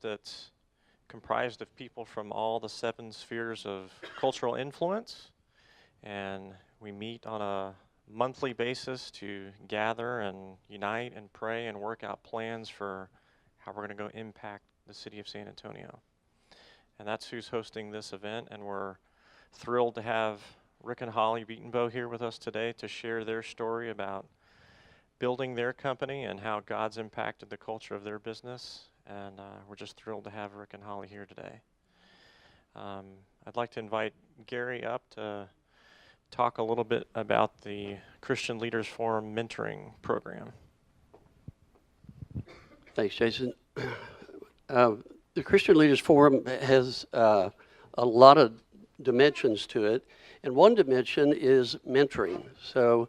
That's comprised of people from all the 7 spheres of cultural influence, and we meet on a monthly basis to gather and unite and pray and work out plans for how we're going to go impact the city of San Antonio. And that's who's hosting this event, and we're thrilled to have Rick and Holly Beatonbow here with us today to share their story about building their company and how God's impacted the culture of their business. And we're just thrilled to have Rick and Holly here today. I'd like to invite Gary up to talk a little bit about the Christian Leaders Forum mentoring program. Thanks, Jason. The Christian Leaders Forum has a lot of dimensions to it, and one dimension is mentoring. So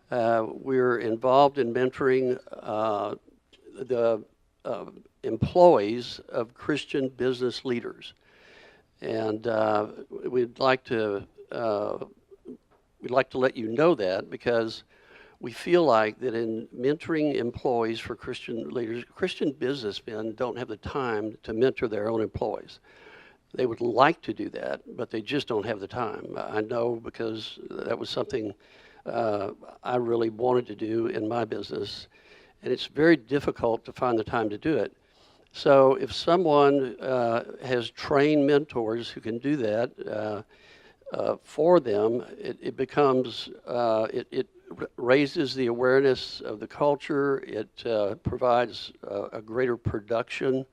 we're involved in mentoring the employees of Christian business leaders, and we'd like to let you know that, because we feel like that in mentoring employees for Christian leaders, Christian businessmen don't have the time to mentor their own employees. They would like to do that, but they just don't have the time. I know, because that was something I really wanted to do in my business, and it's very difficult to find the time to do it. So if someone has trained mentors who can do that for them, it becomes, it raises the awareness of the culture. It provides a greater production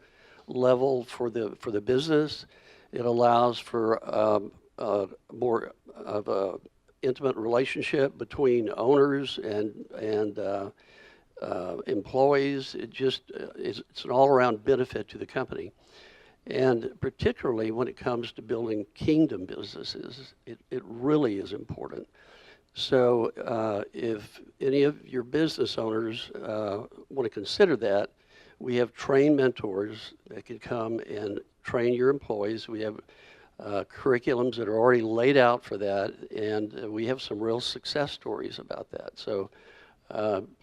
level for the business. It allows for more of a intimate relationship between owners and employees. It's an all-around benefit to the company. And particularly when it comes to building kingdom businesses, it really is important. So if any of your business owners want to consider that, we have trained mentors that can come and train your employees. We have curriculums that are already laid out for that, and we have some real success stories about that. So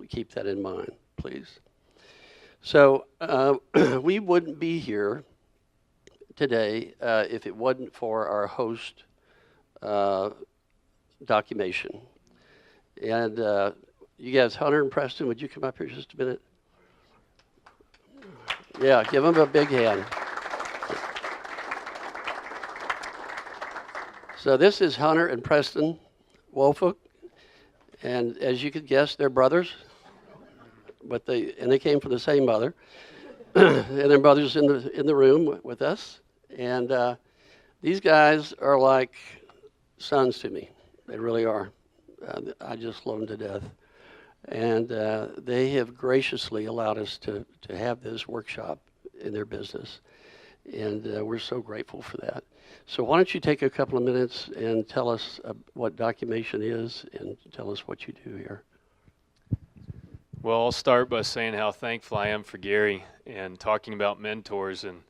keep that in mind, please. So we wouldn't be here today if it wasn't for our host documentation. And you guys, Hunter and Preston, would you come up here just a minute? Yeah, give them a big hand. So this is Hunter and Preston Woolfolk, and as you could guess, they're brothers, but they came from the same mother, and their mother's in the room with us, and these guys are like sons to me. They really are. I just love them to death, and they have graciously allowed us to have this workshop in their business, and we're so grateful for that. So why don't you take a couple of minutes and tell us what documentation is, and tell us what you do here. Well, I'll start by saying how thankful I am for Gary and talking about mentors and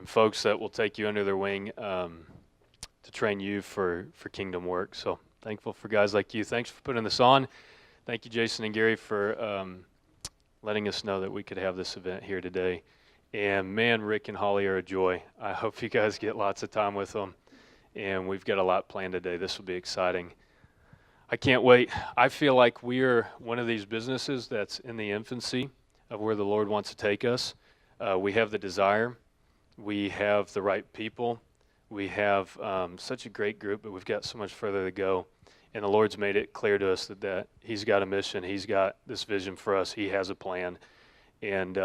folks that will take you under their wing to train you for kingdom work. So thankful for guys like you. Thanks for putting this on. Thank you, Jason and Gary, for letting us know that we could have this event here today. And man, Rick and Holly are a joy. I hope you guys get lots of time with them. And we've got a lot planned today. This will be exciting. I can't wait. I feel like we are one of these businesses that's in the infancy of where the Lord wants to take us. We have the desire. We have the right people. We have such a great group, but we've got so much further to go. And the Lord's made it clear to us that He's got a mission. He's got this vision for us. He has a plan. And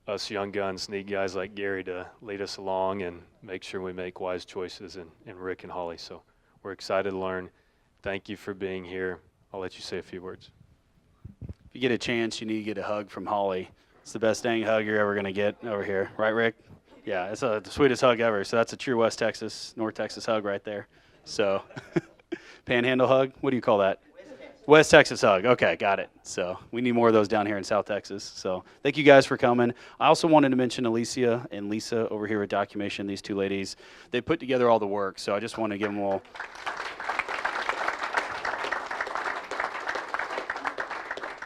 us young guns need guys like Gary to lead us along and make sure we make wise choices, and Rick and Holly. So we're excited to learn. Thank you for being here. I'll let you say a few words. If you get a chance, you need to get a hug from Holly. It's the best dang hug you're ever going to get over here. Right, Rick? Yeah, it's the sweetest hug ever. So that's a true West Texas, North Texas hug right there. So panhandle hug, what do you call that? West Texas hug. Okay, got it. So we need more of those down here in South Texas. So thank you guys for coming. I also wanted to mention Alicia and Lisa over here at Documation. These two ladies, they put together all the work. So I just want to give them all.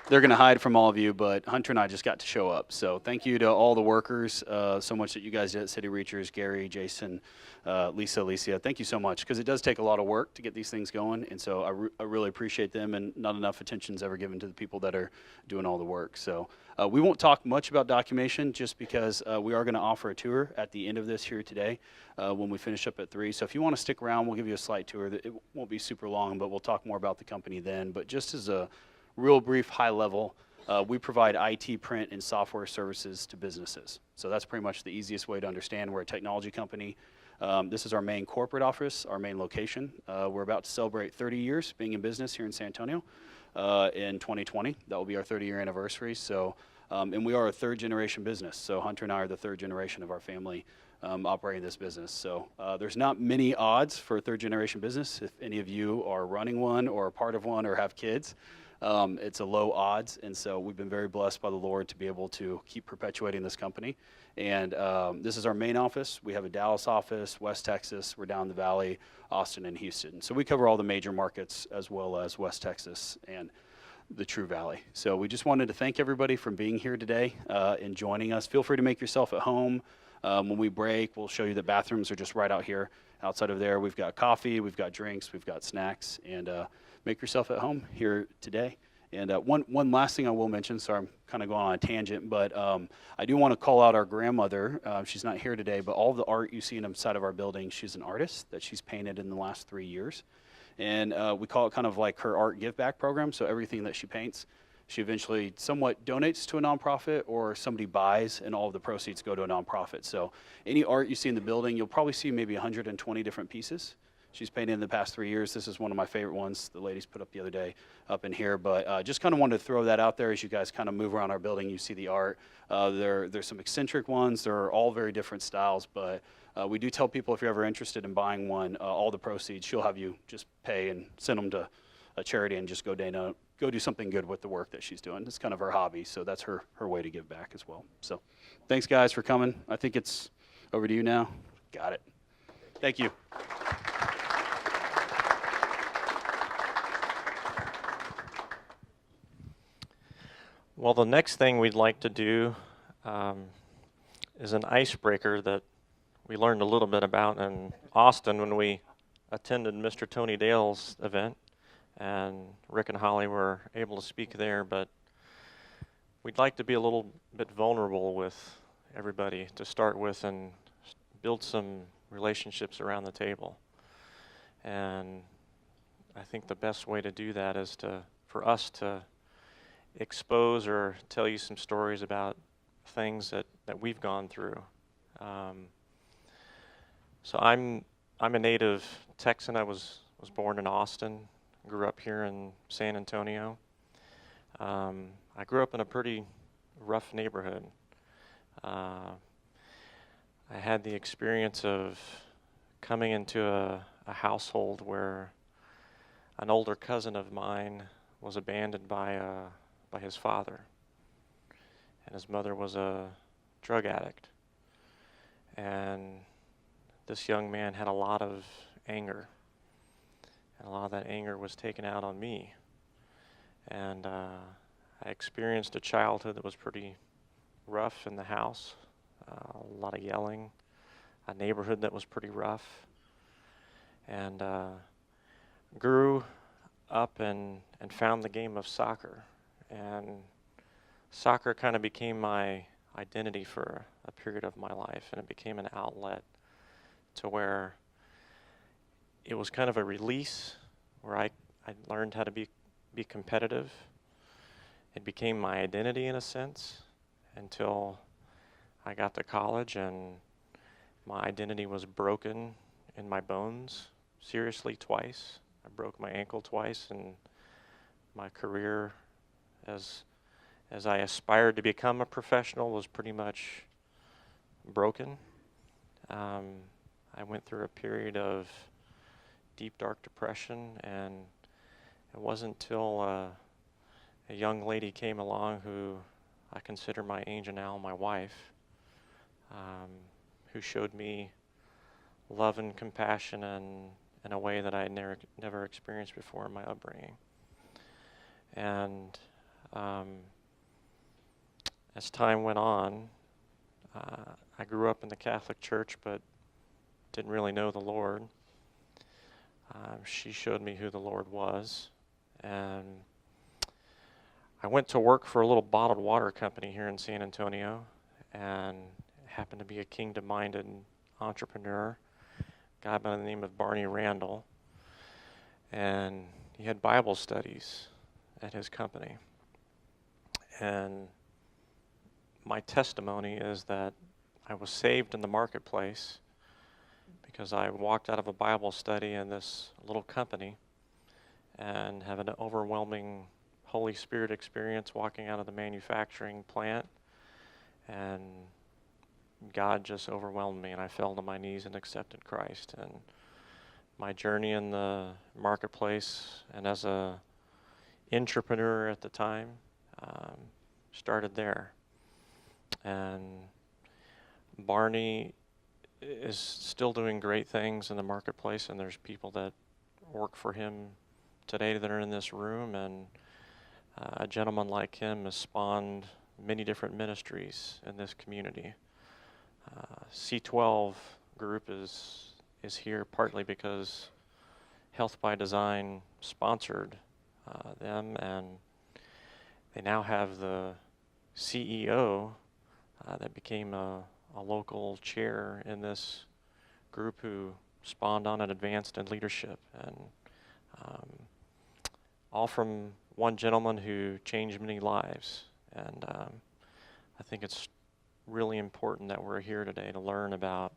They're going to hide from all of you, but Hunter and I just got to show up. So thank you to all the workers, so much that you guys did at City Reachers, Gary, Jason, Lisa, Alicia. Thank you so much, because it does take a lot of work to get these things going, and so I really appreciate them, and not enough attention is ever given to the people that are doing all the work. So we won't talk much about Documation, just because we are going to offer a tour at the end of this here today when we finish up at 3. So if you want to stick around, we'll give you a slight tour. It won't be super long, but we'll talk more about the company then. But just as a real brief, high level, we provide IT, print, and software services to businesses. So that's pretty much the easiest way to understand. We're a technology company. This is our main corporate office, our main location. We're about to celebrate 30 years being in business here in San Antonio in 2020. That will be our 30-year anniversary. So, and we are a third-generation business. So Hunter and I are the third generation of our family operating this business. So there's not many odds for a third-generation business. If any of you are running one or a part of one or have kids, it's a low odds, and so we've been very blessed by the Lord to be able to keep perpetuating this company. And this is our main office. We have a Dallas office, West Texas, we're down the valley, Austin, and Houston. So we cover all the major markets as well as West Texas and the True Valley. So we just wanted to thank everybody for being here today and joining us. Feel free to make yourself at home. When we break, we'll show you the bathrooms are just right out here. Outside of there, we've got coffee, we've got drinks, we've got snacks, and make yourself at home here today. And one last thing I will mention, sorry I'm kind of going on a tangent, but I do want to call out our grandmother. She's not here today, but all the art you see inside of our building, she's an artist that she's painted in the last 3 years. And we call it kind of like her art give back program. So everything that she paints, she eventually somewhat donates to a nonprofit, or somebody buys, and all of the proceeds go to a nonprofit. So any art you see in the building, you'll probably see maybe 120 different pieces she's painted in the past 3 years. This is one of my favorite ones the ladies put up the other day up in here. But just kind of wanted to throw that out there as you guys kind of move around our building. You see the art. There's some eccentric ones. They're all very different styles. But we do tell people, if you're ever interested in buying one, all the proceeds, she'll have you just pay and send them to a charity and just go do something good with the work that she's doing. It's kind of her hobby, so that's her way to give back as well. So thanks, guys, for coming. I think it's over to you now. Got it. Thank you. Well, the next thing we'd like to do is an icebreaker that we learned a little bit about in Austin when we attended Mr. Tony Dale's event, and Rick and Holly were able to speak there, but we'd like to be a little bit vulnerable with everybody to start with and build some relationships around the table. And I think the best way to do that is for us to expose or tell you some stories about things that we've gone through. So I'm a native Texan. I was born in Austin, grew up here in San Antonio. I grew up in a pretty rough neighborhood. I had the experience of coming into a household where an older cousin of mine was abandoned by his father, and his mother was a drug addict. And this young man had a lot of anger, and a lot of that anger was taken out on me. And I experienced a childhood that was pretty rough in the house, a lot of yelling, a neighborhood that was pretty rough, and grew up and found the game of soccer. And soccer kind of became my identity for a period of my life, and it became an outlet to where it was kind of a release, where I learned how to be competitive. It became my identity in a sense until I got to college, and my identity was broken in my bones seriously twice. I broke my ankle twice, and my career as I aspired to become a professional was pretty much broken. I went through a period of deep, dark depression, and It wasn't till a young lady came along who I consider my angel now, my wife, who showed me love and compassion in a way that I had never experienced before in my upbringing. And as time went on, I grew up in the Catholic Church, but didn't really know the Lord. She showed me who the Lord was, and I went to work for a little bottled water company here in San Antonio, and happened to be a kingdom-minded entrepreneur, a guy by the name of Barney Randall, and he had Bible studies at his company. And my testimony is that I was saved in the marketplace because I walked out of a Bible study in this little company and have an overwhelming Holy Spirit experience walking out of the manufacturing plant, and God just overwhelmed me, and I fell to my knees and accepted Christ. And my journey in the marketplace and as a entrepreneur at the time started there. And Barney is still doing great things in the marketplace, and there's people that work for him today that are in this room, and a gentleman like him has spawned many different ministries in this community. C12 group is here partly because Health by Design sponsored them, and they now have the CEO that became a local chair in this group who spawned on and advanced in leadership, and all from one gentleman who changed many lives. And I think it's really important that we're here today to learn about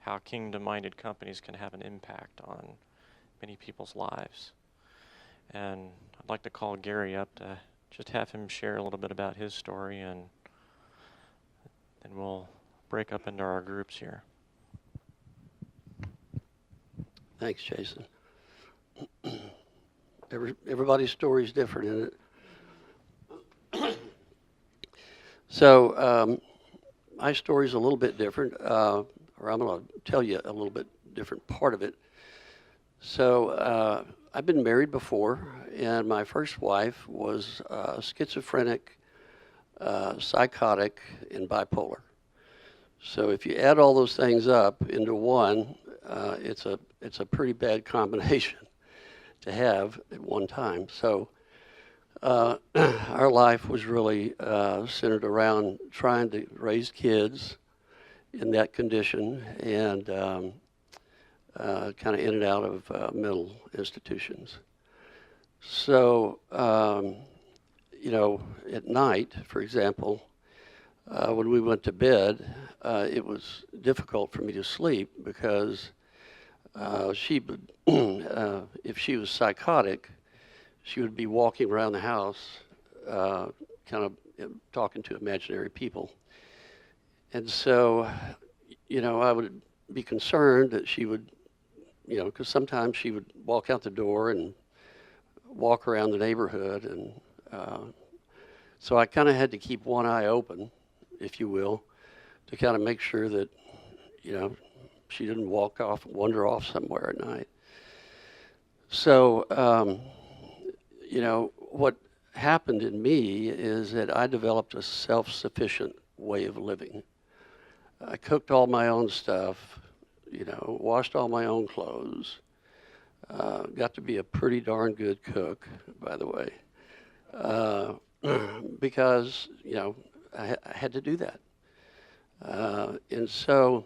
how kingdom-minded companies can have an impact on many people's lives. And I'd like to call Gary up to just have him share a little bit about his story, and then we'll break up into our groups here. Thanks, Jason. Everybody's story is different, isn't it? So my story is a little bit different, or I'm going to tell you a little bit different part of it. So I've been married before, and my first wife was schizophrenic, psychotic, and bipolar. So if you add all those things up into one, it's a pretty bad combination to have at one time. So our life was really centered around trying to raise kids in that condition, and kind of in and out of mental institutions. So, at night, for example, when we went to bed, it was difficult for me to sleep because she would, if she was psychotic, she would be walking around the house, kind of talking to imaginary people. And so, I would be concerned that she would, because sometimes she would walk out the door and walk around the neighborhood. And so I kind of had to keep one eye open, if you will, to kind of make sure that, she didn't wander off somewhere at night. So, what happened in me is that I developed a self-sufficient way of living. I cooked all my own stuff, washed all my own clothes, got to be a pretty darn good cook, by the way, because, I had to do that. And so,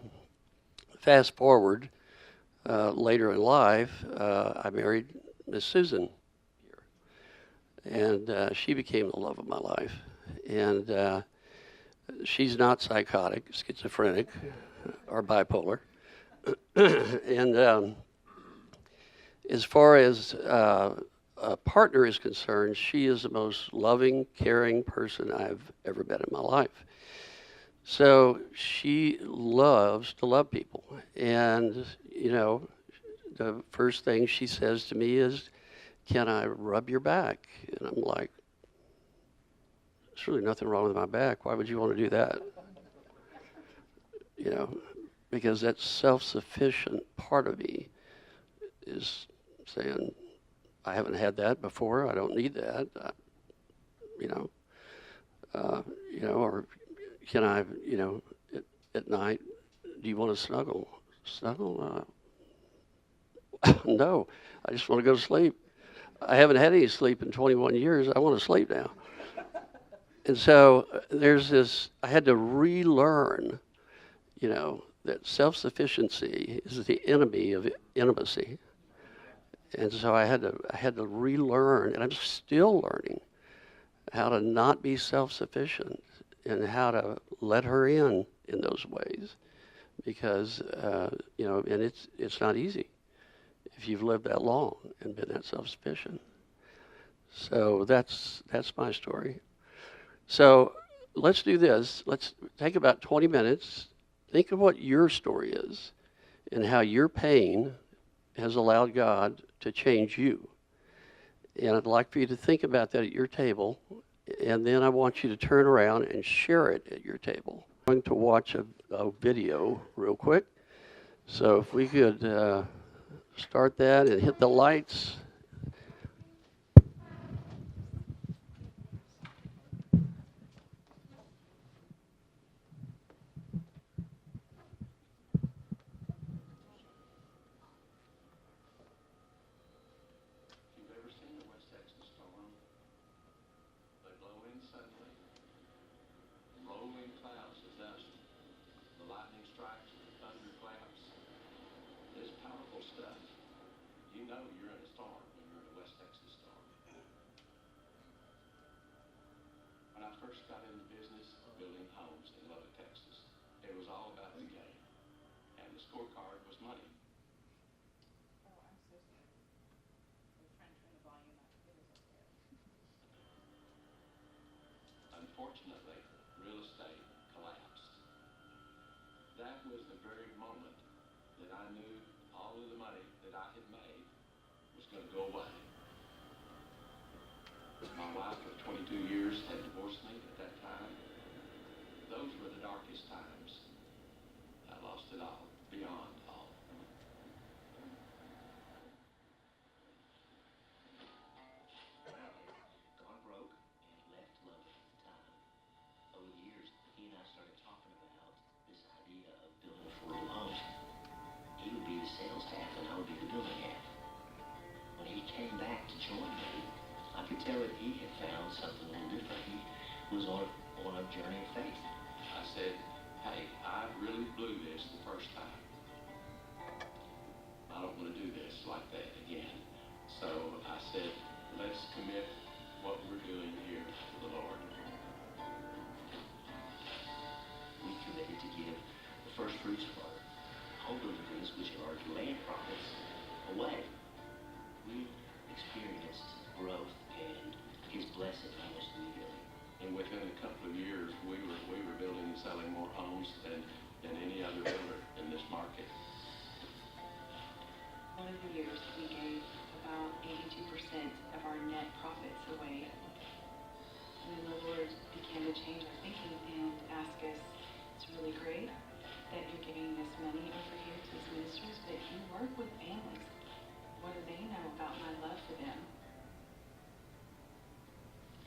fast forward, later in life, I married Miss Susan here, and she became the love of my life. And she's not psychotic, schizophrenic, or bipolar. And as far as a partner is concerned, she is the most loving, caring person I've ever met in my life. So she loves to love people. And, the first thing she says to me is, can I rub your back? And I'm like, there's really nothing wrong with my back. Why would you want to do that? You know, because that self-sufficient part of me is saying, I haven't had that before. I don't need that. You know, or can I, at night, do you want to snuggle? Snuggle? No, I just want to go to sleep. I haven't had any sleep in 21 years. I want to sleep now. And so there's this, I had to relearn, that self-sufficiency is the enemy of intimacy. And so I had to relearn, and I'm still learning how to not be self-sufficient and how to let her in those ways, because and it's not easy if you've lived that long and been that self-sufficient. So that's my story. So let's do this. Let's take about 20 minutes. Think of what your story is and how your pain has allowed God to change you. And I'd like for you to think about that at your table. And then I want you to turn around and share it at your table. I'm going to watch a video real quick. So if we could start that and hit the lights.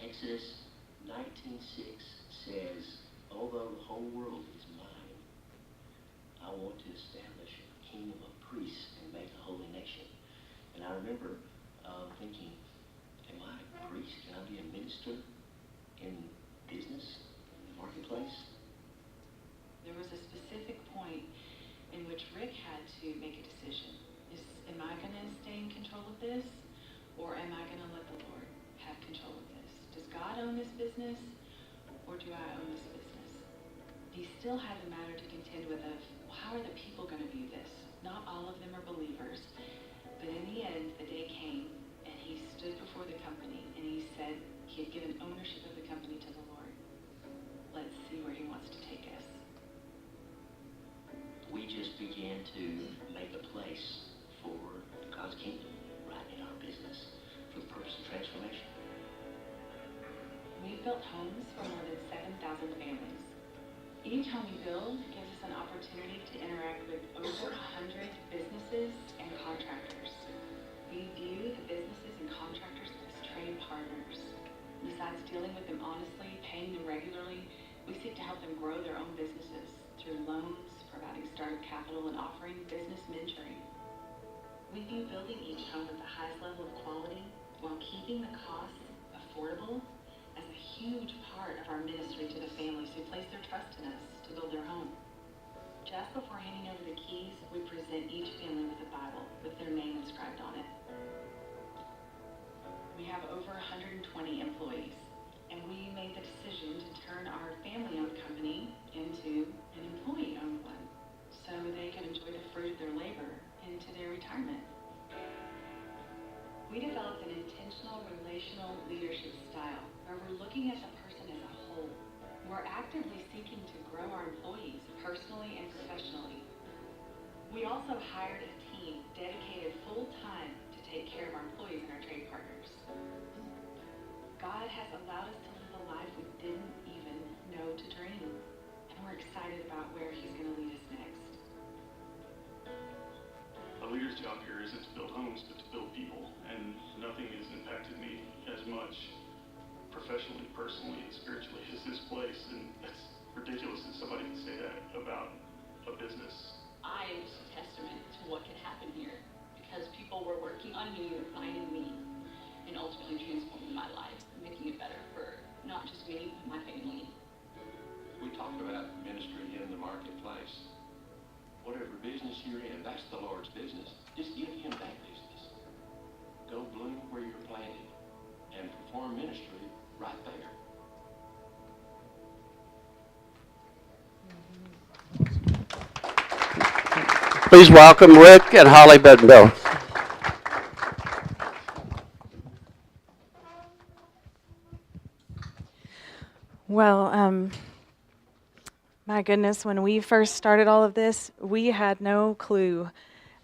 Exodus 19:6 says, although the whole world is mine, I want to establish a kingdom of priests and make a holy nation. And I remember thinking, am I a priest? Can I be a minister in business, in the marketplace? There was a specific point in which Rick had to make a decision. Am I going to stay in control of this, or am I going to let the Lord have control of this? Does God own this business, or do I own this business? He still had the matter to contend with of, how are the people going to view this? Not all of them are believers, but in the end, the day came, and he stood before the company, and he said he had given ownership of the company to the Lord. Let's see where he wants to take us. We just began to make a place for God's kingdom right in our business. for the purpose of transformation. We've built homes for more than 7,000 families. Each home we build gives us an opportunity to interact with over 100 businesses and contractors. We view the businesses and contractors as trade partners. Besides dealing with them honestly, paying them regularly, we seek to help them grow their own businesses through loans, providing startup capital, and offering business mentoring. We view building each home with the highest level of quality while keeping the costs affordable as a huge part of our ministry to the families who place their trust in us to build their home. Just before handing over the keys, we present each family with a Bible with their name inscribed on it. We have over 120 employees, and we made the decision to turn our family-owned company into an employee-owned one so they could enjoy the fruit of their labor into their retirement. We developed an intentional relational leadership style where we're looking at the person as a whole. We're actively seeking to grow our employees personally and professionally. We also hired a team dedicated full-time to take care of our employees and our trade partners. God has allowed us to live a life we didn't even know to dream, and we're excited about where He's going to lead us next. A leader's job here isn't to build homes, but to build people, and nothing has impacted me as much professionally, personally, and spiritually as this place, and it's ridiculous that somebody can say that about a business. I am just a testament to what can happen here because people were working on me, refining me, and ultimately transforming my life, making it better for not just me, but my family. We talk about ministry in the marketplace. Whatever business you're in, that's the Lord's business. Just give Him that business. Go bloom where you're planted and perform ministry right there. Please welcome Rick and Holly Beddenbill. Well, my goodness, when we first started all of this, we had no clue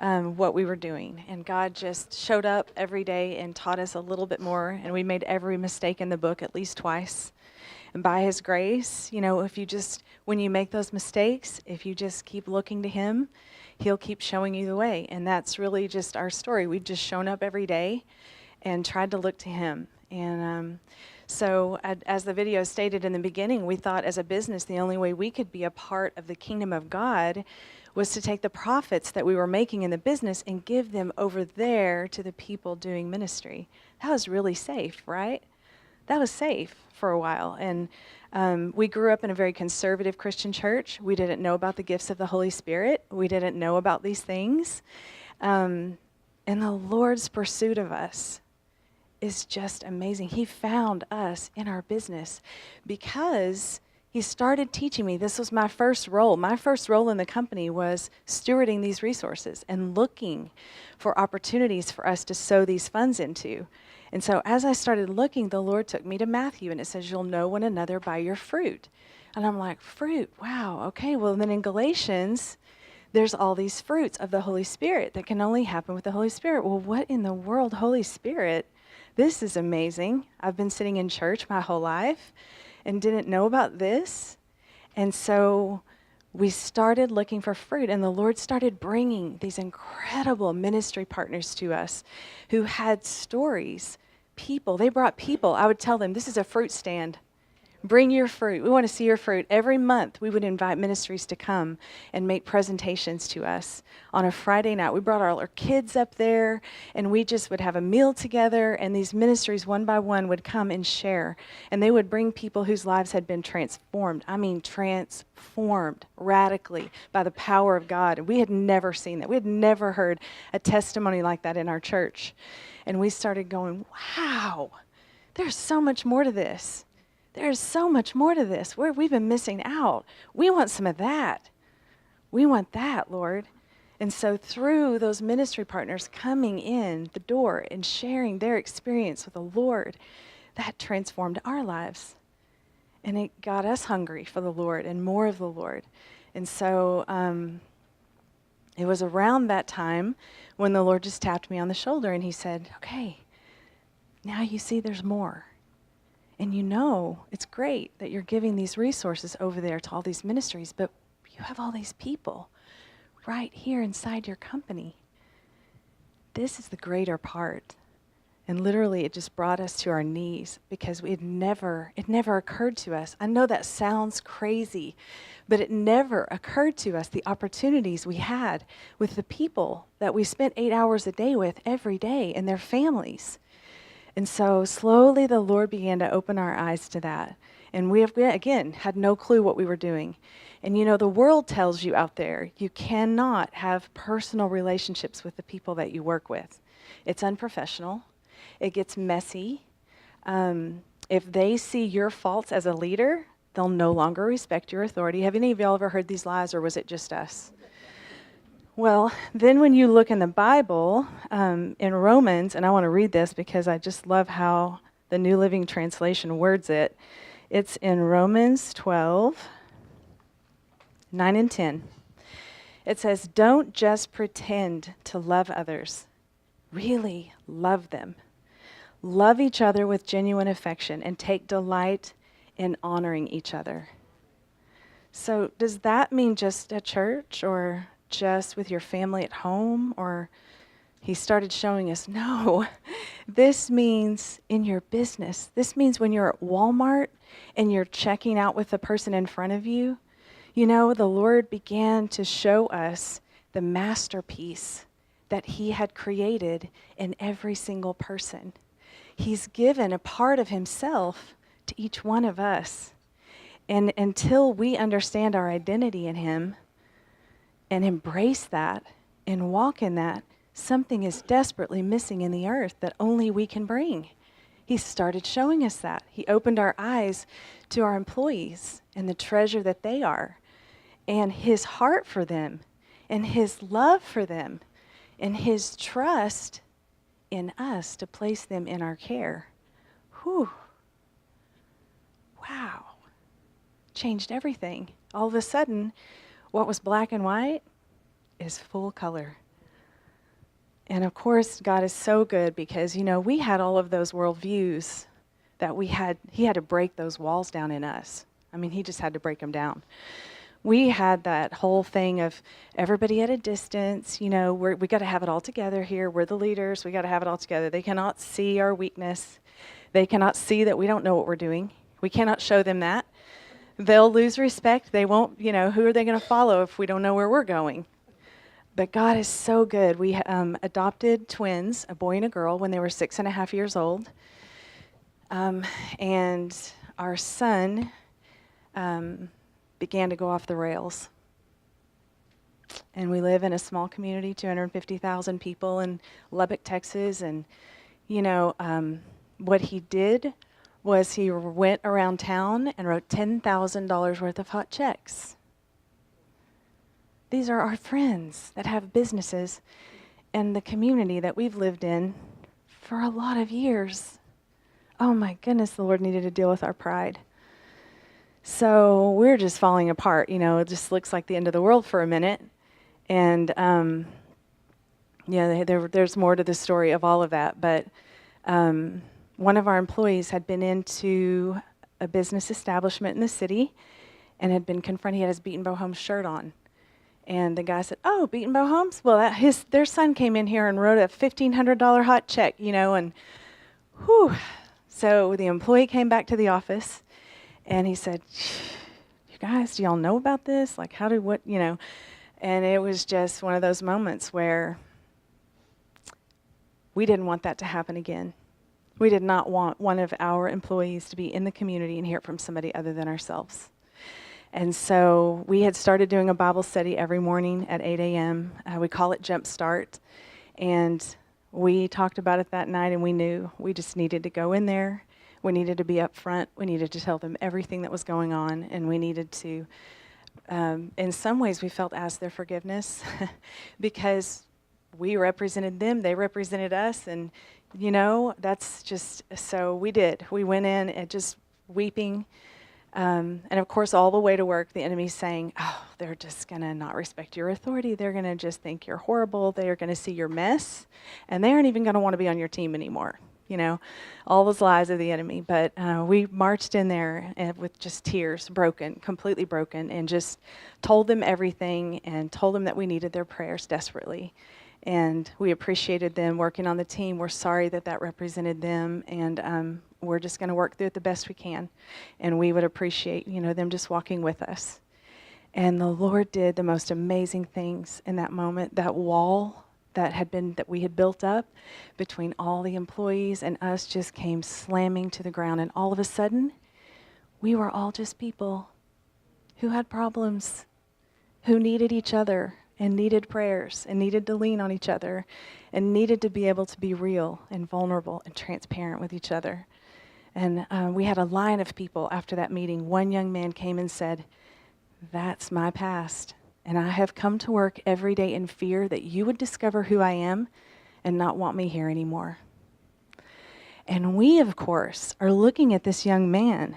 what we were doing. And God just showed up every day and taught us a little bit more. And we made every mistake in the book at least twice. And by His grace, you know, when you make those mistakes, if you just keep looking to Him, He'll keep showing you the way. And that's really just our story. We've just shown up every day and tried to look to Him. And so as the video stated in the beginning, we thought as a business the only way we could be a part of the kingdom of God was to take the profits that we were making in the business and give them over there to the people doing ministry. That was really safe, right? That was safe for a while. And we grew up in a very conservative Christian church. We didn't know about the gifts of the Holy Spirit. We didn't know about these things. And the Lord's pursuit of us is just amazing. He found us in our business because He started teaching me. This was my first role. My first role in the company was stewarding these resources and looking for opportunities for us to sow these funds into. And so as I started looking, the Lord took me to Matthew, and it says, you'll know one another by your fruit. And I'm like, fruit? Wow, okay. Well, then in Galatians, there's all these fruits of the Holy Spirit that can only happen with the Holy Spirit. Well, what in the world, Holy Spirit? This is amazing. I've been sitting in church my whole life and didn't know about this. And so we started looking for fruit, and the Lord started bringing these incredible ministry partners to us who had stories, people. They brought people. I would tell them, this is a fruit stand. Bring your fruit. We want to see your fruit. Every month, we would invite ministries to come and make presentations to us. On a Friday night, we brought all our kids up there, and we just would have a meal together, and these ministries, one by one, would come and share. And they would bring people whose lives had been transformed. I mean, transformed radically by the power of God. And we had never seen that. We had never heard a testimony like that in our church. And we started going, wow, there's so much more to this. There's so much more to this. We've been missing out. We want some of that. We want that, Lord. And so through those ministry partners coming in the door and sharing their experience with the Lord, that transformed our lives. And it got us hungry for the Lord and more of the Lord. And so it was around that time when the Lord just tapped me on the shoulder and He said, okay, now you see there's more. And you know it's great that you're giving these resources over there to all these ministries, but you have all these people right here inside your company. This is the greater part. And literally it just brought us to our knees because it never occurred to us. I know that sounds crazy, but it never occurred to us the opportunities we had with the people that we spent 8 hours a day with every day and their families. And so slowly the Lord began to open our eyes to that. And we again, had no clue what we were doing. And you know, the world tells you out there, you cannot have personal relationships with the people that you work with. It's unprofessional. It gets messy. If they see your faults as a leader, they'll no longer respect your authority. Have any of y'all ever heard these lies, or was it just us? Well, then when you look in the Bible, in Romans, and I want to read this because I just love how the New Living Translation words it. It's in Romans 12, 9 and 10. It says, "Don't just pretend to love others. Really love them. Love each other with genuine affection and take delight in honoring each other." So does that mean just at church or just with your family at home? Or he started showing us, no, this means in your business. This means when you're at Walmart and you're checking out with the person in front of you. You know, the Lord began to show us the masterpiece that he had created in every single person. He's given a part of himself to each one of us. And until we understand our identity in him and embrace that and walk in that, something is desperately missing in the earth that only we can bring. He started showing us that. He opened our eyes to our employees and the treasure that they are, and his heart for them, and his love for them, and his trust in us to place them in our care. Whew. Wow. Changed everything. All of a sudden, what was black and white is full color. And of course, God is so good because, you know, we had all of those worldviews that he had to break those walls down in us. I mean, he just had to break them down. We had that whole thing of everybody at a distance, you know, we got to have it all together here. We're the leaders. We got to have it all together. They cannot see our weakness. They cannot see that we don't know what we're doing. We cannot show them that. They'll lose respect. They won't, you know, who are they going to follow if we don't know where we're going? But God is so good. We adopted twins, a boy and a girl, when they were 6.5 years old. And our son began to go off the rails. And we live in a small community, 250,000 people in Lubbock, Texas. And, you know, what he did was he went around town and wrote $10,000 worth of hot checks. These are our friends that have businesses in the community that we've lived in for a lot of years. Oh my goodness, the Lord needed to deal with our pride. So we're just falling apart, you know, it just looks like the end of the world for a minute. And there's more to the story of all of that. But one of our employees had been into a business establishment in the city and had been confronted. He had his Beaton Bow Homes shirt on. And the guy said, "Oh, Beaton Bow Homes? Well, their son came in here and wrote a $1,500 hot check, you know, and whew." So the employee came back to the office and he said, "You guys, do y'all know about this? Like, you know?" And it was just one of those moments where we didn't want that to happen again. We did not want one of our employees to be in the community and hear it from somebody other than ourselves. And so we had started doing a Bible study every morning at 8 a.m. We call it Jump Start. And we talked about it that night, and we knew we just needed to go in there. We needed to be up front. We needed to tell them everything that was going on. And we needed to, in some ways, we felt ask their forgiveness because we represented them. They represented us. And, you know, that's just, so we did. We went in and just weeping. And of course, all the way to work, the enemy's saying, "Oh, they're just going to not respect your authority. They're going to just think you're horrible. They are going to see your mess. And they aren't even going to want to be on your team anymore. all those lies of the enemy. But we marched in there with just tears, completely broken, and just told them everything and told them that we needed their prayers desperately. And we appreciated them working on the team. We're sorry that represented them, and we're just going to work through it the best we can. And we would appreciate, them just walking with us. And the Lord did the most amazing things in that moment. That wall that we had built up between all the employees and us just came slamming to the ground. And all of a sudden, we were all just people who had problems, who needed each other and needed prayers and needed to lean on each other and needed to be able to be real and vulnerable and transparent with each other. And we had a line of people after that meeting. One young man came and said, "That's my past. And I have come to work every day in fear that you would discover who I am and not want me here anymore." And we, of course, are looking at this young man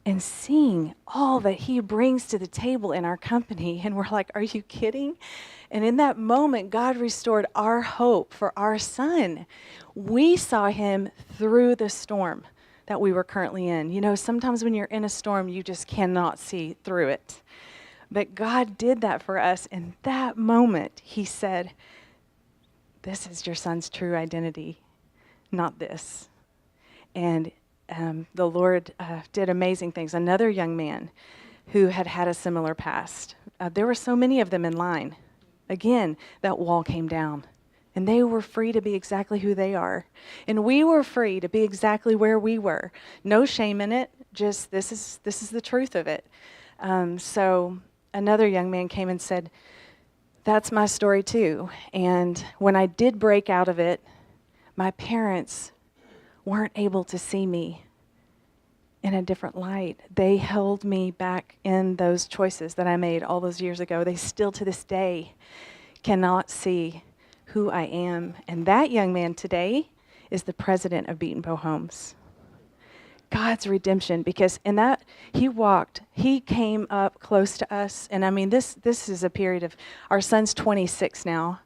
and seeing all that he brings to the table in our company. And we're like, are you kidding? And in that moment, God restored our hope for our son. We saw him through the storm that we were currently in. Sometimes when you're in a storm, you just cannot see through it. But God did that for us. In that moment, he said, "This is your son's true identity, not this." And the Lord did amazing things. Another young man who had a similar past. There were so many of them in line. Again, that wall came down. And they were free to be exactly who they are. And we were free to be exactly where we were. No shame in it. Just this is the truth of it. So another young man came and said, "That's my story too. And when I did break out of it, my parents weren't able to see me in a different light. They held me back in those choices that I made all those years ago. They still to this day cannot see who I am." And that young man today is the president of Beaton Bow Homes. God's redemption, because in that he came up close to us. And I mean, this is a period of, our son's 26 now,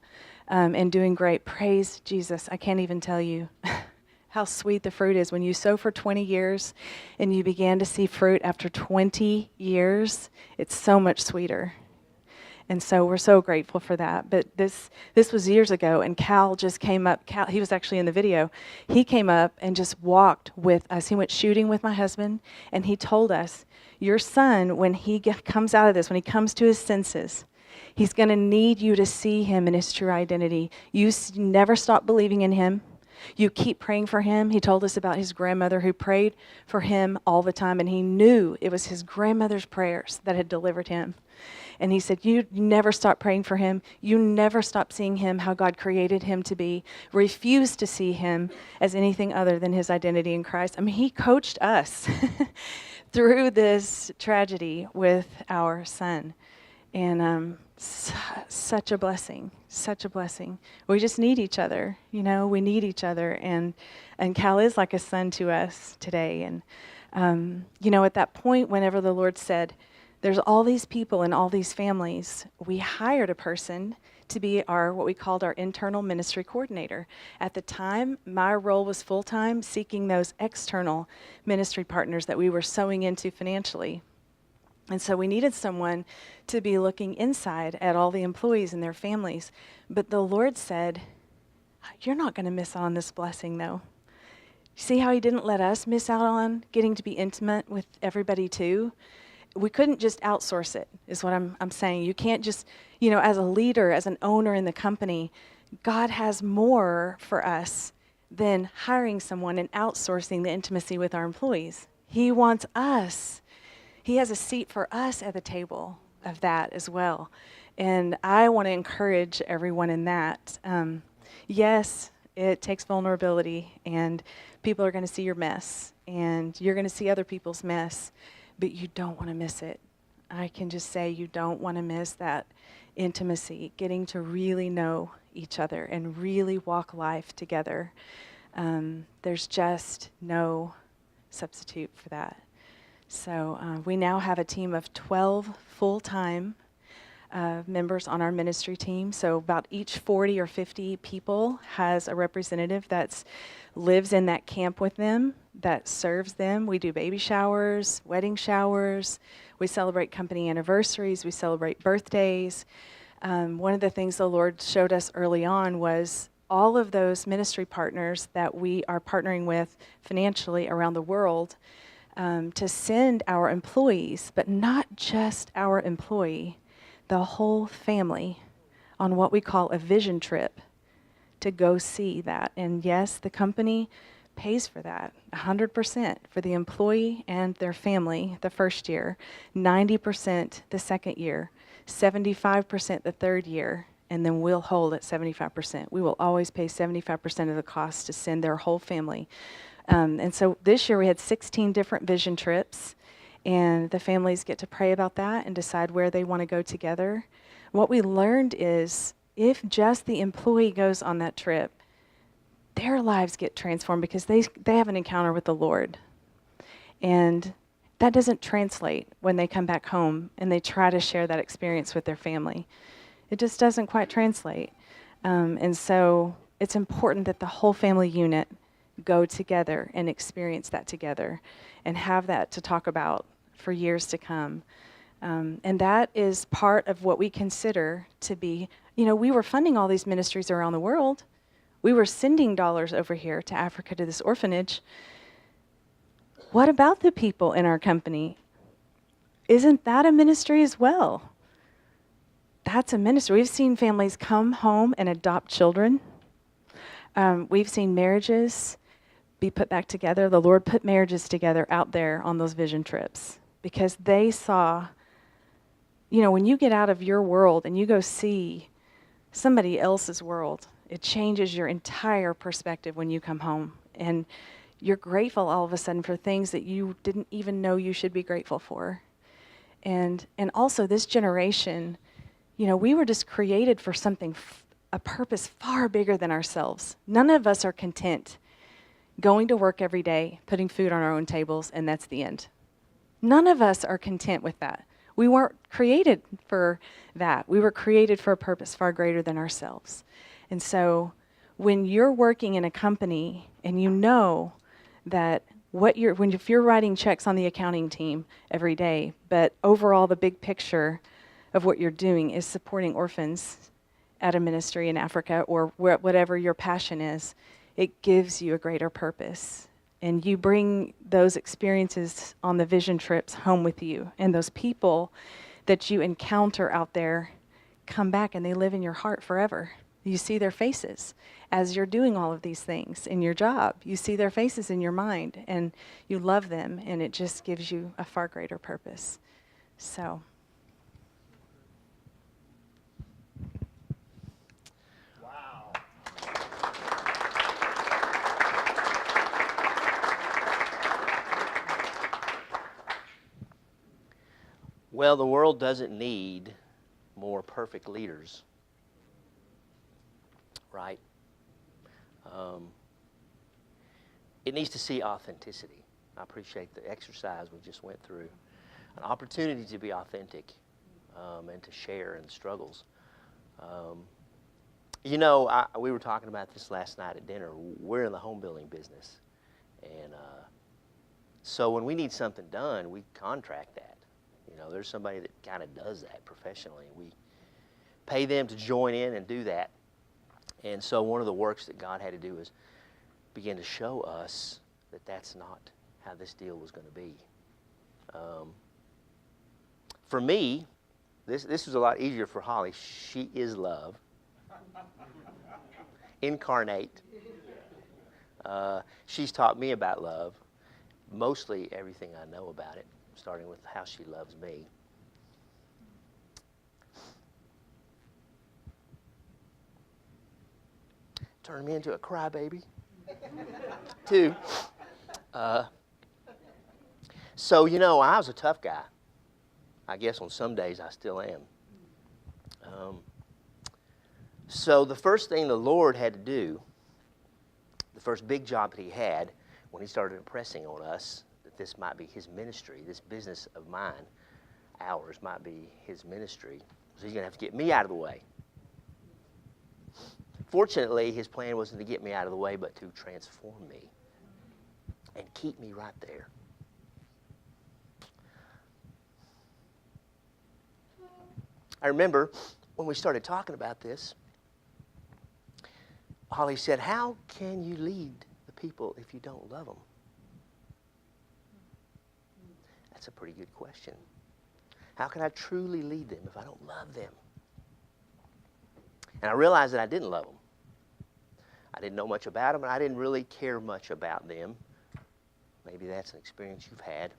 and doing great. Praise Jesus. I can't even tell you how sweet the fruit is. When you sow for 20 years and you begin to see fruit after 20 years, it's so much sweeter. And so we're so grateful for that. But this was years ago, and Cal just came up. Cal, he was actually in the video. He came up and just walked with us. He went shooting with my husband, and he told us, "Your son, when he comes out of this, when he comes to his senses, he's going to need you to see him in his true identity. You never stop believing in him. You keep praying for him." He told us about his grandmother who prayed for him all the time, and he knew it was his grandmother's prayers that had delivered him. And he said, "You never stop praying for him. You never stop seeing him how God created him to be. Refuse to see him as anything other than his identity in Christ." I mean, he coached us through this tragedy with our son. And such a blessing, such a blessing. We just need each other, we need each other. And Cal is like a son to us today. And, at that point, whenever the Lord said, there's all these people and all these families, we hired a person to be what we called our internal ministry coordinator. At the time, my role was full-time, seeking those external ministry partners that we were sowing into financially. And so we needed someone to be looking inside at all the employees and their families. But the Lord said, "You're not going to miss out on this blessing, though." See how he didn't let us miss out on getting to be intimate with everybody, too? We couldn't just outsource it, is what I'm saying. You can't just, as a leader, as an owner in the company, God has more for us than hiring someone and outsourcing the intimacy with our employees. He wants us. He has a seat for us at the table of that as well. And I want to encourage everyone in that. Yes, it takes vulnerability, and people are going to see your mess, and you're going to see other people's mess, but you don't want to miss it. I can just say you don't want to miss that intimacy, getting to really know each other and really walk life together. There's just no substitute for that. So we now have a team of 12 full-time members on our ministry team. So about each 40 or 50 people has a representative that lives in that camp with them, that serves them. We do baby showers, wedding showers. We celebrate company anniversaries. We celebrate birthdays. One of the things the Lord showed us early on was all of those ministry partners that we are partnering with financially around the world to send our employees, but not just our employee, the whole family, on what we call a vision trip to go see that. And yes, the company pays for that 100% for the employee and their family the first year, 90% the second year, 75% the third year, and then we'll hold at 75%. We will always pay 75% of the cost to send their whole family. And so this year we had 16 different vision trips, and the families get to pray about that and decide where they want to go together. What we learned is if just the employee goes on that trip, their lives get transformed because they have an encounter with the Lord. And that doesn't translate when they come back home and they try to share that experience with their family. It just doesn't quite translate. And so it's important that the whole family unit go together and experience that together and have that to talk about for years to come. And that is part of what we consider to be, we were funding all these ministries around the world. We were sending dollars over here to Africa to this orphanage. What about the people in our company? Isn't that a ministry as well? That's a ministry. We've seen families come home and adopt children. We've seen marriages be put back together. The Lord put marriages together out there on those vision trips because they saw, when you get out of your world and you go see somebody else's world, it changes your entire perspective when you come home. And you're grateful all of a sudden for things that you didn't even know you should be grateful for. And also this generation, we were just created for something, a purpose far bigger than ourselves. None of us are content going to work every day, putting food on our own tables, and that's the end. None of us are content with that. We weren't created for that. We were created for a purpose far greater than ourselves. And so when you're working in a company and you know that if you're writing checks on the accounting team every day, but overall the big picture of what you're doing is supporting orphans at a ministry in Africa or whatever your passion is, it gives you a greater purpose. And you bring those experiences on the vision trips home with you. And those people that you encounter out there come back and they live in your heart forever. You see their faces as you're doing all of these things in your job. You see their faces in your mind and you love them, and it just gives you a far greater purpose. So. Wow. Well, the world doesn't need more perfect leaders, right? It needs to see authenticity. I appreciate the exercise we just went through. An opportunity to be authentic and to share in the struggles. We were talking about this last night at dinner. We're in the home building business. And so when we need something done, we contract that. There's somebody that kind of does that professionally. We pay them to join in and do that. And so one of the works that God had to do is begin to show us that that's not how this deal was going to be. For me, this was a lot easier for Holly. She is love. Incarnate. She's taught me about love, mostly everything I know about it, starting with how she loves me. Turn me into a crybaby. 2. So, I was a tough guy. I guess on some days I still am. So the first thing the Lord had to do, the first big job that he had when he started impressing on us that this might be his ministry, this business of mine, ours might be his ministry, So he's going to have to get me out of the way. Fortunately, his plan wasn't to get me out of the way, but to transform me and keep me right there. I remember when we started talking about this, Holly said, how can you lead the people if you don't love them? That's a pretty good question. How can I truly lead them if I don't love them? And I realized that I didn't love them. I didn't know much about them, and I didn't really care much about them. Maybe that's an experience you've had.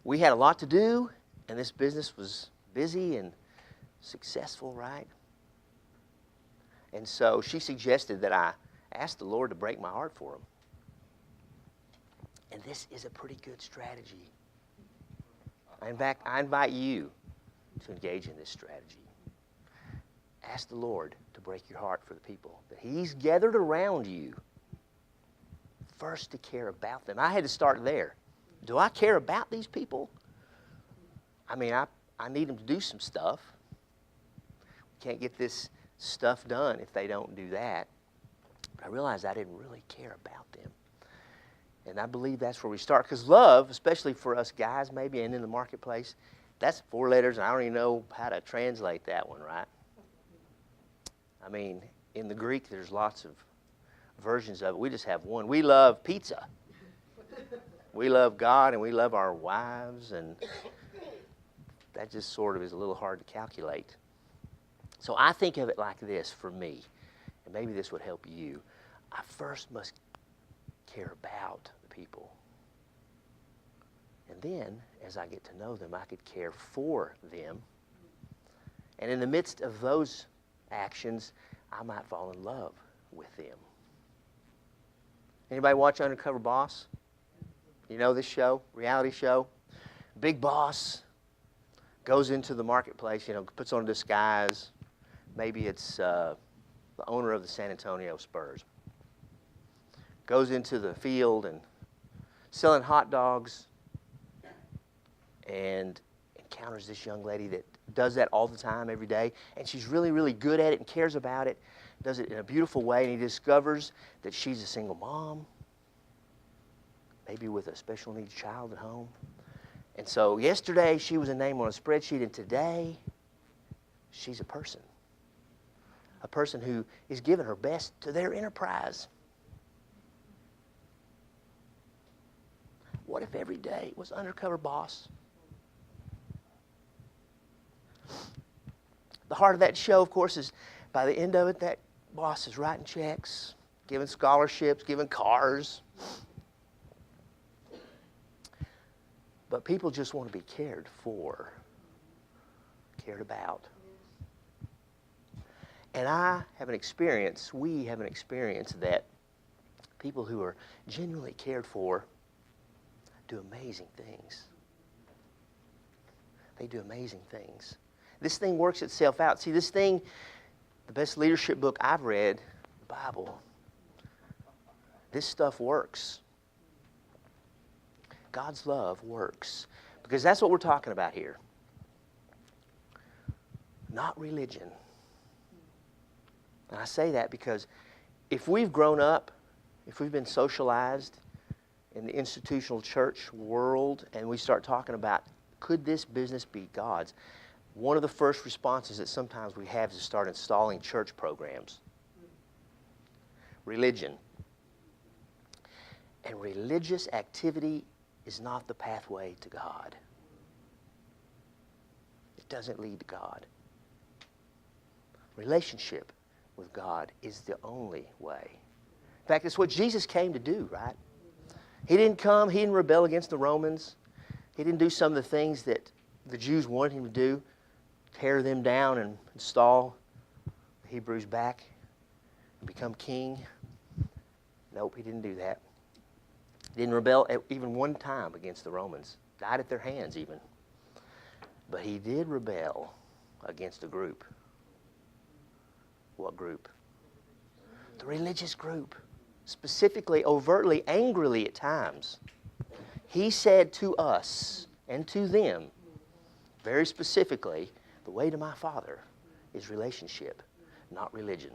We had a lot to do, and this business was busy and successful, right? And so she suggested that I ask the Lord to break my heart for them. And this is a pretty good strategy. In fact, I invite you to engage in this strategy. Ask the Lord to break your heart for the people that He's gathered around you. First, to care about them. I had to start there. Do I care about these people? I mean, I need them to do some stuff. We can't get this stuff done if they don't do that. But I realized I didn't really care about them. And I believe that's where we start. Because love, especially for us guys maybe and in the marketplace, that's 4 letters, and I don't even know how to translate that one, right? I mean, in the Greek, there's lots of versions of it. We just have one. We love pizza. We love God, and we love our wives, and that just sort of is a little hard to calculate. So I think of it like this for me, and maybe this would help you. I first must care about the people. And then, as I get to know them, I could care for them. And in the midst of those actions, I might fall in love with them. Anybody watch Undercover Boss? You know this show, reality show? Big boss goes into the marketplace, puts on a disguise. Maybe it's the owner of the San Antonio Spurs. Goes into the field and selling hot dogs and encounters this young lady that does that all the time, every day. And she's really, really good at it and cares about it. Does it in a beautiful way. And he discovers that she's a single mom, maybe with a special needs child at home. And so yesterday she was a name on a spreadsheet, and today she's a person who is giving her best to their enterprise. What if every day was Undercover Boss? The heart of that show, of course, is by the end of it, that boss is writing checks, giving scholarships, giving cars. But people just want to be cared for, cared about. And we have an experience that people who are genuinely cared for do amazing things. They do amazing things. This thing works itself out. See, this thing, the best leadership book I've read, the Bible, this stuff works. God's love works. Because that's what we're talking about here. Not religion. And I say that because if we've grown up, if we've been socialized in the institutional church world, and we start talking about, could this business be God's? One of the first responses that sometimes we have is to start installing church programs. Religion. And religious activity is not the pathway to God. It doesn't lead to God. Relationship with God is the only way. In fact, it's what Jesus came to do, right? He didn't rebel against the Romans. He didn't do some of the things that the Jews wanted him to do, tear them down and install the Hebrews back and become king. Nope, he didn't do that. He didn't rebel even one time against the Romans. Died at their hands even. But he did rebel against a group. What group? The religious group. Specifically, overtly, angrily at times. He said to us and to them, very specifically, The way to my Father is relationship, not religion.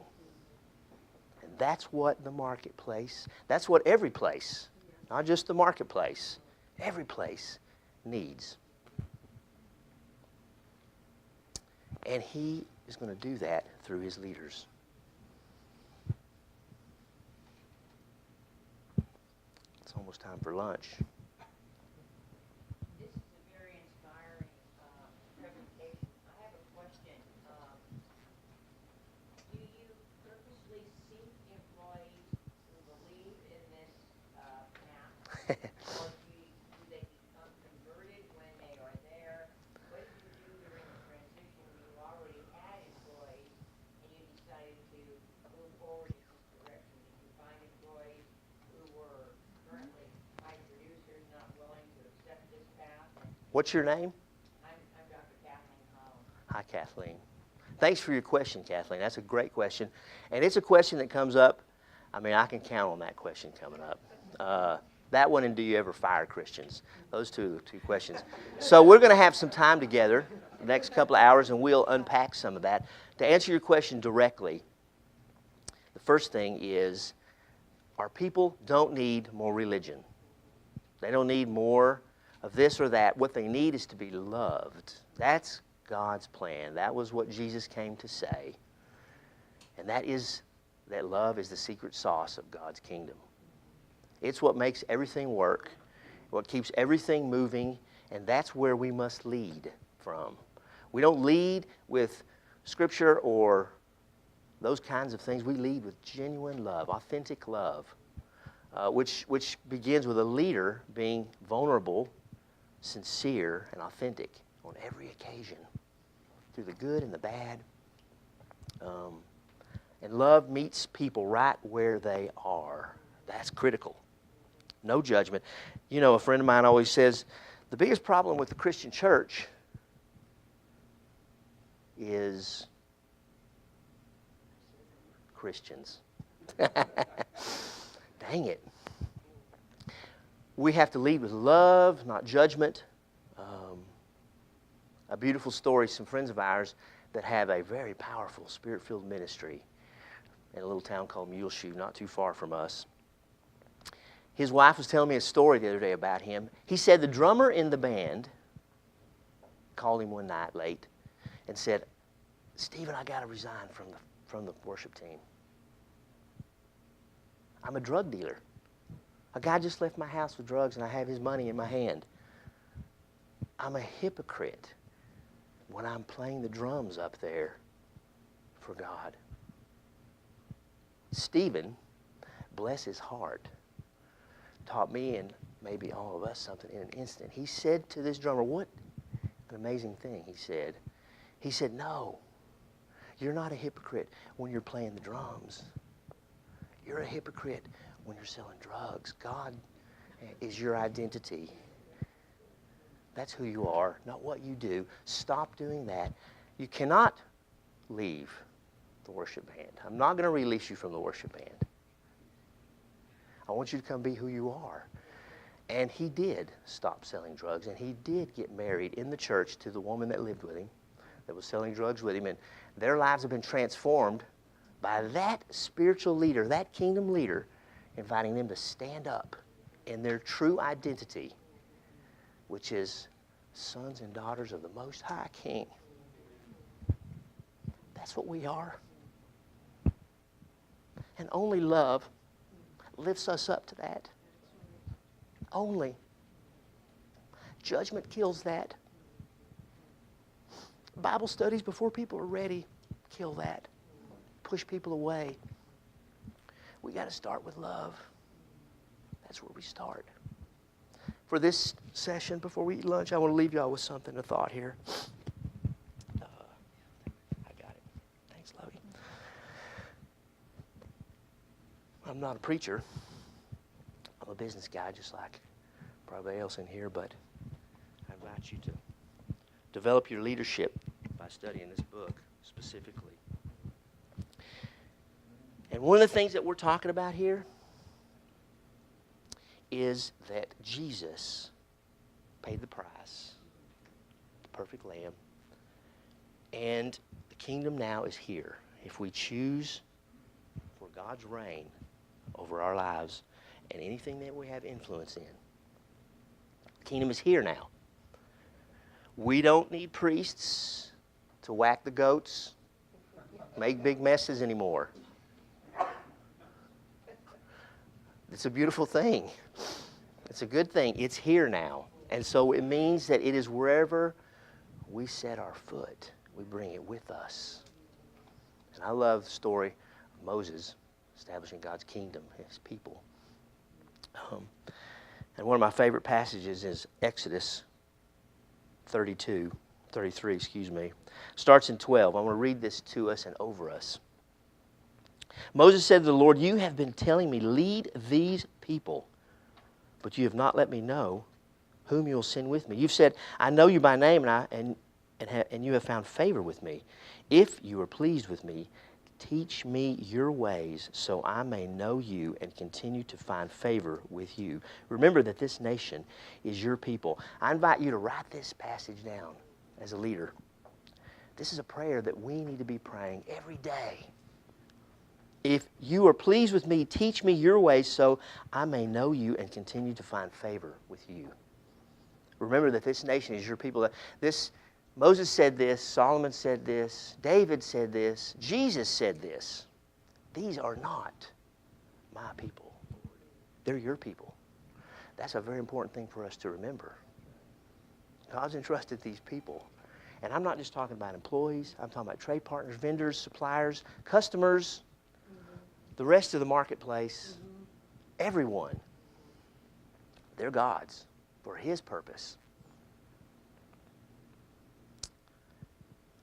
And that's what the marketplace, that's what every place, not just the marketplace, every place needs. And He is going to do that through His leaders. It's almost time for lunch. This is a very inspiring presentation. I have a question. Do you purposely seek employees who believe in this path? Or do they become converted when they are there? What did you do during the transition when you already had employees and you decided to move forward in this direction? Did you find employees who were currently high producers not willing to accept this path? What's your name? I'm Dr. Kathleen Collins. Hi, Kathleen. Thanks for your question, Kathleen. That's a great question. And it's a question that comes up. I mean, I can count on that question coming up. That one and do you ever fire Christians? Those two are the two questions. So we're going to have some time together the next couple of hours, and we'll unpack some of that. To answer your question directly, the first thing is our people don't need more religion. They don't need more of this or that. What they need is to be loved. That's God's plan. That was what Jesus came to say. And that love is the secret sauce of God's kingdom. It's what makes everything work, what keeps everything moving, and that's where we must lead from. We don't lead with Scripture or those kinds of things. We lead with genuine love, authentic love, which begins with a leader being vulnerable, sincere, and authentic on every occasion, through the good and the bad. And love meets people right where they are. That's critical. No judgment. You know, a friend of mine always says, the biggest problem with the Christian church is Christians. Dang it. We have to lead with love, not judgment. A beautiful story, some friends of ours that have a very powerful Spirit-filled ministry in a little town called Muleshoe, not too far from us. His wife was telling me a story the other day about him. He said the drummer in the band called him one night late and said, Stephen, I got to resign from the worship team. I'm a drug dealer. A guy just left my house with drugs and I have his money in my hand. I'm a hypocrite when I'm playing the drums up there for God. Stephen, bless his heart, taught me and maybe all of us something in an instant. He said to this drummer, what an amazing thing he said. He said, no, you're not a hypocrite when you're playing the drums. You're a hypocrite when you're selling drugs. God is your identity. That's who you are, not what you do. Stop doing that. You cannot leave the worship band. I'm not going to release you from the worship band. I want you to come be who you are. And he did stop selling drugs, and he did get married in the church to the woman that lived with him, that was selling drugs with him, and their lives have been transformed by that spiritual leader, that kingdom leader, inviting them to stand up in their true identity, which is sons and daughters of the Most High King. That's what we are. And only love lifts us up to that. Only. Judgment kills that. Bible studies before people are ready kill that. Push people away. We got to start with love. That's where we start. For this session, before we eat lunch, I want to leave y'all with something, a thought here. I got it. Thanks, Lovey. I'm not a preacher. I'm a business guy, just like probably else in here, but I invite you to develop your leadership by studying this book specifically. And one of the things that we're talking about here is that Jesus paid the price, the perfect lamb, And the kingdom now is here. If we choose for God's reign over our lives and anything that we have influence in, the kingdom is here now. We don't need priests to whack the goats, make big messes anymore. It's a beautiful thing. It's a good thing. It's here now. And so it means that it is wherever we set our foot, we bring it with us. And I love the story of Moses establishing God's kingdom, his people. And one of my favorite passages is Exodus 33, starts in 12. I'm going to read this to us and over us. Moses said to the Lord, "You have been telling me, lead these people, but you have not let me know whom you will send with me. You've said, I know you by name, and you have found favor with me. If you are pleased with me, teach me your ways so I may know you and continue to find favor with you." Remember that this nation is your people. I invite you to write this passage down as a leader. This is a prayer that we need to be praying every day. If you are pleased with me, teach me your ways so I may know you and continue to find favor with you. Remember that this nation is your people. Moses said this, Solomon said this, David said this, Jesus said this. These are not my people. They're your people. That's a very important thing for us to remember. God's entrusted these people. And I'm not just talking about employees. I'm talking about trade partners, vendors, suppliers, customers, the rest of the marketplace, everyone. They're God's for His purpose.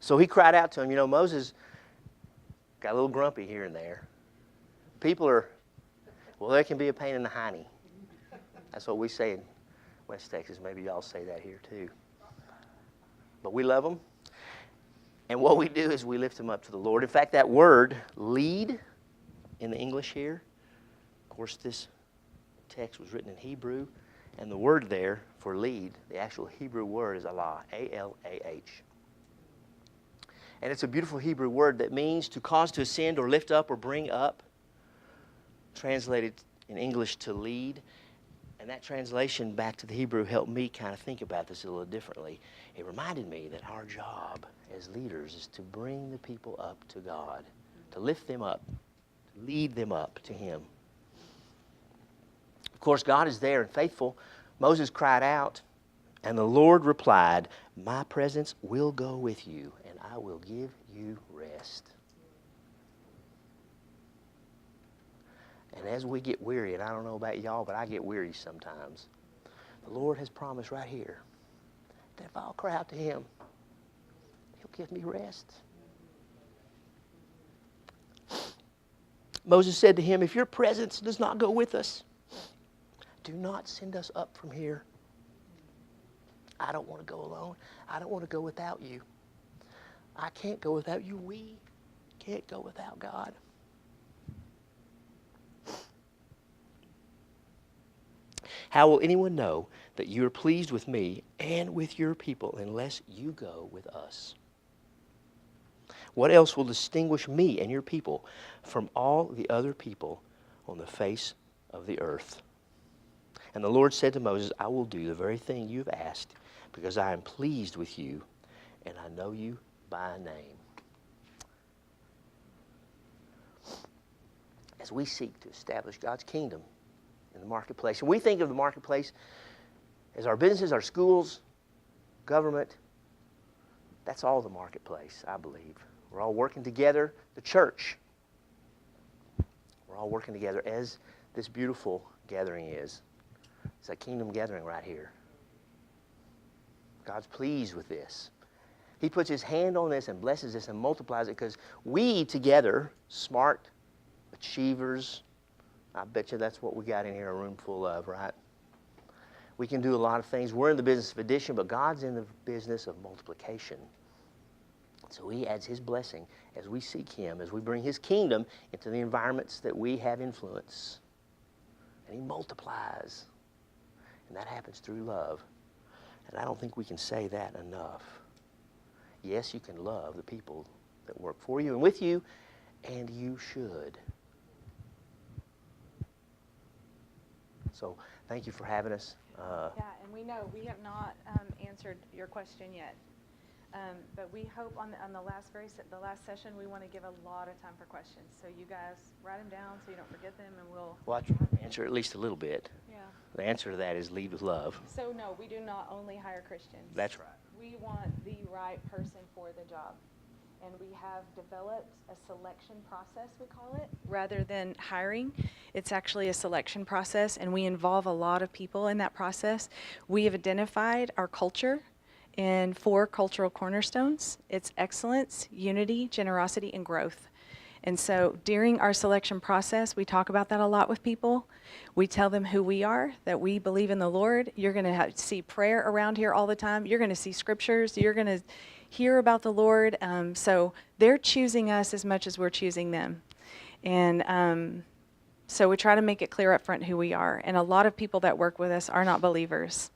So he cried out to him. You know, Moses got a little grumpy here and there. People they can be a pain in the hiney. That's what we say in West Texas. Maybe y'all say that here too. But we love them. And what we do is we lift them up to the Lord. In fact, that word, lead, in the English here, of course, this text was written in Hebrew. And the word there for lead, the actual Hebrew word is Allah, A-L-A-H. And it's a beautiful Hebrew word that means to cause to ascend or lift up or bring up, translated in English to lead. And that translation back to the Hebrew helped me kind of think about this a little differently. It reminded me that our job as leaders is to bring the people up to God, to lift them up, to lead them up to Him. Of course, God is there and faithful. Moses cried out, and the Lord replied, "My presence will go with you, and I will give you rest." And as we get weary, and I don't know about y'all, but I get weary sometimes, the Lord has promised right here that if I'll cry out to Him, He'll give me rest. Moses said to him, "If your presence does not go with us, do not send us up from here. I don't want to go alone. I don't want to go without you. I can't go without you. We can't go without God." How will anyone know that you are pleased with me and with your people unless you go with us? What else will distinguish me and your people from all the other people on the face of the earth? And the Lord said to Moses, "I will do the very thing you have asked, because I am pleased with you, and I know you by name." As we seek to establish God's kingdom in the marketplace, and we think of the marketplace as our businesses, our schools, government, that's all the marketplace, I believe. We're all working together, the church. We're all working together as this beautiful gathering is. It's a kingdom gathering right here. God's pleased with this. He puts His hand on this and blesses this and multiplies it because we together, smart achievers, I bet you that's what we got in here, a room full of, right? We can do a lot of things. We're in the business of addition, but God's in the business of multiplication. So He adds His blessing as we seek Him, as we bring His kingdom into the environments that we have influence. And He multiplies. And that happens through love. And I don't think we can say that enough. Yes, you can love the people that work for you and with you, and you should. So thank you for having us. Yeah, and we know we have not answered your question yet. But we hope on the last session, we want to give a lot of time for questions. So you guys write them down so you don't forget them, and we'll. Well, I try to answer at least a little bit. Yeah. The answer to that is lead with love. So no, we do not only hire Christians. That's right. We want the right person for the job. And we have developed a selection process, we call it, rather than hiring. It's actually a selection process, and we involve a lot of people in that process. We have identified our culture in 4 cultural cornerstones. It's excellence, unity, generosity, and growth. And so during our selection process, we talk about that a lot with people. We tell them who we are, that we believe in the Lord. You're going to see prayer around here all the time. You're going to see scriptures. You're going to hear about the Lord. So they're choosing us as much as we're choosing them. And so we try to make it clear up front who we are. And a lot of people that work with us are not believers.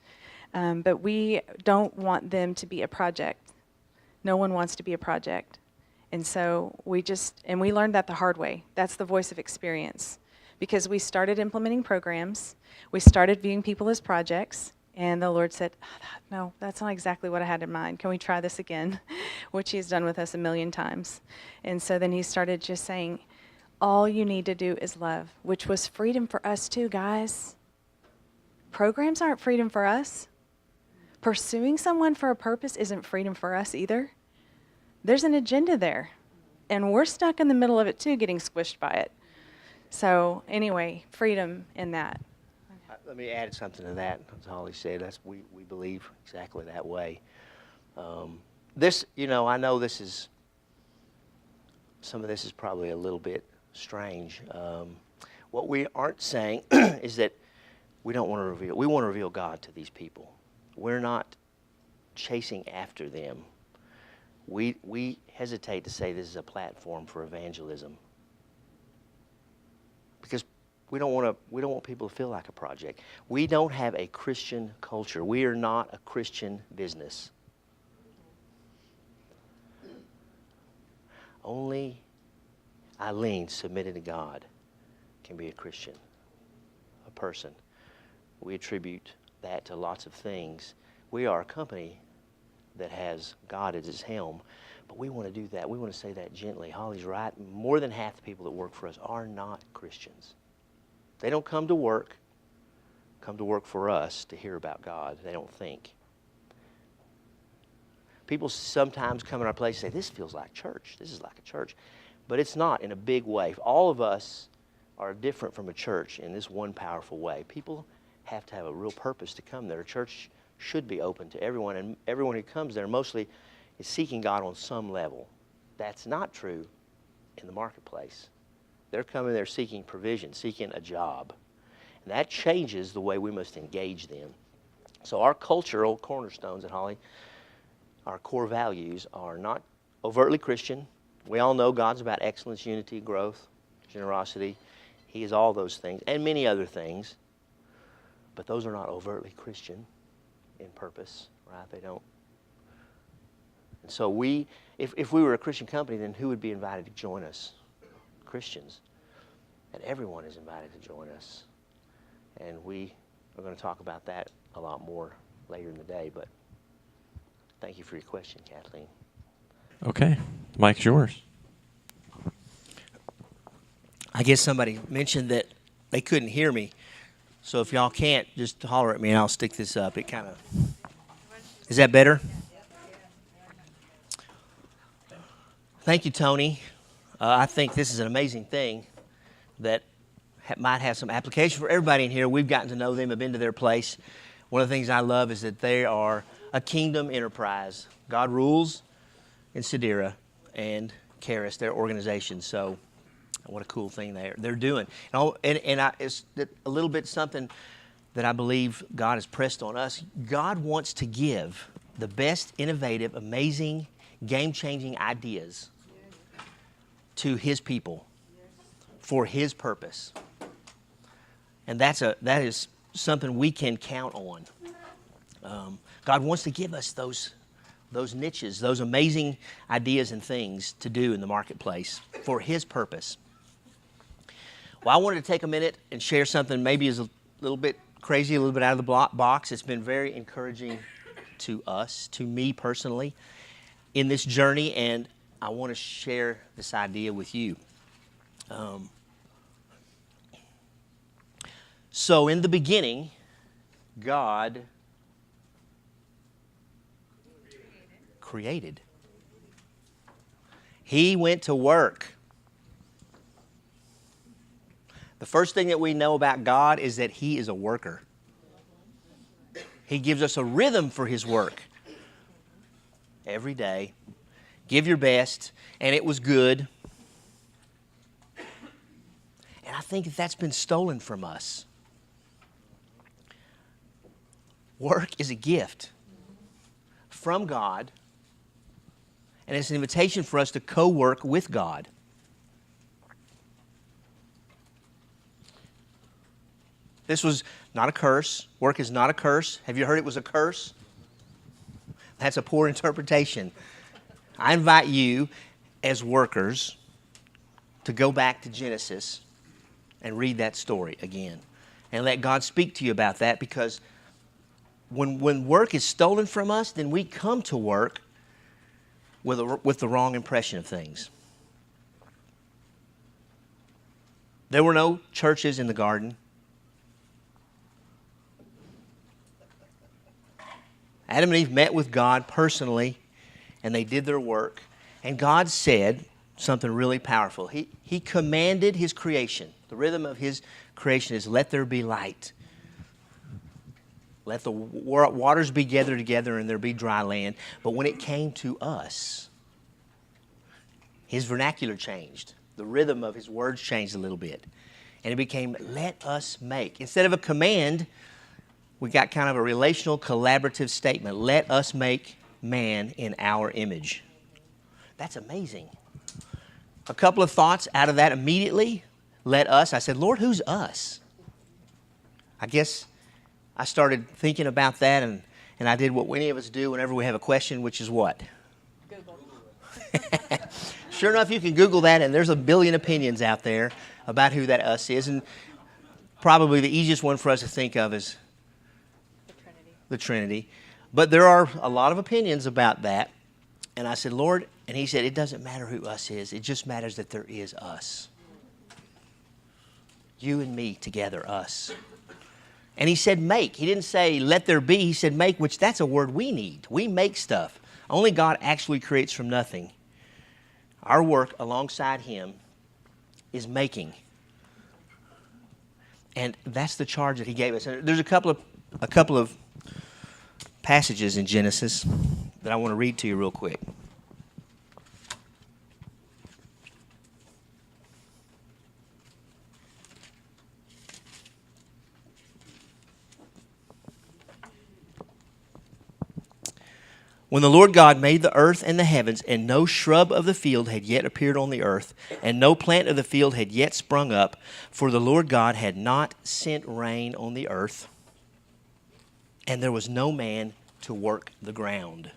But we don't want them to be a project. No one wants to be a project. And so we learned that the hard way. That's the voice of experience. Because we started implementing programs, we started viewing people as projects, and the Lord said, no, that's not exactly what I had in mind. Can we try this again? Which he's done with us a million times. And so then he started just saying, all you need to do is love, which was freedom for us too, guys. Programs aren't freedom for us. Pursuing someone for a purpose isn't freedom for us either. There's an agenda there, and we're stuck in the middle of it too, getting squished by it. So anyway, freedom in that. Let me add something to that. As Holly said, we believe exactly that way. I know some of this is probably a little bit strange. What we aren't saying is that we want to reveal God to these people. We're not chasing after them. We hesitate to say this is a platform for evangelism because we don't want people to feel like a project. We don't have a Christian culture. We are not a Christian business. Only Eileen, submitted to God, can be a Christian, a person. We attribute that to lots of things. We are a company that has God as its helm, but we want to do that. We want to say that gently. Holly's right. More than half the people that work for us are not Christians. They don't come to work for us to hear about God. They don't think. People sometimes come in our place and say, this feels like church. This is like a church. But it's not in a big way. All of us are different from a church in this one powerful way. People have to have a real purpose to come there. A church should be open to everyone, and everyone who comes there mostly is seeking God on some level. That's not true in the marketplace. They're coming there seeking provision, seeking a job. And that changes the way we must engage them. So our cultural cornerstones at Holly, our core values are not overtly Christian. We all know God's about excellence, unity, growth, generosity. He is all those things and many other things. But those are not overtly Christian in purpose, right? They don't. And so if we were a Christian company, then who would be invited to join us? Christians. And everyone is invited to join us. And we are going to talk about that a lot more later in the day. But thank you for your question, Kathleen. Okay. Mike's yours. I guess somebody mentioned that they couldn't hear me. So if y'all can't, just holler at me and I'll stick this up. It kind of... Is that better? Thank you, Tony. I think this is an amazing thing that might have some application for everybody in here. We've gotten to know them, have been to their place. One of the things I love is that they are a kingdom enterprise. God rules in Sedera and Charis, their organization. So what a cool thing they're doing. It's a little bit something that I believe God has pressed on us. God wants to give the best, innovative, amazing, game-changing ideas to His people for His purpose. And that is something we can count on. God wants to give us those those niches, those amazing ideas and things to do in the marketplace for His purpose. Well, I wanted to take a minute and share something maybe is a little bit crazy, a little bit out of the box. It's been very encouraging to us, to me personally, in this journey, and I want to share this idea with you. So in the beginning, God created. He went to work. The first thing that we know about God is that He is a worker. He gives us a rhythm for His work. Every day, give your best, and it was good. And I think that's been stolen from us. Work is a gift from God, and it's an invitation for us to co-work with God. This was not a curse. Work is not a curse. Have you heard it was a curse? That's a poor interpretation. I invite you as workers to go back to Genesis and read that story again and let God speak to you about that, because when work is stolen from us, then we come to work with the wrong impression of things. There were no churches in the garden. Adam and Eve met with God personally, and they did their work. And God said something really powerful. He commanded His creation. The rhythm of His creation is, let there be light. Let the waters be gathered together and there be dry land. But when it came to us, His vernacular changed. The rhythm of His words changed a little bit. And it became, let us make. Instead of a command, we got kind of a relational, collaborative statement. Let us make man in our image. That's amazing. A couple of thoughts out of that immediately. Let us. I said, Lord, who's us? I guess I started thinking about that, and I did what any of us do whenever we have a question, which is what? Google. Sure enough, you can Google that, and there's a billion opinions out there about who that us is. And probably the easiest one for us to think of is the Trinity. But there are a lot of opinions about that. And I said, Lord, and He said, it doesn't matter who us is. It just matters that there is us. You and me together, us. And He said make. He didn't say let there be. He said make, which that's a word we need. We make stuff. Only God actually creates from nothing. Our work alongside Him is making. And that's the charge that He gave us. And there's a couple of passages in Genesis that I want to read to you real quick. When the Lord God made the earth and the heavens, and no shrub of the field had yet appeared on the earth, and no plant of the field had yet sprung up, for the Lord God had not sent rain on the earth, and there was no man to work the ground.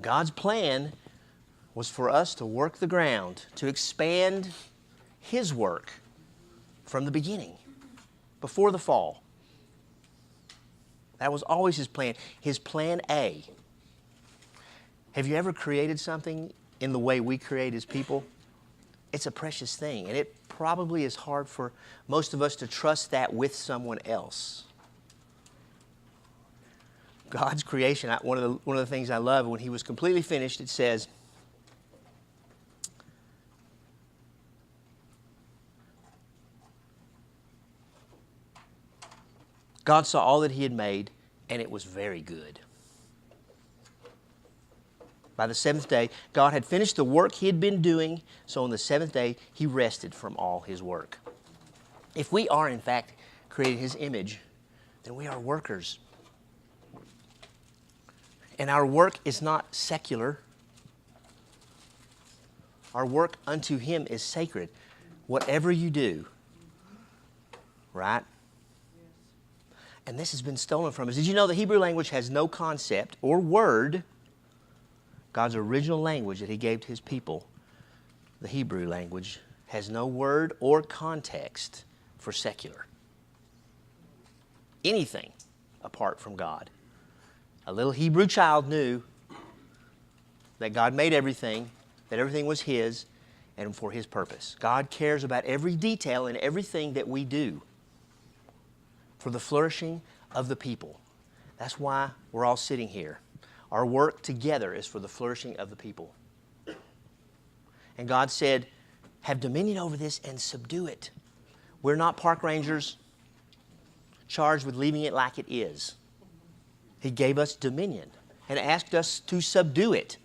God's plan was for us to work the ground, to expand His work from the beginning, before the fall. That was always His plan. His plan A. Have you ever created something in the way we create as people? It's a precious thing, and it probably is hard for most of us to trust that with someone else. God's creation, one of the things I love, when He was completely finished, it says, God saw all that He had made, and it was very good. By the seventh day, God had finished the work He had been doing, so on the seventh day, He rested from all His work. If we are, in fact, created His image, then we are workers. And our work is not secular. Our work unto Him is sacred. Whatever you do, right? And this has been stolen from us. Did you know the Hebrew language has no concept or word? God's original language that He gave to His people, the Hebrew language, has no word or context for secular. Anything apart from God. A little Hebrew child knew that God made everything, that everything was His, and for His purpose. God cares about every detail in everything that we do for the flourishing of the people. That's why we're all sitting here. Our work together is for the flourishing of the people. And God said, have dominion over this and subdue it. We're not park rangers charged with leaving it like it is. He gave us dominion and asked us to subdue it.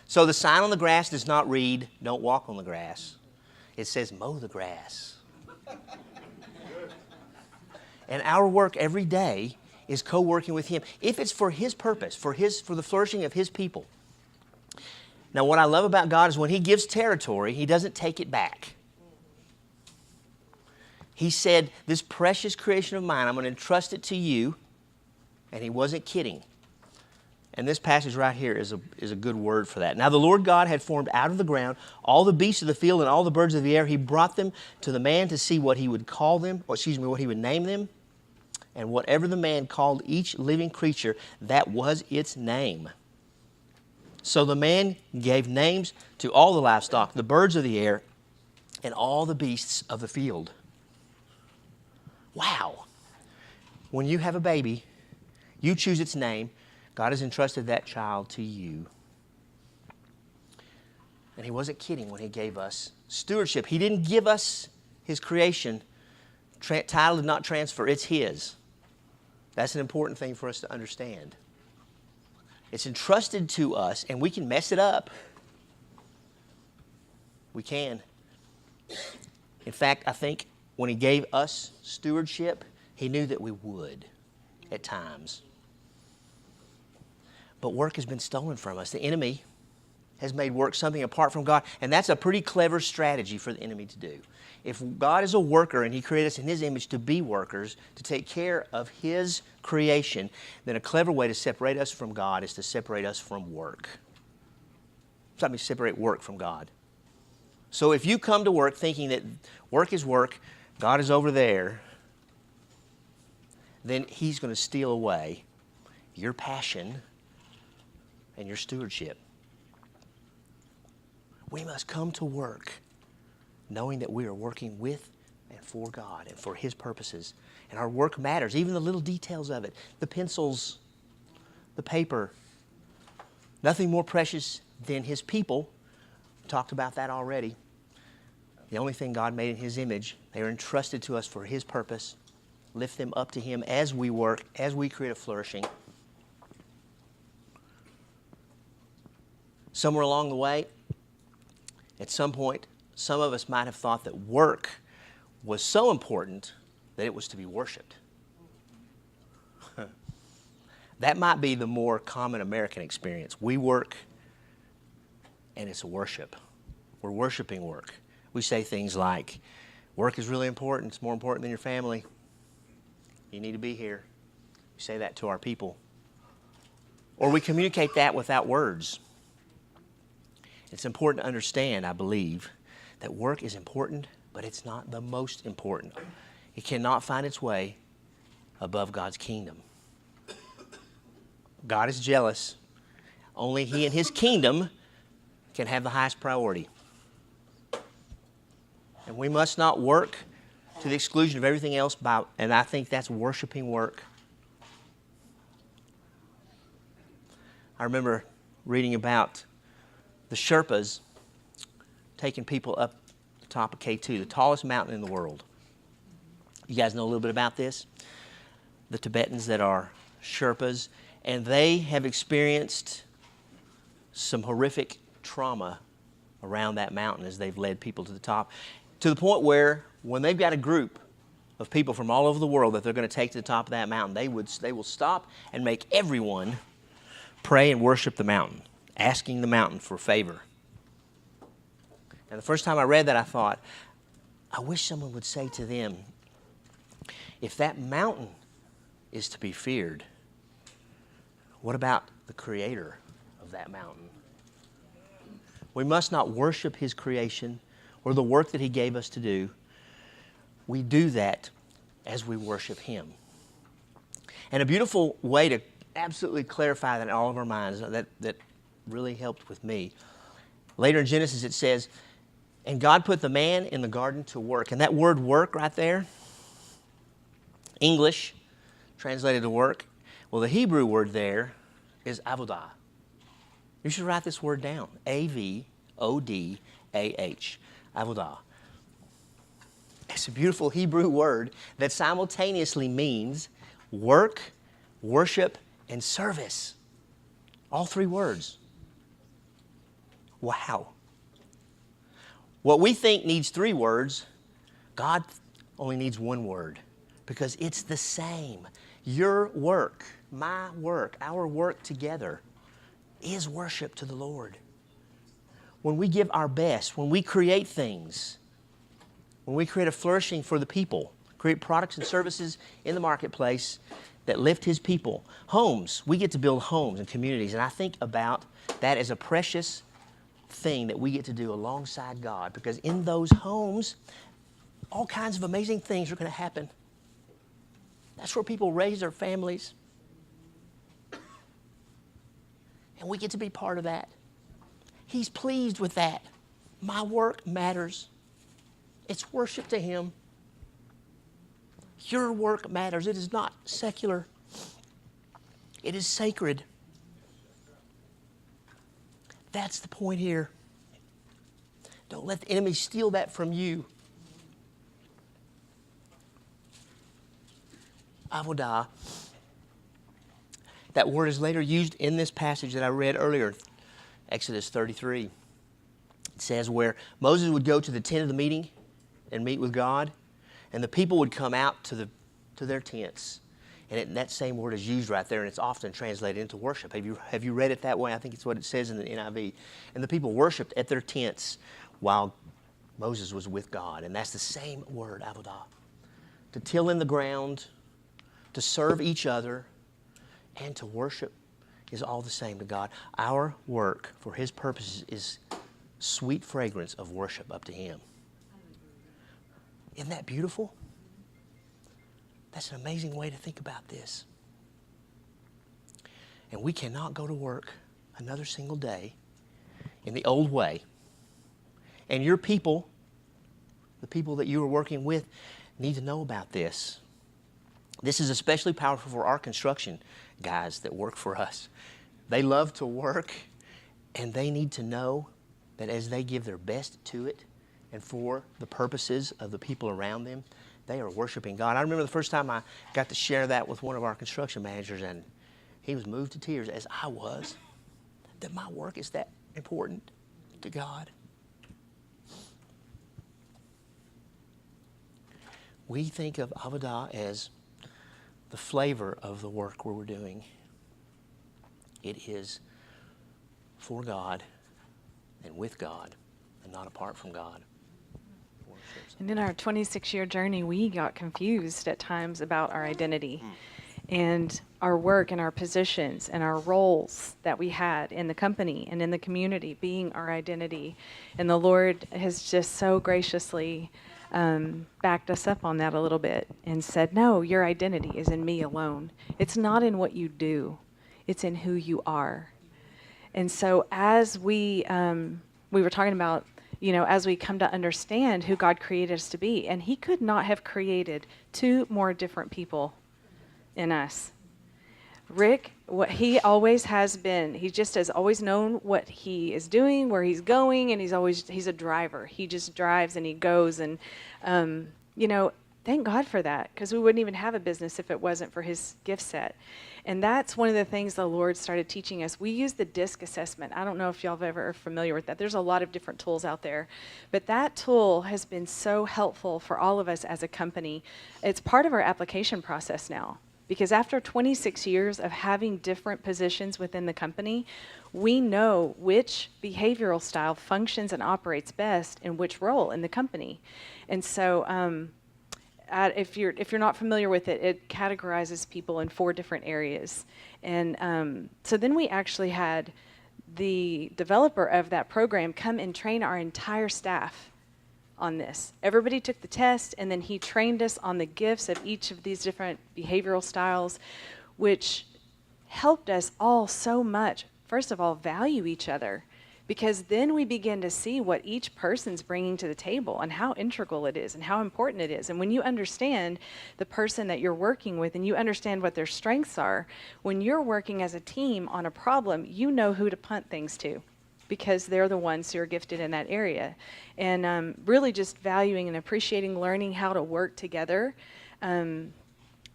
So the sign on the grass does not read, don't walk on the grass. It says, mow the grass. And our work every day is co-working with Him. If it's for His purpose, for the flourishing of His people. Now what I love about God is when He gives territory, He doesn't take it back. He said, this precious creation of mine, I'm going to entrust it to you. And He wasn't kidding. And this passage right here is a good word for that. Now the Lord God had formed out of the ground all the beasts of the field and all the birds of the air. He brought them to the man to see what he would call them, what he would name them. And whatever the man called each living creature, that was its name. So the man gave names to all the livestock, the birds of the air, and all the beasts of the field. Wow. When you have a baby, you choose its name. God has entrusted that child to you. And He wasn't kidding when He gave us stewardship. He didn't give us His creation. Title did not transfer. It's His. That's an important thing for us to understand. It's entrusted to us, and we can mess it up. We can. In fact, I think when He gave us stewardship, He knew that we would at times. But work has been stolen from us. The enemy has made work something apart from God, and that's a pretty clever strategy for the enemy to do. If God is a worker and He created us in His image to be workers, to take care of His creation, then a clever way to separate us from God is to separate us from work. Separate work from God. So if you come to work thinking that work is work, God is over there, then He's going to steal away your passion and your stewardship. We must come to work knowing that we are working with and for God and for His purposes. And our work matters, even the little details of it. The pencils, the paper. Nothing more precious than His people. We talked about that already. The only thing God made in His image, they are entrusted to us for His purpose. Lift them up to Him as we work, as we create a flourishing. Somewhere along the way, at some point, some of us might have thought that work was so important that it was to be worshiped. That might be the more common American experience. We work, and it's a worship. We're worshiping work. We say things like, work is really important. It's more important than your family. You need to be here. We say that to our people. Or we communicate that without words. It's important to understand, I believe, that work is important, but it's not the most important. It cannot find its way above God's kingdom. God is jealous. Only He and His kingdom can have the highest priority. And we must not work to the exclusion of everything else, and I think that's worshiping work. I remember reading about the Sherpas taking people up the top of K2, the tallest mountain in the world. You guys know a little bit about this? The Tibetans that are Sherpas, and they have experienced some horrific trauma around that mountain as they've led people to the top, to the point where when they've got a group of people from all over the world that they're going to take to the top of that mountain, they will stop and make everyone pray and worship the mountain, asking the mountain for favor. And the first time I read that, I thought, I wish someone would say to them, if that mountain is to be feared, what about the creator of that mountain? We must not worship his creation or the work that he gave us to do. We do that as we worship him. And a beautiful way to absolutely clarify that in all of our minds, that really helped with me. Later in Genesis it says, and God put the man in the garden to work. And that word work right there, English, translated to work, well, the Hebrew word there is avodah. You should write this word down, A-V-O-D-A-H, avodah. It's a beautiful Hebrew word that simultaneously means work, worship, and service. All three words. Wow. What we think needs three words, God only needs one word because it's the same. Your work, my work, our work together is worship to the Lord. When we give our best, when we create things, when we create a flourishing for the people, create products and services in the marketplace that lift his people. Homes, we get to build homes and communities, and I think about that as a precious thing that we get to do alongside God, because in those homes, all kinds of amazing things are going to happen. That's where people raise their families. And we get to be part of that. He's pleased with that. My work matters. It's worship to him. Your work matters. It is not secular. It is sacred. That's the point here. Don't let the enemy steal that from you. Avodah. That word is later used in this passage that I read earlier, Exodus 33. It says where Moses would go to the tent of the meeting and meet with God, and the people would come out to their tents. And that same word is used right there, and it's often translated into worship. Have you read it that way? I think it's what it says in the NIV. And the people worshiped at their tents while Moses was with God. And that's the same word, avodah. To till in the ground, to serve each other, and to worship is all the same to God. Our work for his purposes is sweet fragrance of worship up to him. Isn't that beautiful? That's an amazing way to think about this. And we cannot go to work another single day in the old way. And your people, the people that you are working with, need to know about this. This is especially powerful for our construction guys that work for us. They love to work, and they need to know that as they give their best to it and for the purposes of the people around them, they are worshiping God. I remember the first time I got to share that with one of our construction managers, and he was moved to tears, as I was, that my work is that important to God. We think of avodah as the flavor of the work we're doing. It is for God and with God and not apart from God. And in our 26-year journey, we got confused at times about our identity and our work and our positions and our roles that we had in the company and in the community being our identity. And the Lord has just so graciously backed us up on that a little bit and said, no, your identity is in me alone. It's not in what you do. It's in who you are. And so as we were talking about, as we come to understand who God created us to be, and he could not have created two more different people in us. Rick, what he always has been, he just has always known what he is doing, where he's going, and he's a driver. He just drives and he goes, and thank God for that, because we wouldn't even have a business if it wasn't for his gift set. And that's one of the things the Lord started teaching us. We use the DISC assessment. I don't know if y'all ever are familiar with that. There's a lot of different tools out there. But that tool has been so helpful for all of us as a company. It's part of our application process now. Because after 26 years of having different positions within the company, we know which behavioral style functions and operates best in which role in the company. And so if you're not familiar with it, it categorizes people in 4 different areas. And so then we actually had the developer of that program come and train our entire staff on this. Everybody took the test, and then he trained us on the gifts of each of these different behavioral styles, which helped us all so much. First of all, value each other, because then we begin to see what each person's bringing to the table and how integral it is and how important it is. And when you understand the person that you're working with and you understand what their strengths are, when you're working as a team on a problem, you know who to punt things to, because they're the ones who are gifted in that area. And really just valuing and appreciating learning how to work together. And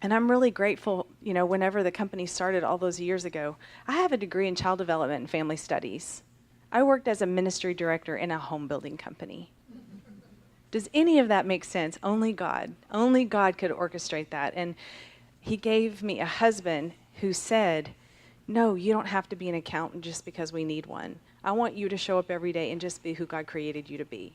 I'm really grateful, you know, whenever the company started all those years ago, I have a degree in child development and family studies. I worked as a ministry director in a home building company. Does any of that make sense? Only God could orchestrate that. And he gave me a husband who said, no, you don't have to be an accountant just because we need one. I want you to show up every day and just be who God created you to be.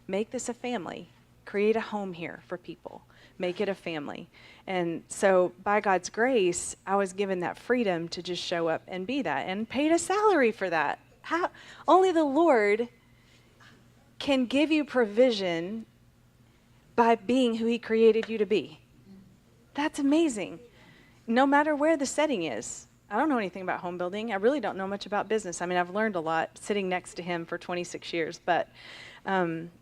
Make this a family. Create a home here for people. Make it a family. And so by God's grace, I was given that freedom to just show up and be that, and paid a salary for that. How? Only the Lord can give you provision by being who he created you to be. That's amazing. No matter where the setting is. I don't know anything about home building. I really don't know much about business. I mean, I've learned a lot sitting next to him for 26 years. But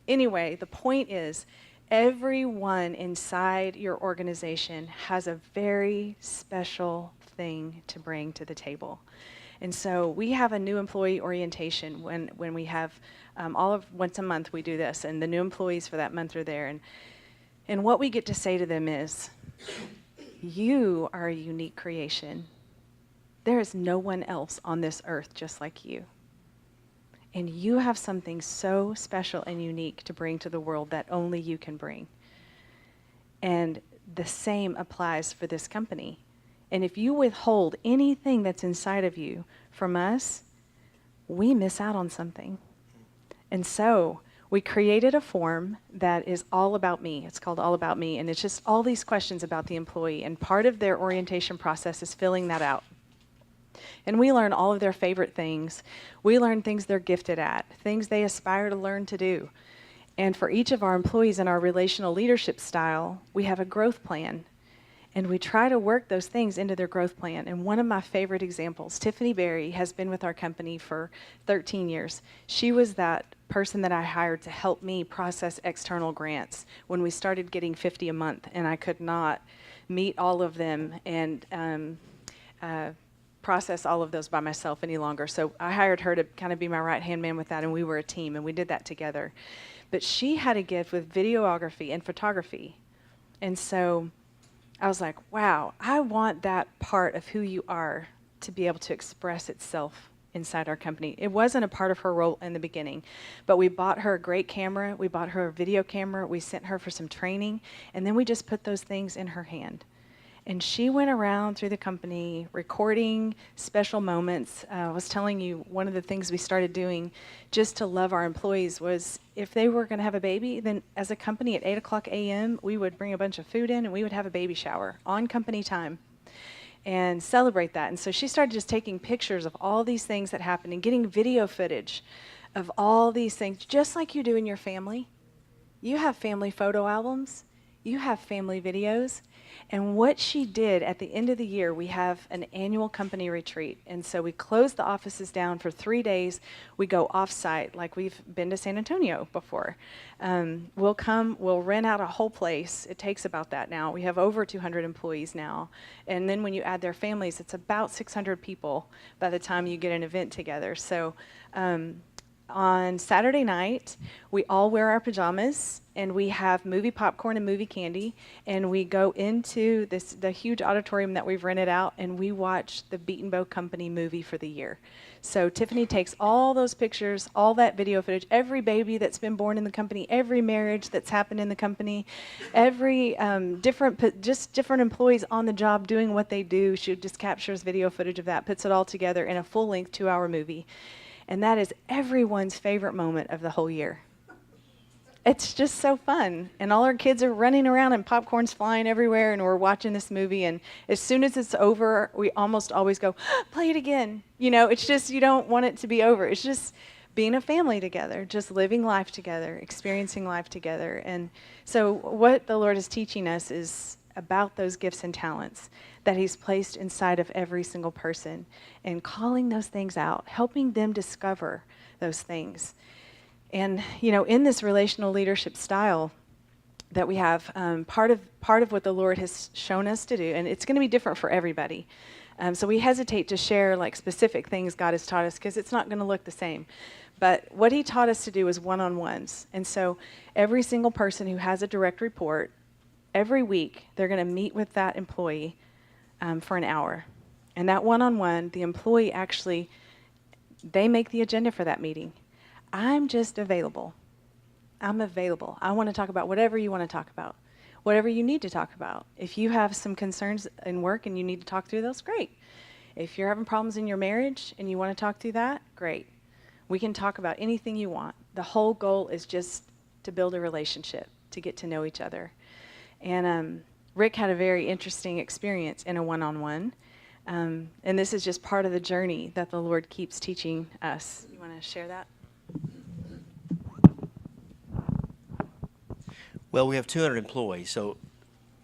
anyway, the point is, everyone inside your organization has a very special thing to bring to the table. And so we have a new employee orientation when we have once a month we do this, and the new employees for that month are there. And what we get to say to them is, you are a unique creation. There is no one else on this earth just like you. And you have something so special and unique to bring to the world that only you can bring. And the same applies for this company. And if you withhold anything that's inside of you from us, we miss out on something. And so we created a form that is all about me. It's called All About Me. And it's just all these questions about the employee. And part of their orientation process is filling that out. And we learn all of their favorite things. We learn things they're gifted at, things they aspire to learn to do. And for each of our employees in our relational leadership style, we have a growth plan. And we try to work those things into their growth plan. And one of my favorite examples, Tiffany Berry has been with our company for 13 years. She was that person that I hired to help me process external grants when we started getting 50 a month, and I could not meet all of them and process all of those by myself any longer. So I hired her to kind of be my right-hand man with that, and we were a team, and we did that together. But she had a gift with videography and photography. And so I was like, wow, I want that part of who you are to be able to express itself inside our company. It wasn't a part of her role in the beginning, but we bought her a great camera. We bought her a video camera. We sent her for some training, and then we just put those things in her hand. And she went around through the company recording special moments. I was telling you, one of the things we started doing just to love our employees was if they were going to have a baby, then as a company at 8 o'clock a.m., we would bring a bunch of food in and we would have a baby shower on company time and celebrate that. And so she started just taking pictures of all these things that happened and getting video footage of all these things, just like you do in your family. You have family photo albums. You have family videos. And what she did at the end of the year, we have an annual company retreat. And so we close the offices down for 3 days. We go off-site, like we've been to San Antonio before. We'll rent out a whole place. It takes about that now. We have over 200 employees now. And then when you add their families, it's about 600 people by the time you get an event together. So on Saturday night, we all wear our pajamas, and we have movie popcorn and movie candy, and we go into the huge auditorium that we've rented out, and we watch the Beat & Bow Company movie for the year. So Tiffany takes all those pictures, all that video footage, every baby that's been born in the company, every marriage that's happened in the company, every different employees on the job doing what they do. She just captures video footage of that, puts it all together in a full-length 2-hour movie. And that is everyone's favorite moment of the whole year. it's just so fun. And all our kids are running around and popcorn's flying everywhere and we're watching this movie. And as soon as it's over, we almost always go, play it again. You know, it's just, you don't want it to be over. It's just being a family together, just living life together, experiencing life together. And so what the Lord is teaching us is about those gifts and talents that he's placed inside of every single person and calling those things out, helping them discover those things. And, you know, in this relational leadership style that we have, part of what the Lord has shown us to do, and it's going to be different for everybody. So we hesitate to share like specific things God has taught us because it's not going to look the same. But what he taught us to do is one-on-ones. And so every single person who has a direct report, every week they're going to meet with that employee for an hour. And that one-on-one, the employee actually, they make the agenda for that meeting. I'm just available. I'm available. I want to talk about whatever you want to talk about, whatever you need to talk about. If you have some concerns in work and you need to talk through those, great. If you're having problems in your marriage and you want to talk through that, great. We can talk about anything you want. The whole goal is just to build a relationship, to get to know each other. And Rick had a very interesting experience in a one-on-one. And this is just part of the journey that the Lord keeps teaching us. You want to share that? Well, we have 200 employees, so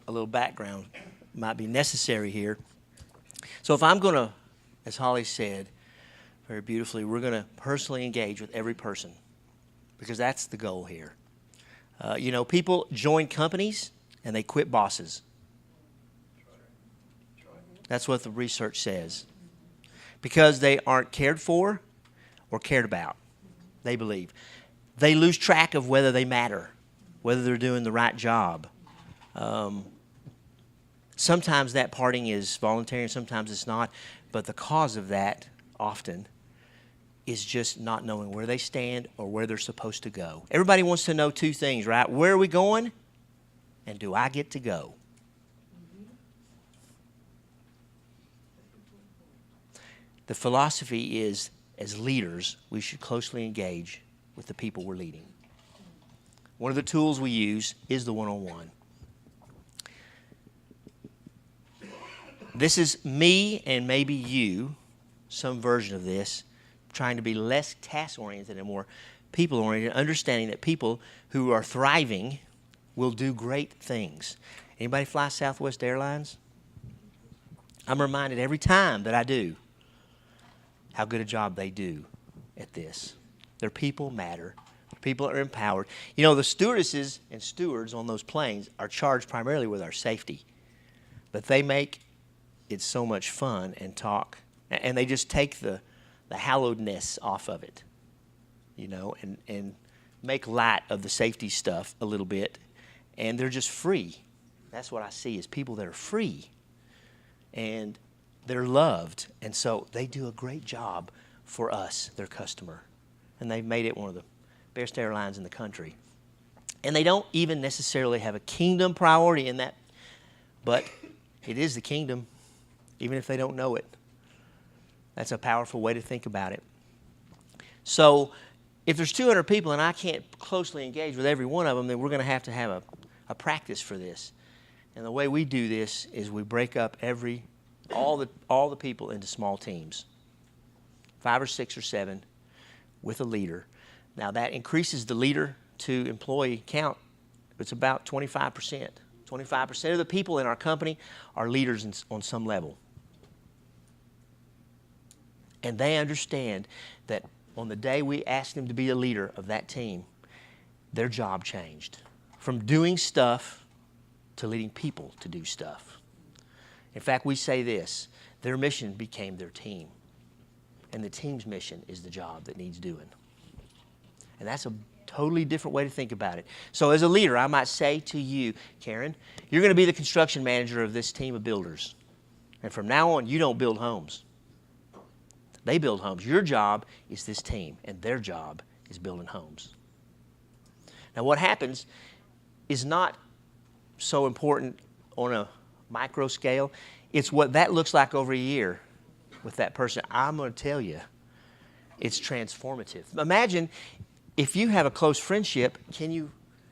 a little background might be necessary here. So if I'm going to, as Holly said very beautifully, we're going to personally engage with every person because that's the goal here. You know, people join companies and they quit bosses. That's what the research says. Because they aren't cared for or cared about, they believe. They lose track of whether they matter, whether they're doing the right job. Sometimes that parting is voluntary and sometimes it's not, but the cause of that often is just not knowing where they stand or where they're supposed to go. Everybody wants to know two things, right? Where are we going? And do I get to go? The philosophy is, as leaders, we should closely engage with the people we're leading. One of the tools we use is the one-on-one. This is me and maybe you, some version of this, trying to be less task-oriented and more people-oriented, understanding that people who are thriving will do great things. Anybody fly Southwest Airlines? I'm reminded every time that I do how good a job they do at this. Their people matter. People are empowered. You know, the stewardesses and stewards on those planes are charged primarily with our safety. But they make it so much fun and talk. And they just take the hallowedness off of it, you know, and make light of the safety stuff a little bit. And they're just free. That's what I see is people that are free. And they're loved. And so they do a great job for us, their customer. And they've made it one of the best airlines in the country. And they don't even necessarily have a kingdom priority in that, but it is the kingdom, even if they don't know it. That's a powerful way to think about it. So if there's 200 people and I can't closely engage with every one of them, then we're going to have a practice for this. And the way we do this is we break up all the people into small teams, 5 or 6 or 7, with a leader. Now that increases the leader to employee count. It's about 25%. 25% of the people in our company are leaders on some level. And they understand that on the day we ask them to be a leader of that team, their job changed from doing stuff to leading people to do stuff. In fact, we say this, their mission became their team. And the team's mission is the job that needs doing. And that's a totally different way to think about it. So as a leader, I might say to you, Karen, you're going to be the construction manager of this team of builders. And from now on, you don't build homes. They build homes. Your job is this team, and their job is building homes. Now what happens is not so important on a micro scale. It's what that looks like over a year with that person. I'm going to tell you, it's transformative. Imagine if you have a close friendship, can you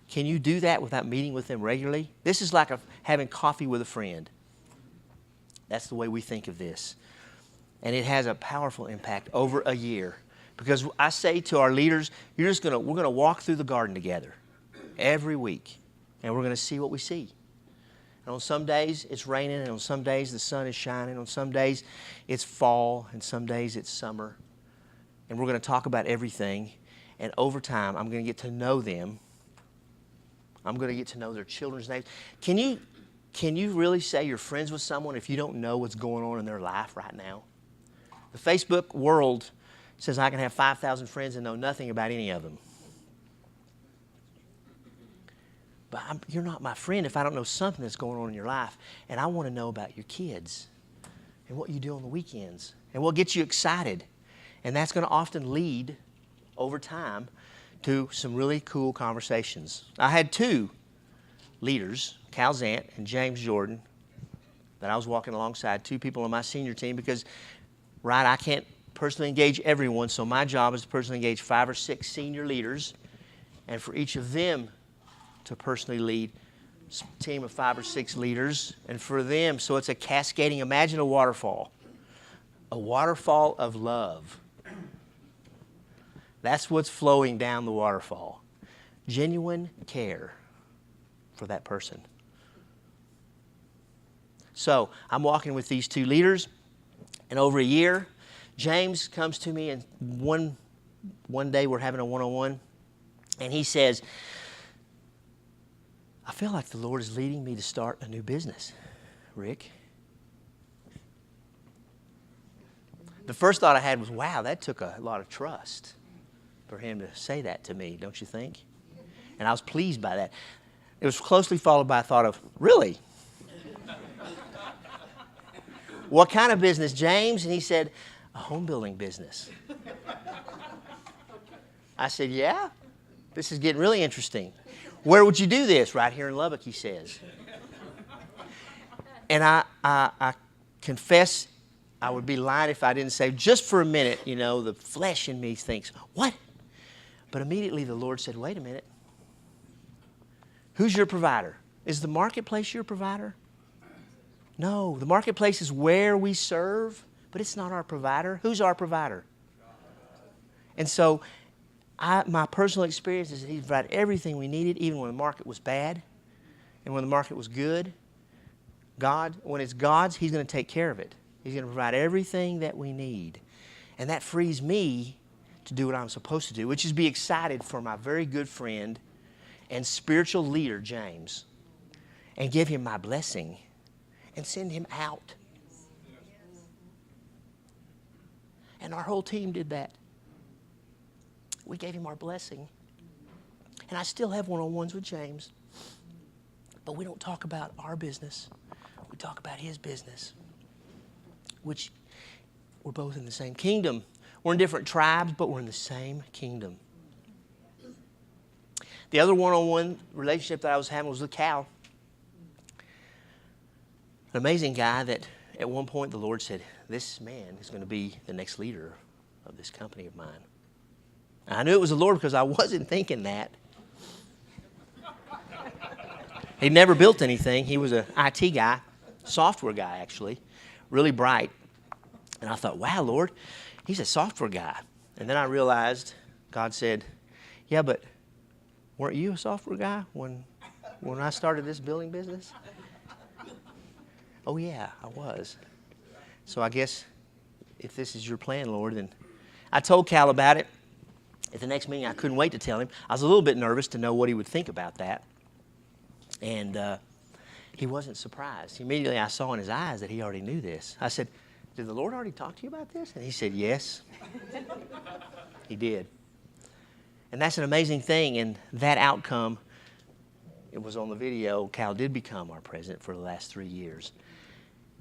Can you do that without meeting with them regularly? This is like having coffee with a friend. That's the way we think of this. And it has a powerful impact over a year. Because I say to our leaders, we're going to walk through the garden together every week. And we're going to see what we see. And on some days it's raining, and on some days the sun is shining. On some days it's fall, and some days it's summer. And we're going to talk about everything. And over time, I'm going to get to know them. I'm going to get to know their children's names. Can you really say you're friends with someone if you don't know what's going on in their life right now? The Facebook world says I can have 5,000 friends and know nothing about any of them. But you're not my friend if I don't know something that's going on in your life. And I want to know about your kids and what you do on the weekends and what gets you excited. And that's going to often lead, over time, to some really cool conversations. I had two leaders, Cal Zant and James Jordan, that I was walking alongside, two people on my senior team, because, right, I can't personally engage everyone, so my job is to personally engage 5 or 6 senior leaders, and for each of them to personally lead a team of 5 or 6 leaders, and for them, so it's a cascading, imagine a waterfall of love. That's what's flowing down the waterfall. Genuine care for that person. So I'm walking with these two leaders, and over a year, James comes to me, and one day we're having a one-on-one, and he says, I feel like the Lord is leading me to start a new business, Rick. The first thought I had was, wow, that took a lot of trust for him to say that to me, don't you think? And I was pleased by that. It was closely followed by a thought of, really? What kind of business, James? And he said, a home building business. I said, yeah, this is getting really interesting. Where would you do this? Right here in Lubbock, he says. And I confess I would be lying if I didn't say, just for a minute, the flesh in me thinks, what? But immediately the Lord said, wait a minute. Who's your provider? Is the marketplace your provider? No, the marketplace is where we serve, but it's not our provider. Who's our provider? And so my personal experience is that He provided everything we needed, even when the market was bad and when the market was good. When it's God's, He's going to take care of it. He's going to provide everything that we need. And that frees me to do what I'm supposed to do, which is be excited for my very good friend and spiritual leader, James, and give him my blessing and send him out. And our whole team did that. We gave him our blessing. And I still have one-on-ones with James, but we don't talk about our business. We talk about his business, which we're both in the same kingdom. We're in different tribes, but we're in the same kingdom. The other one-on-one relationship that I was having was with Cal. An amazing guy that at one point the Lord said, this man is going to be the next leader of this company of mine. And I knew it was the Lord because I wasn't thinking that. He'd never built anything. He was an IT guy, software guy actually, really bright. And I thought, wow, Lord, he's a software guy. And then I realized God said, yeah, but weren't you a software guy when I started this building business? Oh, yeah, I was. So I guess if this is your plan, Lord, then I told Cal about it. At the next meeting, I couldn't wait to tell him. I was a little bit nervous to know what he would think about that. And he wasn't surprised. Immediately I saw in his eyes that he already knew this. I said, did the Lord already talk to you about this? And he said, yes. He did. And that's an amazing thing. And that outcome, it was on the video, Cal did become our president for the last 3 years.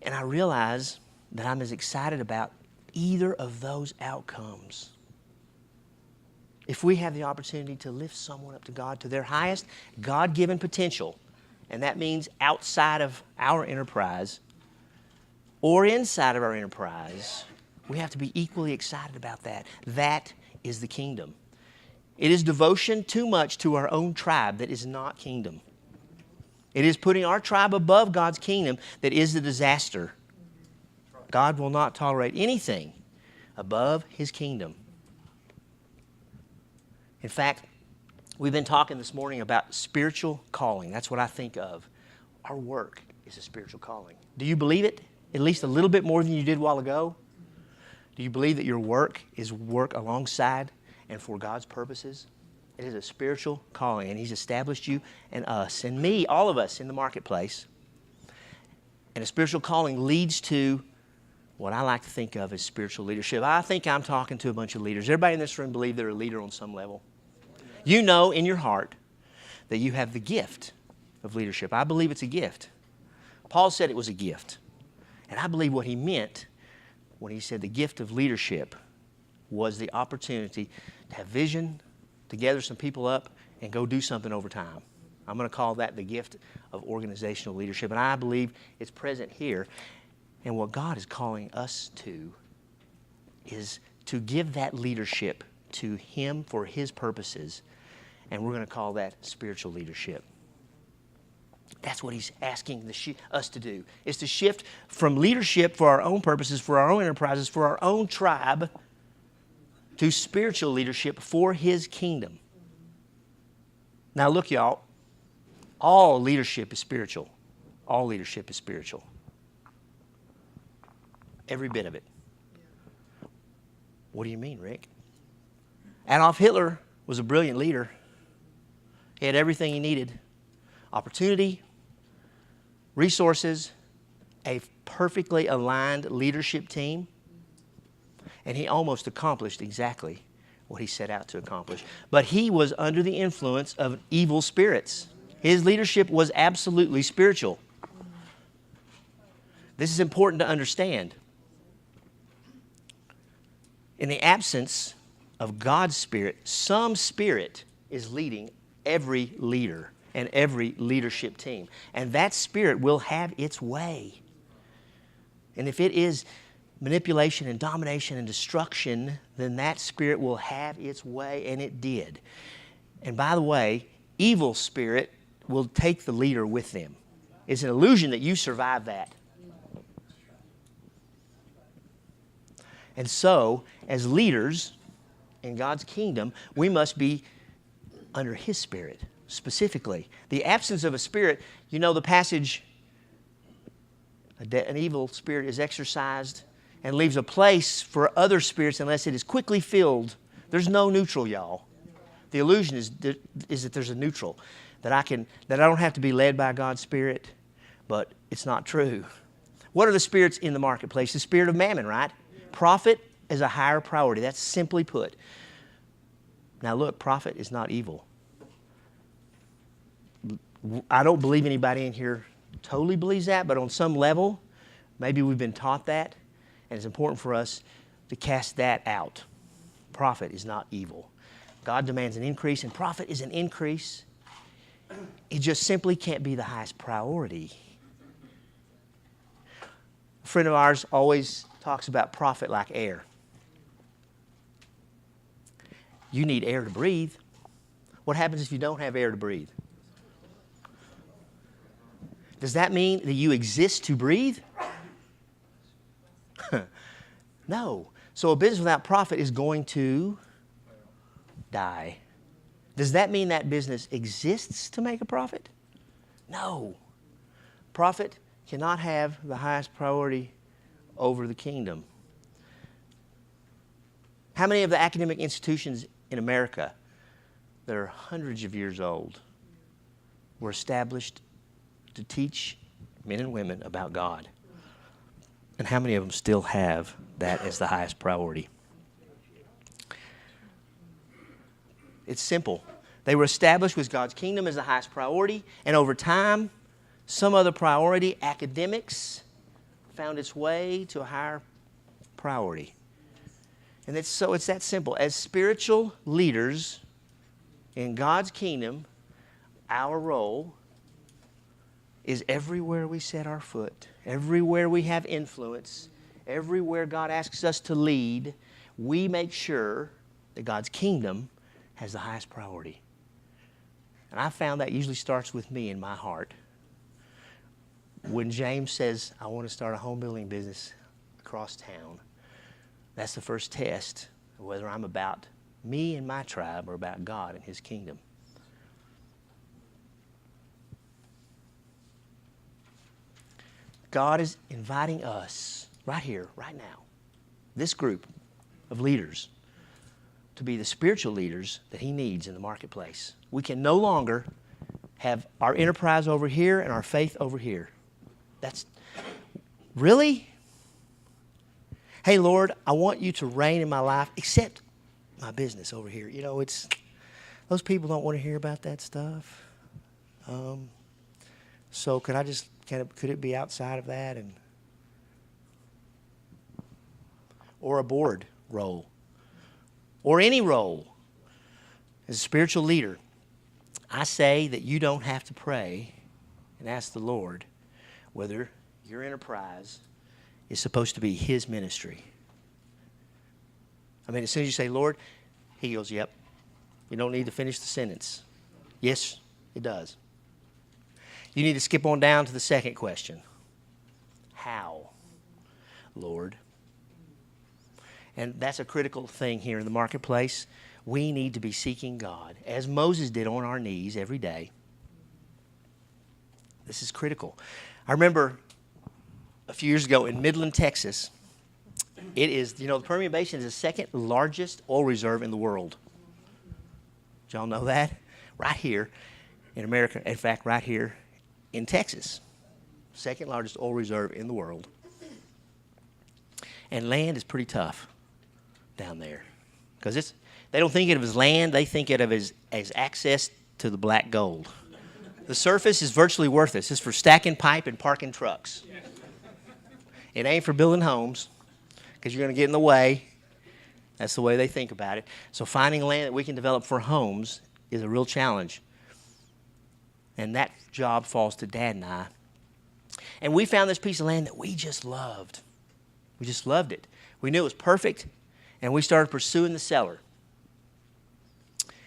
And I realize that I'm as excited about either of those outcomes. If we have the opportunity to lift someone up to God, to their highest God-given potential, and that means outside of our enterprise or inside of our enterprise, we have to be equally excited about that. That is the kingdom. It is devotion too much to our own tribe that is not kingdom. It is putting our tribe above God's kingdom that is the disaster. God will not tolerate anything above His kingdom. In fact, we've been talking this morning about spiritual calling. That's what I think of. Our work is a spiritual calling. Do you believe it? At least a little bit more than you did a while ago? Do you believe that your work is work alongside and for God's purposes? It is a spiritual calling, and He's established you and us and me, all of us in the marketplace. And a spiritual calling leads to what I like to think of as spiritual leadership. I think I'm talking to a bunch of leaders. Everybody in this room believe they're a leader on some level. You know in your heart that you have the gift of leadership. I believe it's a gift. Paul said it was a gift. And I believe what he meant when he said the gift of leadership was the opportunity to have vision, to gather some people up, and go do something over time. I'm going to call that the gift of organizational leadership. And I believe it's present here. And what God is calling us to is to give that leadership to Him for His purposes. And we're going to call that spiritual leadership. That's what He's asking us to do, is to shift from leadership for our own purposes, for our own enterprises, for our own tribe, to spiritual leadership for His kingdom. Now look, y'all, all leadership is spiritual. All leadership is spiritual. Every bit of it. What do you mean, Rick? Adolf Hitler was a brilliant leader. He had everything he needed. Opportunity, resources, a perfectly aligned leadership team, and he almost accomplished exactly what he set out to accomplish. But he was under the influence of evil spirits. His leadership was absolutely spiritual. This is important to understand. In the absence of God's Spirit, some spirit is leading every leader and every leadership team. And that spirit will have its way. And if it is manipulation and domination and destruction, then that spirit will have its way, and it did. And by the way, evil spirit will take the leader with them. It's an illusion that you survive that. And so, as leaders in God's kingdom, we must be under His Spirit, specifically. The absence of a spirit, you know the passage, an evil spirit is exorcised and leaves a place for other spirits unless it is quickly filled. There's no neutral, y'all. The illusion is that there's a neutral, that I don't have to be led by God's Spirit, but it's not true. What are the spirits in the marketplace? The spirit of mammon, right? Profit is a higher priority. That's simply put. Now look, profit is not evil. I don't believe anybody in here totally believes that, but on some level, maybe we've been taught that, and it's important for us to cast that out. Profit is not evil. God demands an increase, and profit is an increase. It just simply can't be the highest priority. A friend of ours always talks about profit like air. You need air to breathe. What happens if you don't have air to breathe? Does that mean that you exist to breathe? No. So a business without profit is going to die. Does that mean that business exists to make a profit? No. Profit cannot have the highest priority over the kingdom. How many of the academic institutions in America that are hundreds of years old were established to teach men and women about God? And how many of them still have that as the highest priority? It's simple. They were established with God's kingdom as the highest priority, and over time, some other priority, academics, found its way to a higher priority. And it's that simple. As spiritual leaders in God's kingdom, our role is everywhere we set our foot, everywhere we have influence, everywhere God asks us to lead, we make sure that God's kingdom has the highest priority. And I found that usually starts with me in my heart. When James says, I want to start a home building business across town, that's the first test of whether I'm about me and my tribe or about God and His kingdom. God is inviting us right here, right now, this group of leaders, to be the spiritual leaders that He needs in the marketplace. We can no longer have our enterprise over here and our faith over here. That's really? Hey, Lord, I want you to reign in my life, except my business over here. You know, it's those people don't want to hear about that stuff. So could it be outside of that, or a board role, or any role as a spiritual leader? I say that you don't have to pray and ask the Lord whether your enterprise is supposed to be His ministry. I mean, as soon as you say, Lord, He goes, yep. You don't need to finish the sentence. Yes, it does. You need to skip on down to the second question. How, Lord? And that's a critical thing here in the marketplace. We need to be seeking God, as Moses did, on our knees every day. This is critical. I remember a few years ago in Midland, Texas, it is, the Permian Basin is the second largest oil reserve in the world. Did y'all know that? Right here in America, in fact, right here in Texas, second largest oil reserve in the world. And land is pretty tough down there, because they don't think of it as land, they think of it as access to the black gold. The surface is virtually worthless. It's for stacking pipe and parking trucks. It ain't for building homes, because you're going to get in the way. That's the way they think about it. So finding land that we can develop for homes is a real challenge. And that job falls to Dad and I. And we found this piece of land that we just loved. We just loved it. We knew it was perfect, and we started pursuing the seller.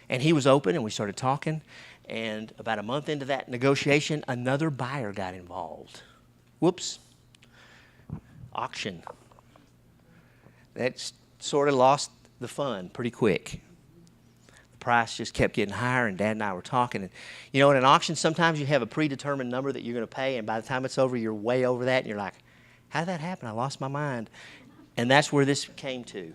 And he was open, and we started talking. And about a month into that negotiation, another buyer got involved. Whoops. Auction. That sort of lost the fun pretty quick. The price just kept getting higher, and Dad and I were talking. And, in an auction, sometimes you have a predetermined number that you're going to pay, and by the time it's over, you're way over that, and you're like, how did that happen? I lost my mind. And that's where this came to.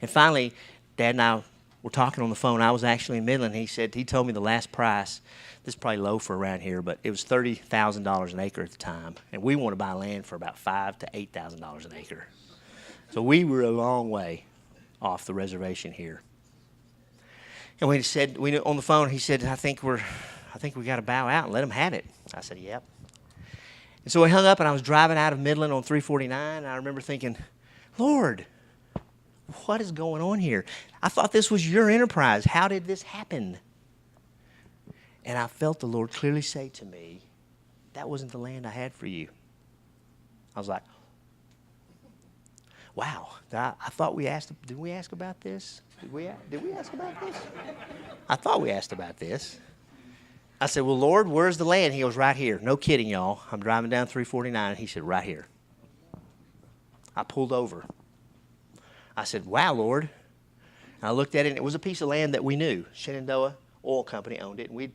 And finally, Dad and I were talking on the phone. I was actually in Midland. He told me the last price. This is probably low for around here, but it was $30,000 an acre at the time. And we want to buy land for about $5,000 to $8,000 an acre. So we were a long way off the reservation here. And on the phone, he said, I think we got to bow out and let them have it. I said, yep. And so we hung up, and I was driving out of Midland on 349, and I remember thinking, Lord, what is going on here? I thought this was your enterprise. How did this happen? And I felt the Lord clearly say to me, that wasn't the land I had for you. I was like, wow. I thought did we ask about this? Did we ask about this? I thought we asked about this. I said, well, Lord, where's the land? He goes, right here. No kidding, y'all. I'm driving down 349, and he said, right here. I pulled over. I said, wow, Lord. And I looked at it, and it was a piece of land that we knew. Shenandoah Oil Company owned it, and we'd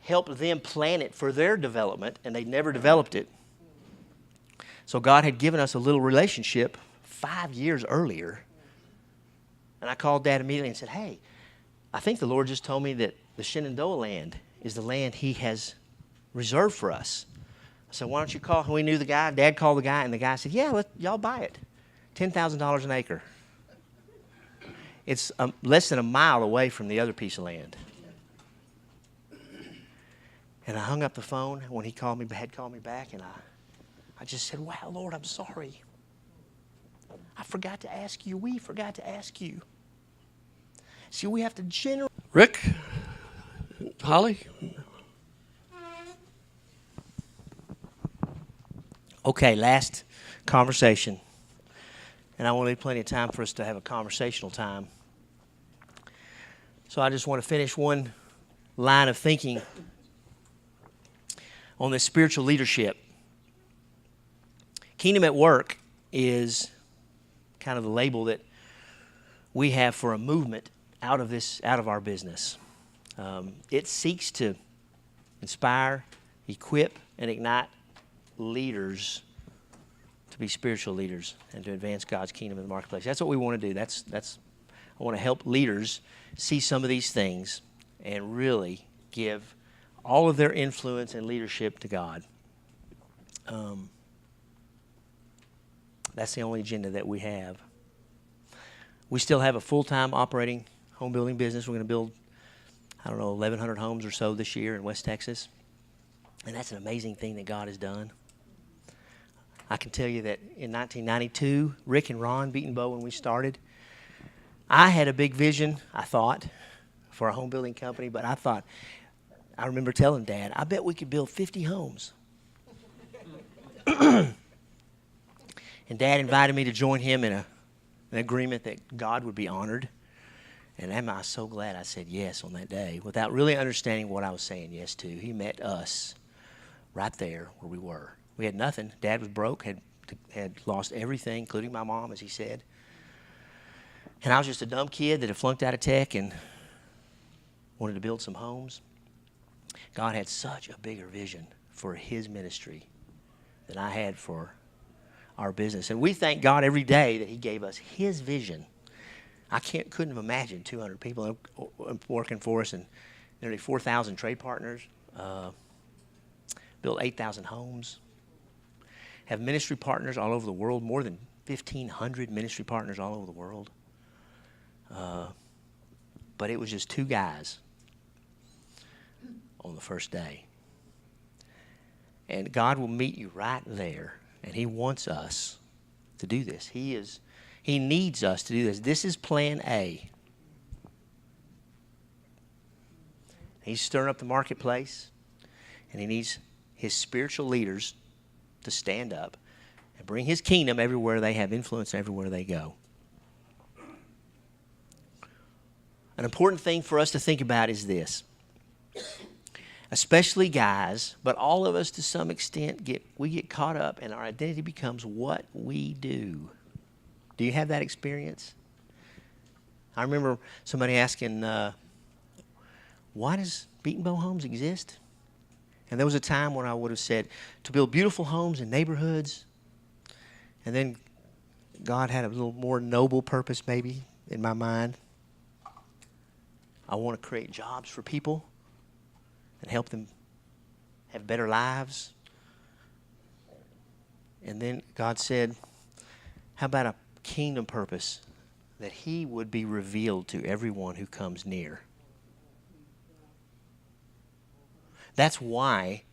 helped them plan it for their development, and they'd never developed it. So God had given us a little relationship 5 years earlier. And I called Dad immediately and said, hey, I think the Lord just told me that the Shenandoah land is the land He has reserved for us. I said, why don't you call? We knew the guy. Dad called the guy, and the guy said, yeah, y'all buy it. $10,000 an acre. It's less than a mile away from the other piece of land. And I hung up the phone when had called me back, and I just said, wow, Lord, I'm sorry. I forgot to ask you. We forgot to ask you. See, we have to Rick? Holly? Okay, last conversation. And I want to leave plenty of time for us to have a conversational time. So I just want to finish one line of thinking on this spiritual leadership. Kingdom at Work is kind of the label that we have for a movement out of our business. It seeks to inspire, equip, and ignite leaders to be spiritual leaders and to advance God's kingdom in the marketplace. That's what we want to do. I want to help leaders see some of these things and really give all of their influence and leadership to God. That's the only agenda that we have. We still have a full-time operating home building business. We're going to build, 1,100 homes or so this year in West Texas. And that's an amazing thing that God has done. I can tell you that in 1992, Rick and Ron Beatonbow, when we started, I had a big vision, I thought, for a home building company, but I remember telling Dad, I bet we could build 50 homes. And Dad invited me to join him in an agreement that God would be honored. And am I so glad I said yes on that day without really understanding what I was saying yes to. He met us right there where we were. We had nothing. Dad was broke, had lost everything, including my mom, as he said. And I was just a dumb kid that had flunked out of tech and wanted to build some homes. God had such a bigger vision for his ministry than I had for our business. And we thank God every day that he gave us his vision. I couldn't have imagined 200 people working for us and nearly 4,000 trade partners, built 8,000 homes, have ministry partners all over the world, more than 1,500 ministry partners all over the world. But it was just two guys on the first day. And God will meet you right there, and he wants us to do this. He needs us to do this. This is plan A. He's stirring up the marketplace, and he needs his spiritual leaders to stand up and bring his kingdom everywhere they have influence, everywhere they go. An important thing for us to think about is this. Especially guys, but all of us to some extent we get caught up and our identity becomes what we do. Do you have that experience? I remember somebody asking, why does Beatonbow Homes exist? And there was a time when I would have said, to build beautiful homes in neighborhoods. And then God had a little more noble purpose maybe in my mind. I want to create jobs for people and help them have better lives. And then God said, how about a kingdom purpose that he would be revealed to everyone who comes near? That's why.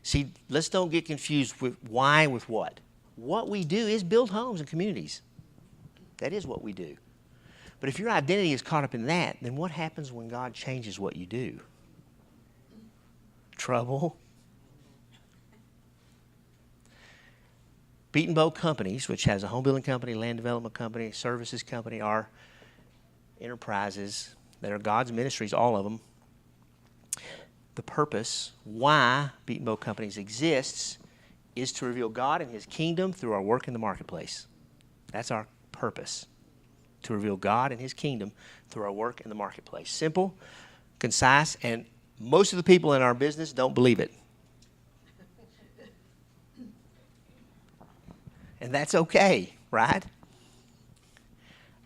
See, let's don't get confused with why with what. What we do is build homes and communities. That is what we do. But if your identity is caught up in that, then what happens when God changes what you do? Trouble. Beatonbow Companies, which has a home building company, land development company, services company, are enterprises that are God's ministries, all of them. The purpose, why Beatonbow Companies exists, is to reveal God and his kingdom through our work in the marketplace. That's our purpose, to reveal God and his kingdom through our work in the marketplace. Simple, concise, and most of the people in our business don't believe it. And that's okay, right?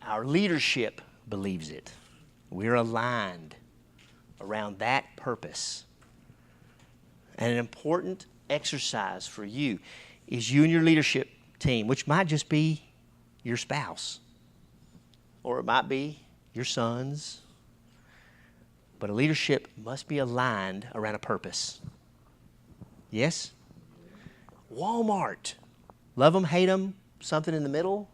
Our leadership believes it. We're aligned around that purpose. And an important exercise for you is you and your leadership team, which might just be your spouse, or it might be your sons. But a leadership must be aligned around a purpose. Yes? Walmart. Love them, hate them, something in the middle.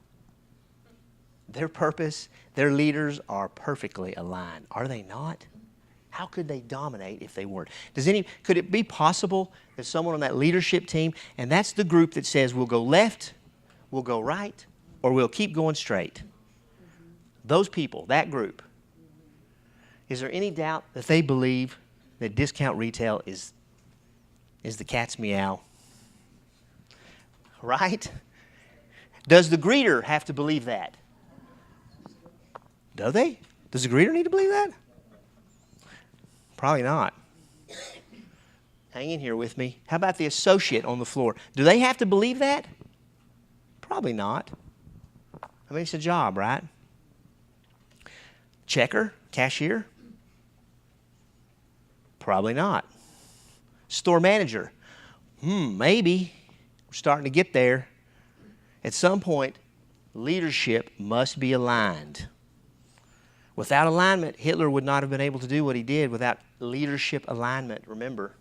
Their purpose, their leaders are perfectly aligned. Are they not? How could they dominate if they weren't? Could it be possible that someone on that leadership team, and that's the group that says we'll go left, we'll go right, or we'll keep going straight? Those people, that group, Is there any doubt that they believe that discount retail is the cat's meow? Right? Does the greeter have to believe that? Do they? Does the greeter need to believe that? Probably not. Hang in here with me. How about the associate on the floor? Do they have to believe that? Probably not. I mean, it's a job, right? Checker, cashier? Probably not. Store manager? Maybe. We're starting to get there. At some point, leadership must be aligned. Without alignment, Hitler would not have been able to do what he did without leadership alignment, remember.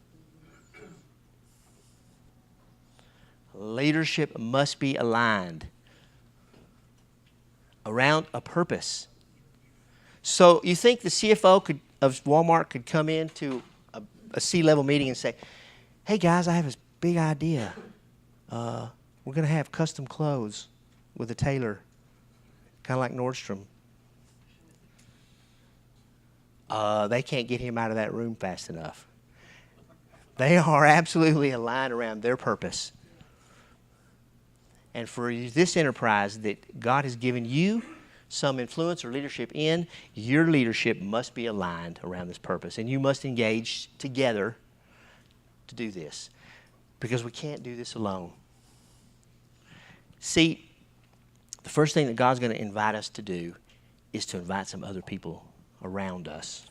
Leadership must be aligned around a purpose. So you think the CFO of Walmart could come into a C-level meeting and say, hey guys, I have this big idea. We're going to have custom clothes with a tailor, kind of like Nordstrom. They can't get him out of that room fast enough. They are absolutely aligned around their purpose. And for this enterprise that God has given you some influence or leadership in, your leadership must be aligned around this purpose. And you must engage together to do this. Because we can't do this alone. See, the first thing that God's going to invite us to do is to invite some other people around us.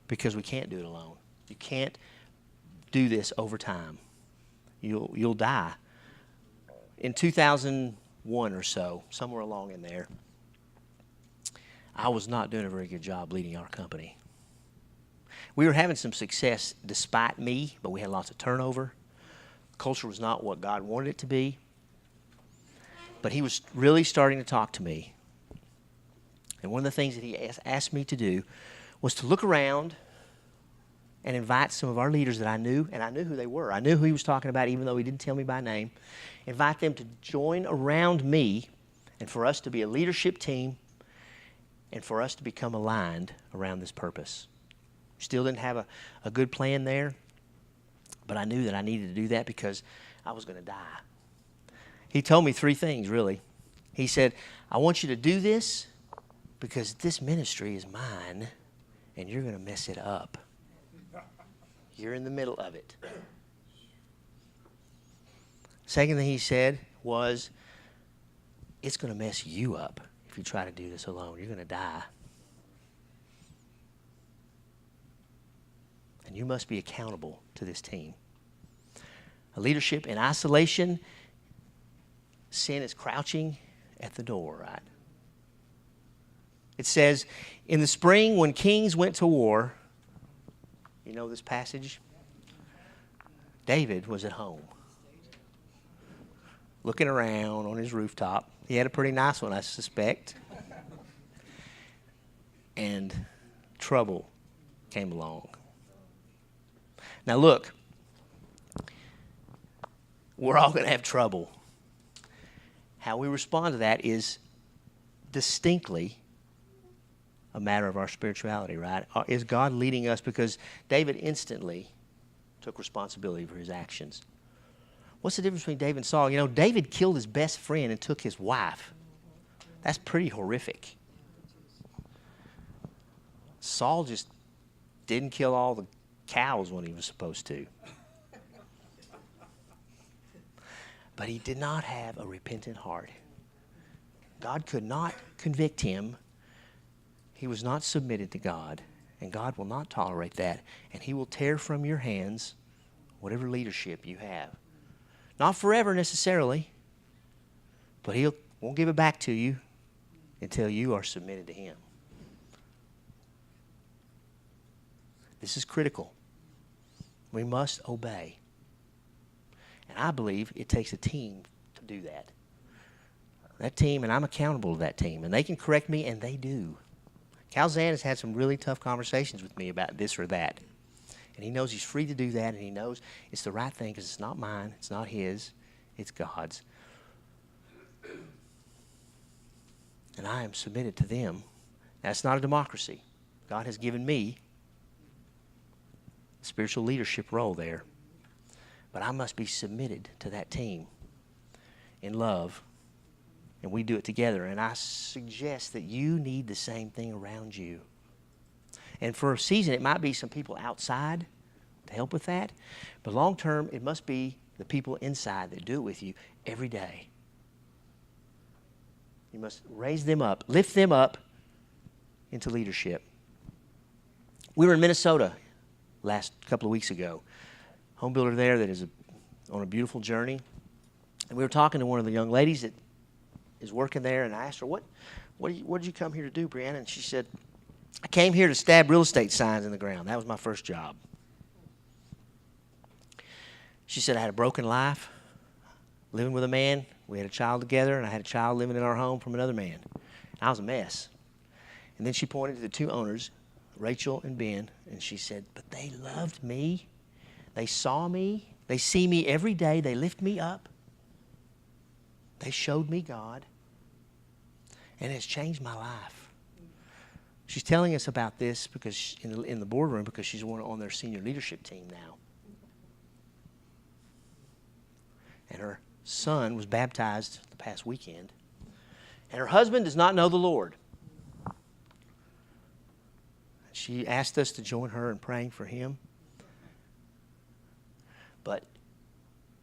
Because we can't do it alone. You can't do this over time. You'll die. In 2001 or so, somewhere along in there, I was not doing a very good job leading our company. We were having some success despite me, but we had lots of turnover. Culture was not what God wanted it to be. But he was really starting to talk to me. And one of the things that he asked me to do was to look around and invite some of our leaders that I knew, and I knew who they were. I knew who he was talking about, even though he didn't tell me by name. Invite them to join around me and for us to be a leadership team and for us to become aligned around this purpose. Still didn't have a good plan there, but I knew that I needed to do that because I was going to die. He told me three things, really. He said, I want you to do this because this ministry is mine and you're going to mess it up. You're in the middle of it. Second thing he said was, it's going to mess you up if you try to do this alone. You're going to die. And you must be accountable to this team. A leadership in isolation, sin is crouching at the door, right? It says, in the spring when kings went to war, you know this passage? David was at home, looking around on his rooftop. He had a pretty nice one, I suspect. And trouble came along. Now look, we're all going to have trouble. How we respond to that is distinctly a matter of our spirituality, right? Is God leading us? Because David instantly took responsibility for his actions. What's the difference between David and Saul? You know, David killed his best friend and took his wife. That's pretty horrific. Saul just didn't kill all the cows when he was supposed to. But he did not have a repentant heart. God could not convict him. He was not submitted to God, and God will not tolerate that, and he will tear from your hands whatever leadership you have. Not forever necessarily, but he won't give it back to you until you are submitted to him. This is critical. We must obey. And I believe it takes a team to do that. That team, and I'm accountable to that team, and they can correct me, and they do. Cal Zan has had some really tough conversations with me about this or that. And he knows he's free to do that, and he knows it's the right thing because it's not mine, it's not his, it's God's. And I am submitted to them That's not a democracy. God has given me a spiritual leadership role there. But I must be submitted to that team in love, and we do it together. And I suggest that you need the same thing around you. And for a season, it might be some people outside to help with that. But long term, it must be the people inside that do it with you every day. You must raise them up, lift them up into leadership. We were in Minnesota last couple of weeks ago. Home builder there that is on a beautiful journey. And we were talking to one of the young ladies that is working there, and I asked her, what did you come here to do, Brianna? And she said, I came here to stab real estate signs in the ground. That was my first job. She said, I had a broken life, living with a man. We had a child together, and I had a child living in our home from another man. I was a mess. And then she pointed to the two owners, Rachel and Ben, and she said, but they loved me. They saw me. They see me every day. They lift me up. They showed me God. And it's changed my life. She's telling us about this because in the boardroom because she's on their senior leadership team now. And her son was baptized the past weekend. And her husband does not know the Lord. She asked us to join her in praying for him. But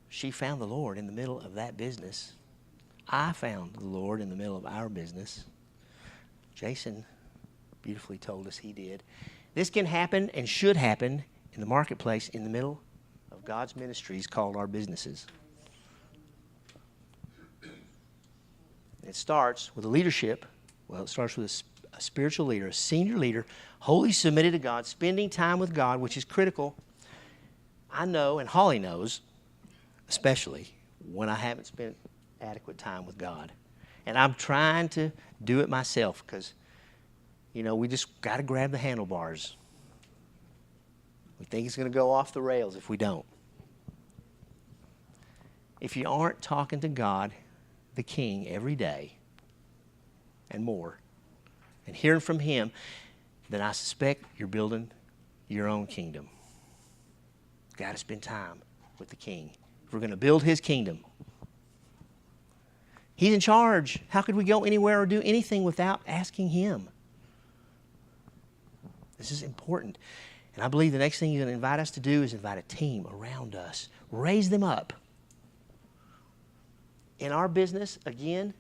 she found the Lord in the middle of that business. I found the Lord in the middle of our business. Jason beautifully told us he did. This can happen and should happen in the marketplace in the middle of God's ministries called our businesses. It starts with a leadership. Well, it starts with a spiritual leader, a senior leader, wholly submitted to God, spending time with God, which is critical. I know, and Holly knows, especially, when I haven't spent adequate time with God. And I'm trying to do it myself because, we just got to grab the handlebars. We think it's going to go off the rails if we don't. If you aren't talking to God, the King, every day and more, and hearing from Him, then I suspect you're building your own kingdom. You've got to spend time with the King. If we're going to build His kingdom, He's in charge. How could we go anywhere or do anything without asking Him? This is important. And I believe the next thing He's going to invite us to do is invite a team around us. Raise them up. In our business, again,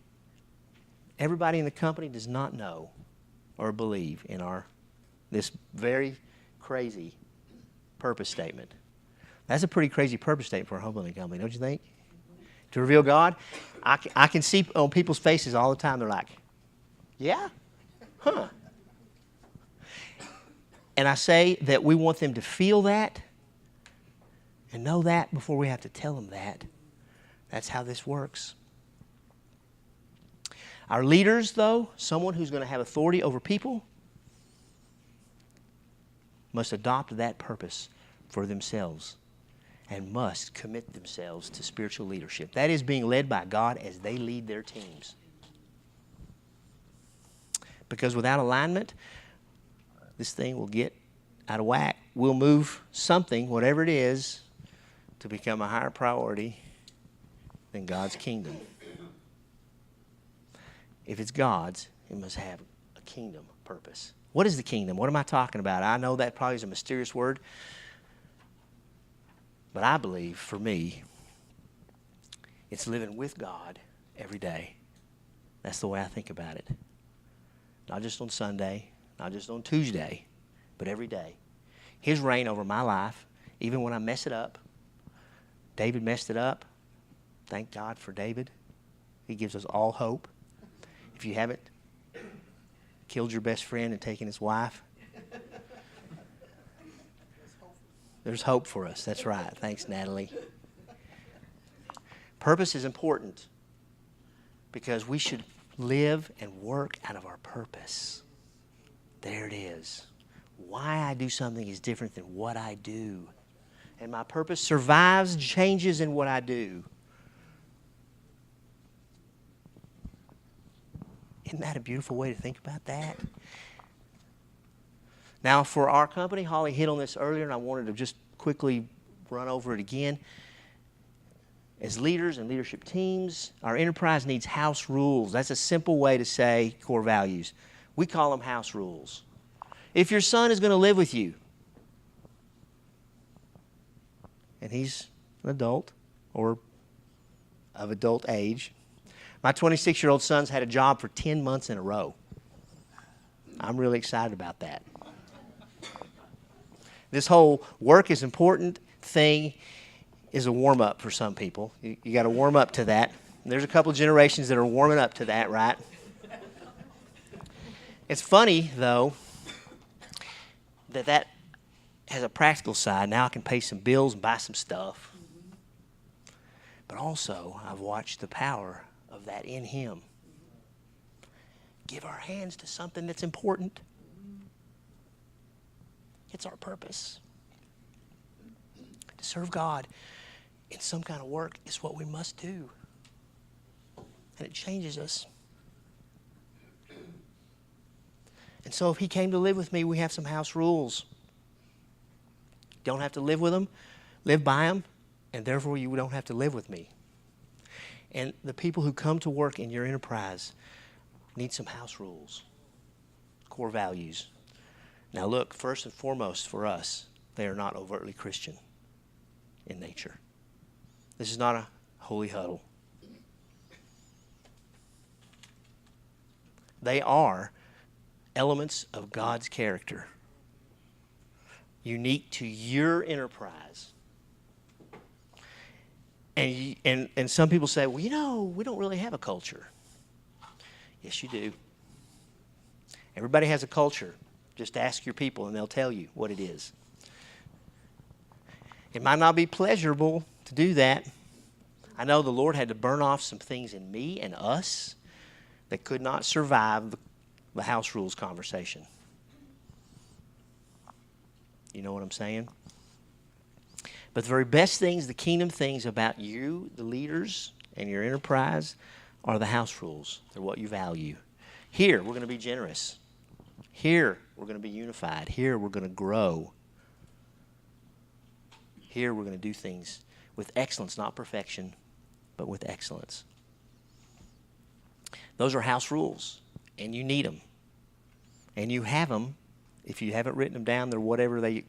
everybody in the company does not know or believe in this very crazy purpose statement. That's a pretty crazy purpose statement for a home building company, don't you think? To reveal God. I can see on people's faces all the time, they're like, yeah? Huh. And I say that we want them to feel that and know that before we have to tell them that. That's how this works. Our leaders, though, someone who's going to have authority over people, must adopt that purpose for themselves and must commit themselves to spiritual leadership. That is being led by God as they lead their teams. Because without alignment, this thing will get out of whack. We'll move something, whatever it is, to become a higher priority than God's kingdom. If it's God's, it must have a kingdom purpose. What is the kingdom? What am I talking about? I know that probably is a mysterious word. But I believe, for me, it's living with God every day. That's the way I think about it. Not just on Sunday, not just on Tuesday, but every day. His reign over my life, even when I mess it up. David messed it up. Thank God for David. He gives us all hope. If you haven't killed your best friend and taken his wife, there's hope for us. That's right. Thanks, Natalie. Purpose is important because we should live and work out of our purpose. There it is. Why I do something is different than what I do. And my purpose survives changes in what I do. Isn't that a beautiful way to think about that? Now, for our company, Holly hit on this earlier, and I wanted to just quickly run over it again. As leaders and leadership teams, our enterprise needs house rules. That's a simple way to say core values. We call them house rules. If your son is going to live with you, and he's an adult or of adult age, my 26-year-old son's had a job for 10 months in a row. I'm really excited about that. This whole work is important thing is a warm-up for some people. You got to warm up to that. And there's a couple of generations that are warming up to that, right? It's funny, though, that has a practical side. Now I can pay some bills and buy some stuff. But also, I've watched the power of that in him. Give our hands to something that's important. It's our purpose. To serve God in some kind of work is what we must do. And it changes us. And so if he came to live with me, we have some house rules. Don't have to live with him, live by him, and therefore you don't have to live with me. And the people who come to work in your enterprise need some house rules, core values. Now look, first and foremost for us, they are not overtly Christian in nature. This is not a holy huddle. They are elements of God's character, unique to your enterprise. And some people say, well, you know, we don't really have a culture. Yes, you do. Everybody has a culture. Just ask your people and they'll tell you what it is. It might not be pleasurable to do that. I know the Lord had to burn off some things in me and us that could not survive the house rules conversation. You know what I'm saying? But the very best things, the kingdom things about you, the leaders, and your enterprise are the house rules. They're what you value. Here, we're going to be generous. Here, we're going to be unified. Here, we're going to grow. Here, we're going to do things with excellence, not perfection, but with excellence. Those are house rules, and you need them. And you have them. If you haven't written them down, they're whatever the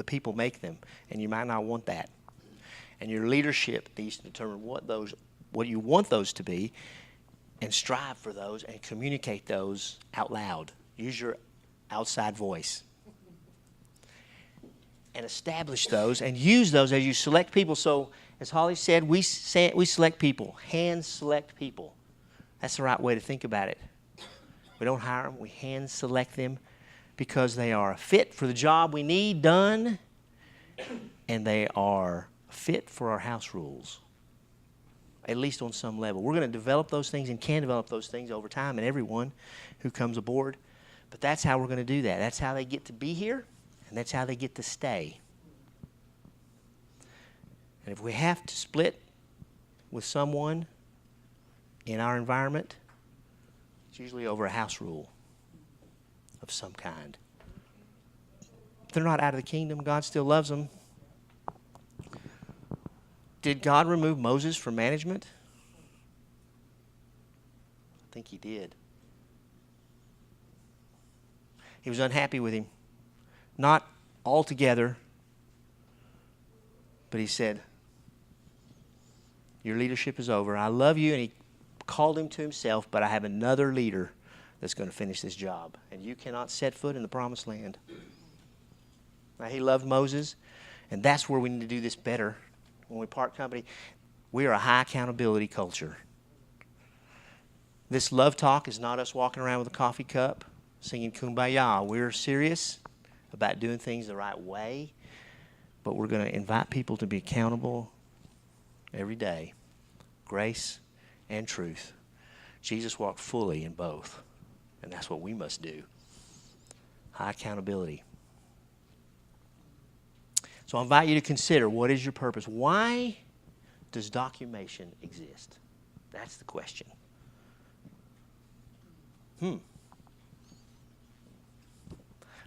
people make them, and you might not want that. And your leadership needs to determine what you want those to be, and strive for those and communicate those out loud. Use your outside voice. And establish those and use those as you select people. So, as Holly said, we select people, hand select people. That's the right way to think about it. We don't hire them, we hand select them because they are a fit for the job we need done, and they are fit for our house rules, at least on some level. We're going to develop those things and can develop those things over time in everyone who comes aboard. But that's how we're going to do that. That's how they get to be here, and that's how they get to stay. And if we have to split with someone in our environment, it's usually over a house rule of some kind. If they're not out of the kingdom, God still loves them. Did God remove Moses from management? I think he did. He was unhappy with him. Not altogether, but he said, your leadership is over. I love you, and he called him to himself, but I have another leader that's going to finish this job, and you cannot set foot in the promised land. Now, he loved Moses, and that's where we need to do this better. When we part company, we are a high accountability culture. This love talk is not us walking around with a coffee cup singing Kumbaya. We're serious about doing things the right way, but we're going to invite people to be accountable every day. Grace and truth. Jesus walked fully in both, and that's what we must do. High accountability. So I invite you to consider, what is your purpose? Why does documentation exist? That's the question.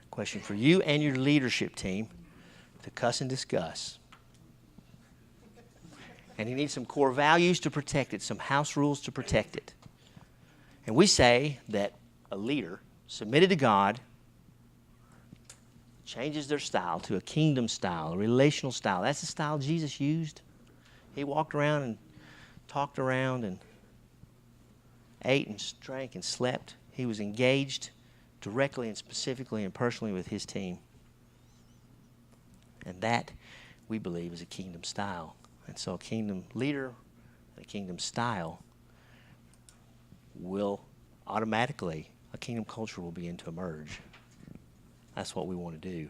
Question for you and your leadership team to cuss and discuss. And you need some core values to protect it, some house rules to protect it. And we say that a leader submitted to God changes their style to a kingdom style, a relational style. That's the style Jesus used. He walked around and talked around and ate and drank and slept. He was engaged directly and specifically and personally with his team. And that, we believe, is a kingdom style. And so a kingdom leader and a kingdom style will automatically, a kingdom culture will begin to emerge. That's what we want to do.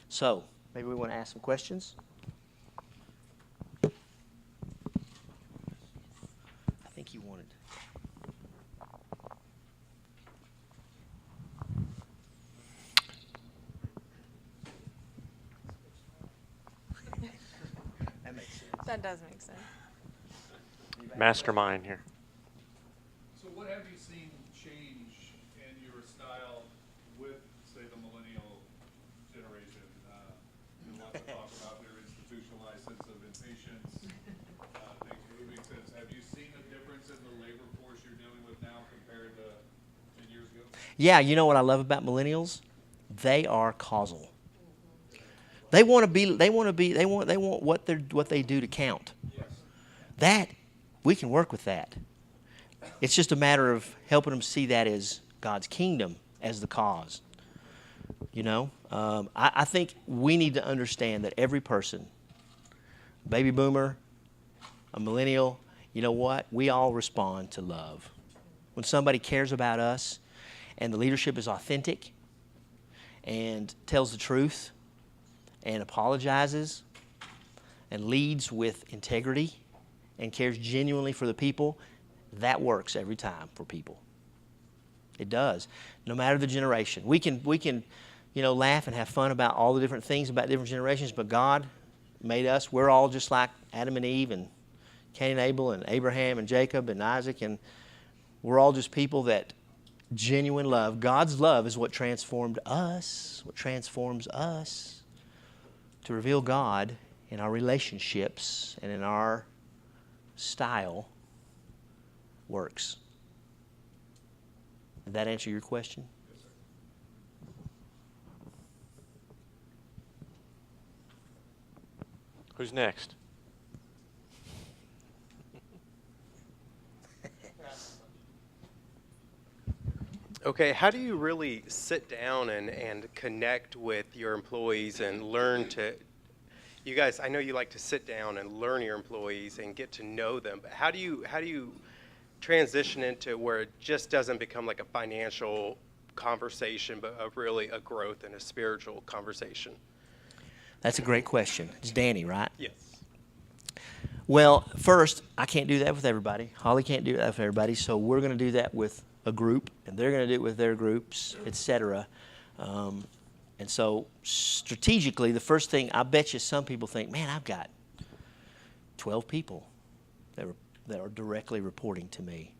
So, maybe we want to ask some questions? I think you wanted. That makes sense. That does make sense. Mastermind here. So what have you seen change in your style with, say, the millennial generation? Lots of talk about their institutionalized sense of impatience, things moving sense. Have you seen a difference in the labor force you're dealing with now compared to 10 years ago? Yeah, you know what I love about millennials? They are causal. They want what they do to count. Yes. That, we can work with that. It's just a matter of helping them see that as God's kingdom as the cause. You know, I think we need to understand that every person, baby boomer, a millennial, you know what? We all respond to love. When somebody cares about us and the leadership is authentic and tells the truth and apologizes and leads with integrity and cares genuinely for the people, that works every time for people. It does. No matter the generation. We can laugh and have fun about all the different things about different generations, but God made us. We're all just like Adam and Eve and Cain and Abel and Abraham and Jacob and Isaac, and we're all just people that genuine love. God's love is what transformed us, what transforms us to reveal God in our relationships and in our style works. Did that answer your question? Yes, sir. Who's next? Okay, how do you really sit down and connect with your employees and learn to, you guys, I know you like to sit down and learn your employees and get to know them, but how do you transition into where it just doesn't become like a financial conversation, but really a growth and a spiritual conversation? That's a great question. It's Danny, right? Yes. Well, first, I can't do that with everybody. Holly can't do that with everybody, so we're going to do that with a group, and they're going to do it with their groups, etc. And so strategically, the first thing, I bet you some people think, man, I've got 12 people that are directly reporting to me.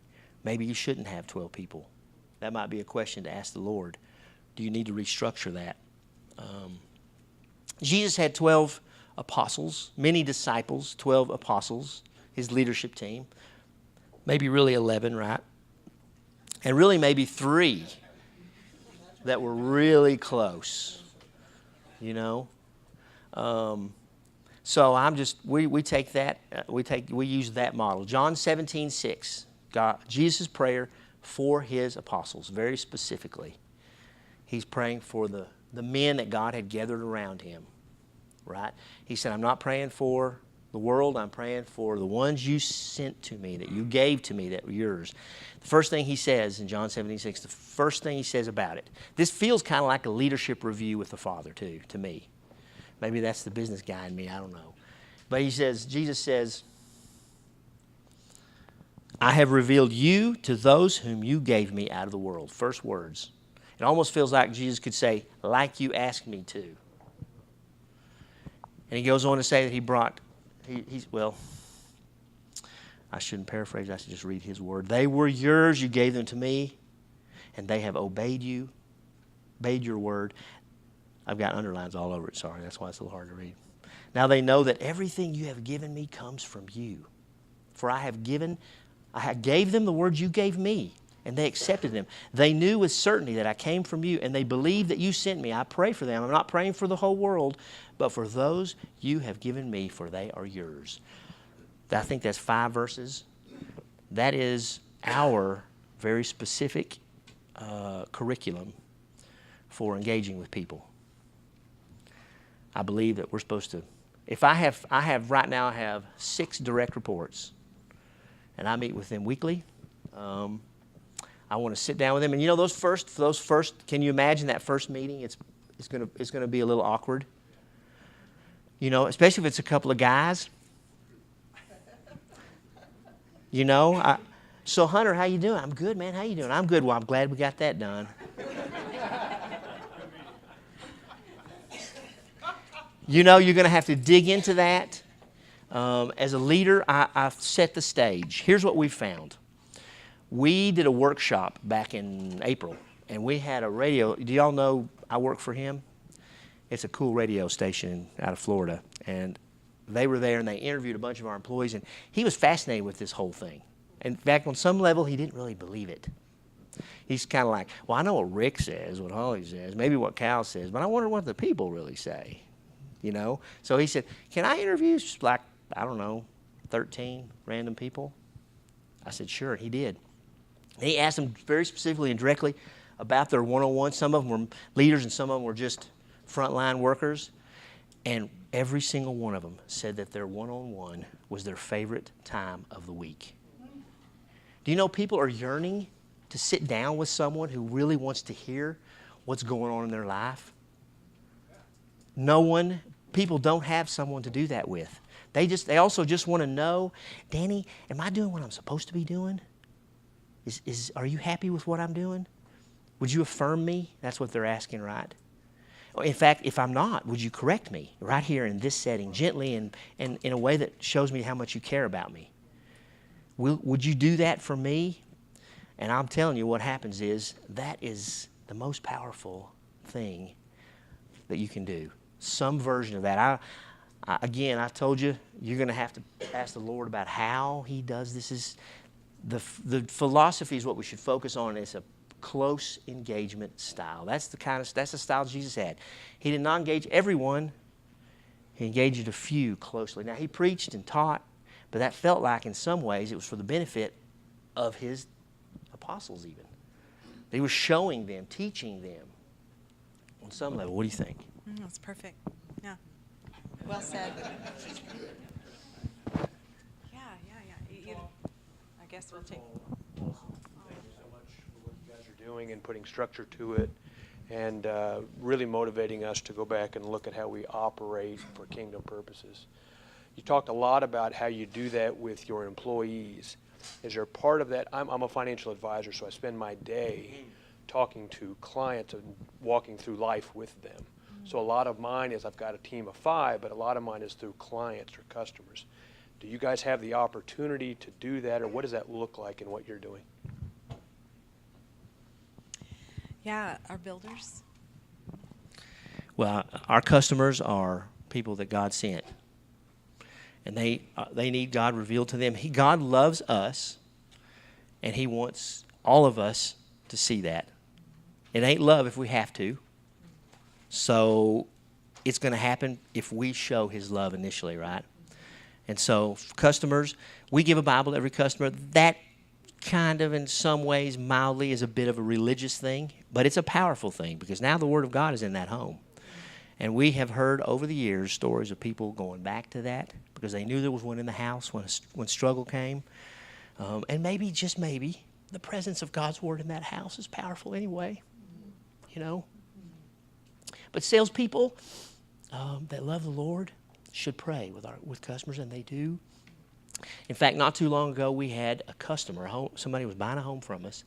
Maybe you shouldn't have 12 people. That might be a question to ask the Lord. Do you need to restructure that? Jesus had 12 apostles, many disciples, 12 apostles, his leadership team. Maybe really 11, right? And really maybe 3 that were really close, you know. So we take that, we use that model. John 17:6, Jesus' prayer for his apostles, very specifically. He's praying for the men that God had gathered around him, right? He said, I'm not praying for the world, I'm praying for the ones you sent to me, that you gave to me, that were yours. The first thing he says in John 17:6, the first thing he says about it, this feels kind of like a leadership review with the Father too, to me. Maybe that's the business guy in me, I don't know. But Jesus says, I have revealed you to those whom you gave me out of the world. First words. It almost feels like Jesus could say, like you asked me to. And he goes on to say that he brought, I shouldn't paraphrase, I should just read his word. They were yours, you gave them to me, and they have obeyed you, obeyed your word. I've got underlines all over it, sorry, that's why it's a little hard to read. Now they know that everything you have given me comes from you. For I gave them the words you gave me, and they accepted them. They knew with certainty that I came from you, and they believed that you sent me. I pray for them. I'm not praying for the whole world, but for those you have given me, for they are yours. I think that's 5 verses. That is our very specific curriculum for engaging with people. I believe that we're supposed to. If I have right now, I have 6 direct reports, and I meet with them weekly. I want to sit down with them, and you know those first. Can you imagine that first meeting? It's going to be a little awkward. You know, especially if it's a couple of guys. You know, so Hunter, how you doing? I'm good, man. How you doing? I'm good. Well, I'm glad we got that done. You know, you're going to have to dig into that. As a leader, I've set the stage. Here's what we found. We did a workshop back in April, and we had a radio. Do y'all know I work for him? It's a cool radio station out of Florida, and they were there, and they interviewed a bunch of our employees, and he was fascinated with this whole thing. In fact, on some level, he didn't really believe it. He's kind of like, well, I know what Rick says, what Holly says, maybe what Cal says, but I wonder what the people really say, you know? So he said, can I interview like, I don't know, 13 random people? I said, sure, and he did. And he asked them very specifically and directly about their one-on-one. Some of them were leaders and some of them were just frontline workers. And every single one of them said that their one-on-one was their favorite time of the week. Do you know people are yearning to sit down with someone who really wants to hear what's going on in their life? People don't have someone to do that with. They also just want to know, Danny, am I doing what I'm supposed to be doing? Are you happy with what I'm doing? Would you affirm me? That's what they're asking, right? In fact, if I'm not, would you correct me right here in this setting, gently and in a way that shows me how much you care about me? Would you do that for me? And I'm telling you what happens is that is the most powerful thing that you can do. Some version of that. Again, I told you, you're going to have to ask the Lord about how he does this. The philosophy is what we should focus on. It's a close engagement style. That's the style Jesus had. He did not engage everyone. He engaged a few closely. Now, he preached and taught, but that felt like in some ways it was for the benefit of his apostles even. He was showing them, teaching them on some level. What do you think? That's perfect. Yeah. Well said. I guess we'll take. Thank you so much for what you guys are doing and putting structure to it and really motivating us to go back and look at how we operate for kingdom purposes. You talked a lot about how you do that with your employees. Is there part of that? I'm a financial advisor, so I spend my day talking to clients and walking through life with them. So a lot of mine is I've got a team of 5, but a lot of mine is through clients or customers. Do you guys have the opportunity to do that, or what does that look like in what you're doing? Yeah, our builders. Well, our customers are people that God sent. And they need God revealed to them. God loves us, and he wants all of us to see that. It ain't love if we have to. So it's going to happen if we show his love initially, right? And so customers, we give a Bible to every customer. That kind of in some ways mildly is a bit of a religious thing, but it's a powerful thing because now the Word of God is in that home. And we have heard over the years stories of people going back to that because they knew there was one in the house when struggle came. And maybe, just maybe, the presence of God's Word in that house is powerful anyway, you know. But salespeople that love the Lord should pray with customers, and they do. In fact, not too long ago, we had a customer, somebody was buying a home from us,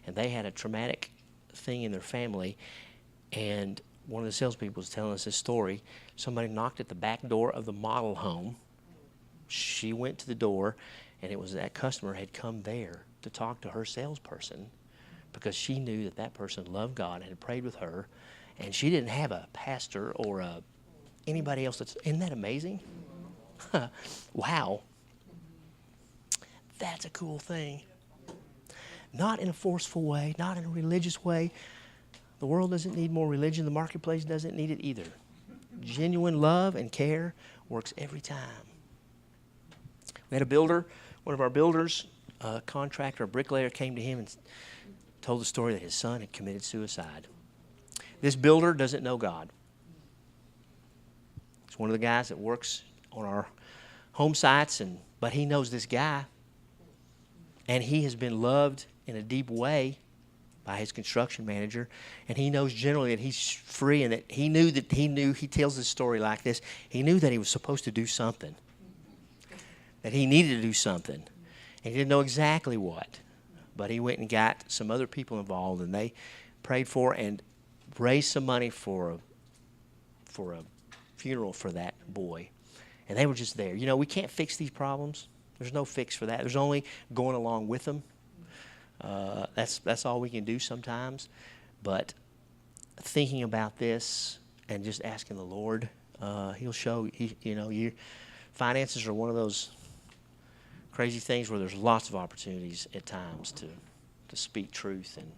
and they had a traumatic thing in their family, and one of the salespeople was telling us this story. Somebody knocked at the back door of the model home. She went to the door, And it was that customer had come there to talk to her salesperson because she knew that that person loved God and had prayed with her, and she didn't have a pastor or anybody else. Isn't that amazing? Wow. That's a cool thing. Not in a forceful way, not in a religious way. The world doesn't need more religion. The marketplace doesn't need it either. Genuine love and care works every time. We had a builder, one of our builders, a contractor, a bricklayer, came to him and told the story that his son had committed suicide. This builder doesn't know God. He's one of the guys that works on our home sites, but he knows this guy, and he has been loved in a deep way by his construction manager, and he knows generally that he's free, and that he tells this story like this. He knew that he was supposed to do something, that he needed to do something, and he didn't know exactly what, but he went and got some other people involved, and they prayed for and raised some money for a funeral for that boy, and they were just there. You know, we can't fix these problems. There's no fix for that. There's only going along with them. That's all we can do sometimes. But thinking about this and just asking the Lord, He'll show. Your finances are one of those crazy things where there's lots of opportunities at times to speak truth and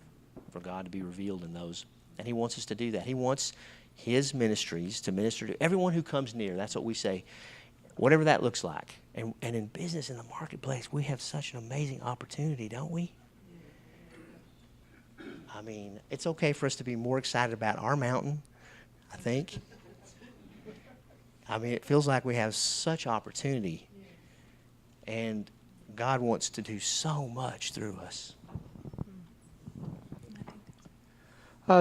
for God to be revealed in those. And He wants us to do that. He wants His ministries to minister to everyone who comes near. That's what we say, whatever that looks like. And in business, in the marketplace, we have such an amazing opportunity, don't we? I mean, it's okay for us to be more excited about our mountain, I think. I mean, it feels like we have such opportunity, and God wants to do so much through us.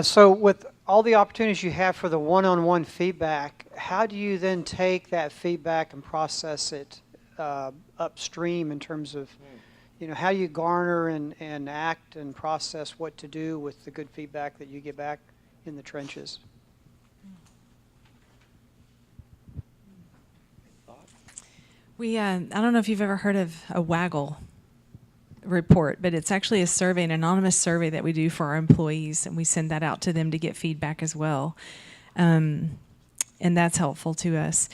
So with all the opportunities you have for the one-on-one feedback, how do you then take that feedback and process it upstream in terms of, how you garner and act and process what to do with the good feedback that you get back in the trenches? I don't know if you've ever heard of a Waggle report, but it's actually a survey, an anonymous survey that we do for our employees, and we send that out to them to get feedback as well. And that's helpful to us.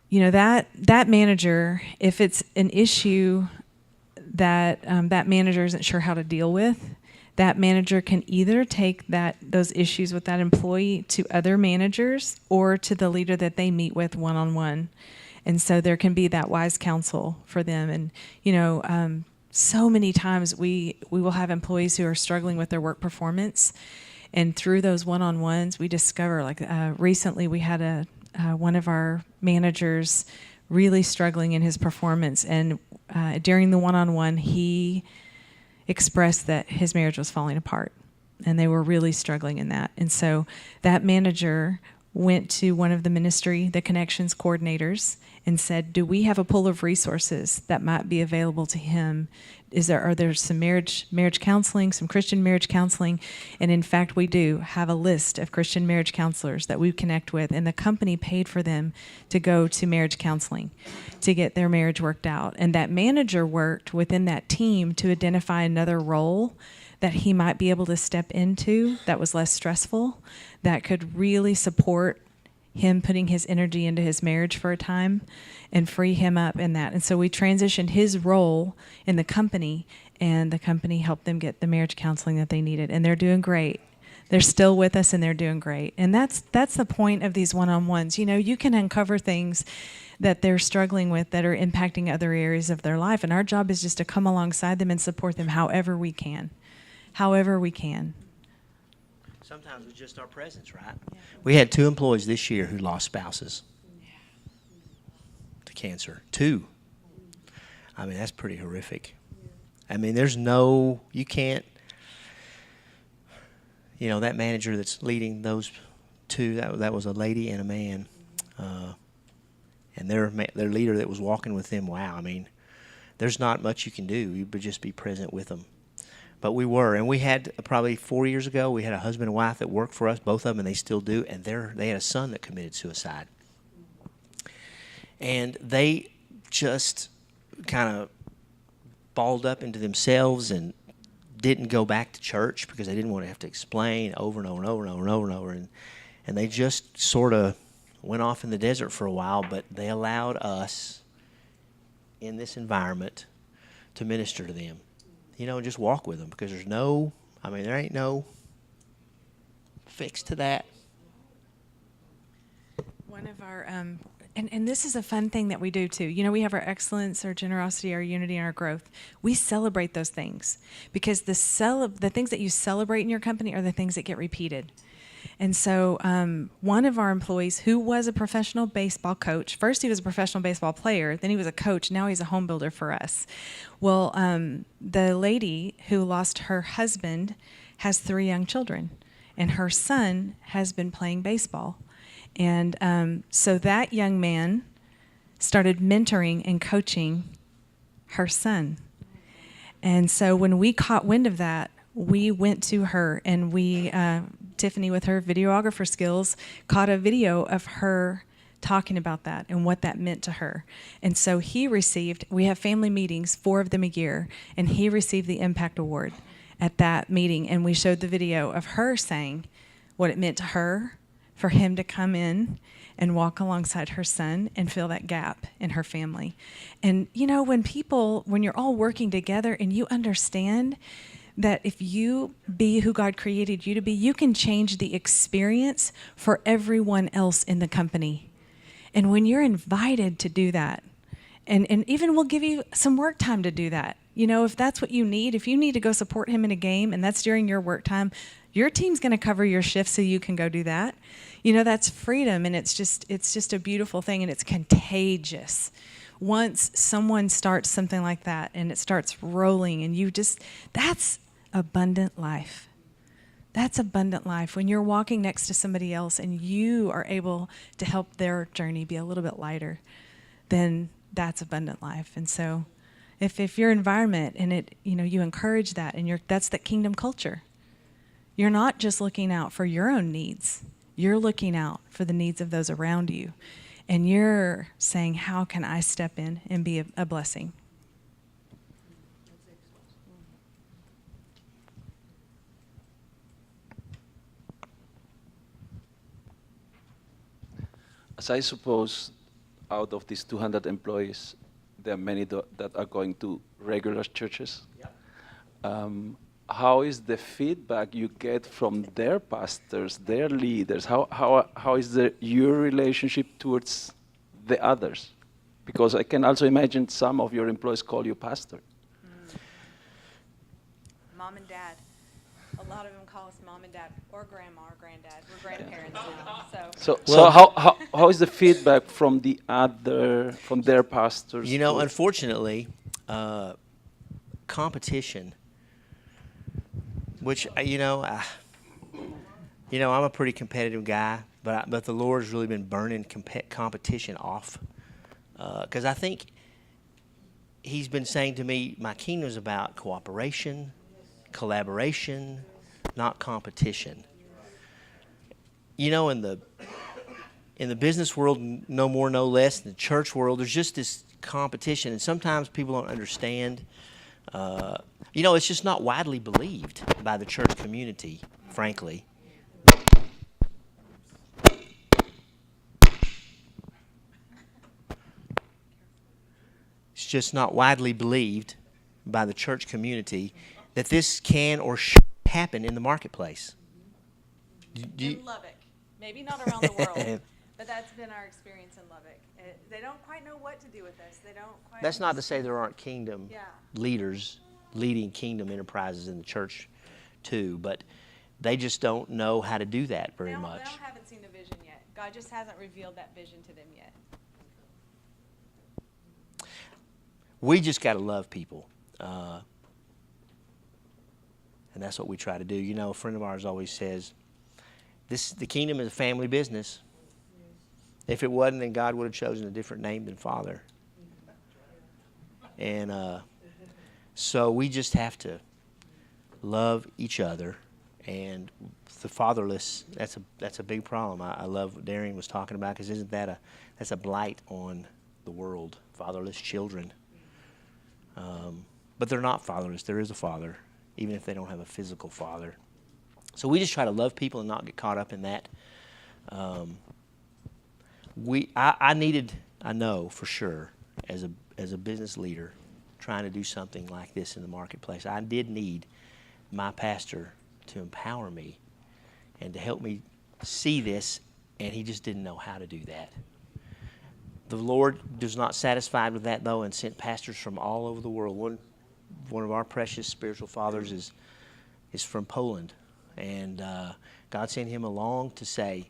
That manager, if it's an issue that that manager isn't sure how to deal with, that manager can either take those issues with that employee to other managers or to the leader that they meet with one-on-one. And so there can be that wise counsel for them. And, so many times we will have employees who are struggling with their work performance. And through those one-on-ones, we discover, recently we had one of our managers really struggling in his performance. And during the one-on-one, he expressed that his marriage was falling apart. And they were really struggling in that. And so that manager went to one of the Connections coordinators and said, do we have a pool of resources that might be available to him? Are there some marriage counseling, some Christian marriage counseling? And in fact, we do have a list of Christian marriage counselors that we connect with, and the company paid for them to go to marriage counseling to get their marriage worked out. And that manager worked within that team to identify another role that he might be able to step into that was less stressful, that could really support him putting his energy into his marriage for a time and free him up in that. And so we transitioned his role in the company, and the company helped them get the marriage counseling that they needed. And they're doing great. They're still with us, and they're doing great. And that's the point of these one-on-ones. You can uncover things that they're struggling with that are impacting other areas of their life. And our job is just to come alongside them and support them however we can. However we can. Sometimes it's just our presence, right? Yeah. We had 2 employees this year who lost spouses to cancer. 2. I mean, that's pretty horrific. I mean, you can't, that manager that's leading those 2, that was a lady and a man. And their leader that was walking with them, wow, I mean, there's not much you can do. You would just be present with them. But we were, and we had probably 4 years ago, we had a husband and wife that worked for us, both of them, and they still do, and they had a son that committed suicide. And they just kind of balled up into themselves and didn't go back to church because they didn't want to have to explain over and over and over and over and over and over. And they just sort of went off in the desert for a while, but they allowed us in this environment to minister to them, and just walk with them, because there ain't no fix to that. One of our, and this is a fun thing that we do too. We have our excellence, our generosity, our unity, and our growth. We celebrate those things because the things that you celebrate in your company are the things that get repeated. And so one of our employees who was a professional baseball coach, first he was a professional baseball player, then he was a coach, now he's a home builder for us. Well, the lady who lost her husband has 3 young children, and her son has been playing baseball. And so that young man started mentoring and coaching her son. And so when we caught wind of that, we went to her, and Tiffany, with her videographer skills, caught a video of her talking about that and what that meant to her. And so we have family meetings, 4 of them a year, and he received the Impact Award at that meeting. And we showed the video of her saying what it meant to her for him to come in and walk alongside her son and fill that gap in her family. And when you're all working together and you understand that if you be who God created you to be, you can change the experience for everyone else in the company. And when you're invited to do that, and even we'll give you some work time to do that. If that's what you need, if you need to go support him in a game and that's during your work time, your team's going to cover your shift so you can go do that. That's freedom, and it's just a beautiful thing, and it's contagious. Once someone starts something like that and it starts rolling, and that's abundant life. That's abundant life. When you're walking next to somebody else and you are able to help their journey be a little bit lighter, then that's abundant life. And so if your environment and it, you encourage that, and that's that kingdom culture. You're not just looking out for your own needs. You're looking out for the needs of those around you. And you're saying, how can I step in and be a blessing? As I suppose, out of these 200 employees, there are many that are going to regular churches. Yep. How is the feedback you get from their pastors, their leaders? How is your relationship towards the others? Because I can also imagine some of your employees call you pastor. Mom and dad. A lot of them call us mom and dad, or grandma or granddad. We're grandparents now. So how is the feedback from their pastors? Unfortunately, competition. Which I'm a pretty competitive guy, but the Lord's really been burning competition off, because I think He's been saying to me, my kingdom is about cooperation, collaboration, not competition. In the business world, no more, no less. In the church world, there's just this competition, and sometimes people don't understand. It's just not widely believed by the church community, frankly. It's just not widely believed by the church community that this can or should happen in the marketplace. In Lubbock. Maybe not around the world, but that's been our experience in Lubbock. They don't quite know what to do with us. That's not to say there aren't kingdom leaders leading kingdom enterprises in the church too, but they just don't know how to do that very much. They haven't seen the vision yet. God just hasn't revealed that vision to them yet. We just got to love people. And that's what we try to do. A friend of ours always says, the kingdom is a family business. If it wasn't, then God would have chosen a different name than Father. And so we just have to love each other. And the fatherless, that's a big problem. I love what Darian was talking about, because that's a blight on the world, fatherless children. But they're not fatherless. There is a father, even if they don't have a physical father. So we just try to love people and not get caught up in that. I know for sure, as a business leader, trying to do something like this in the marketplace, I did need my pastor to empower me and to help me see this, and he just didn't know how to do that. The Lord was not satisfied with that, though, and sent pastors from all over the world. One of our precious spiritual fathers is from Poland, and God sent him along to say,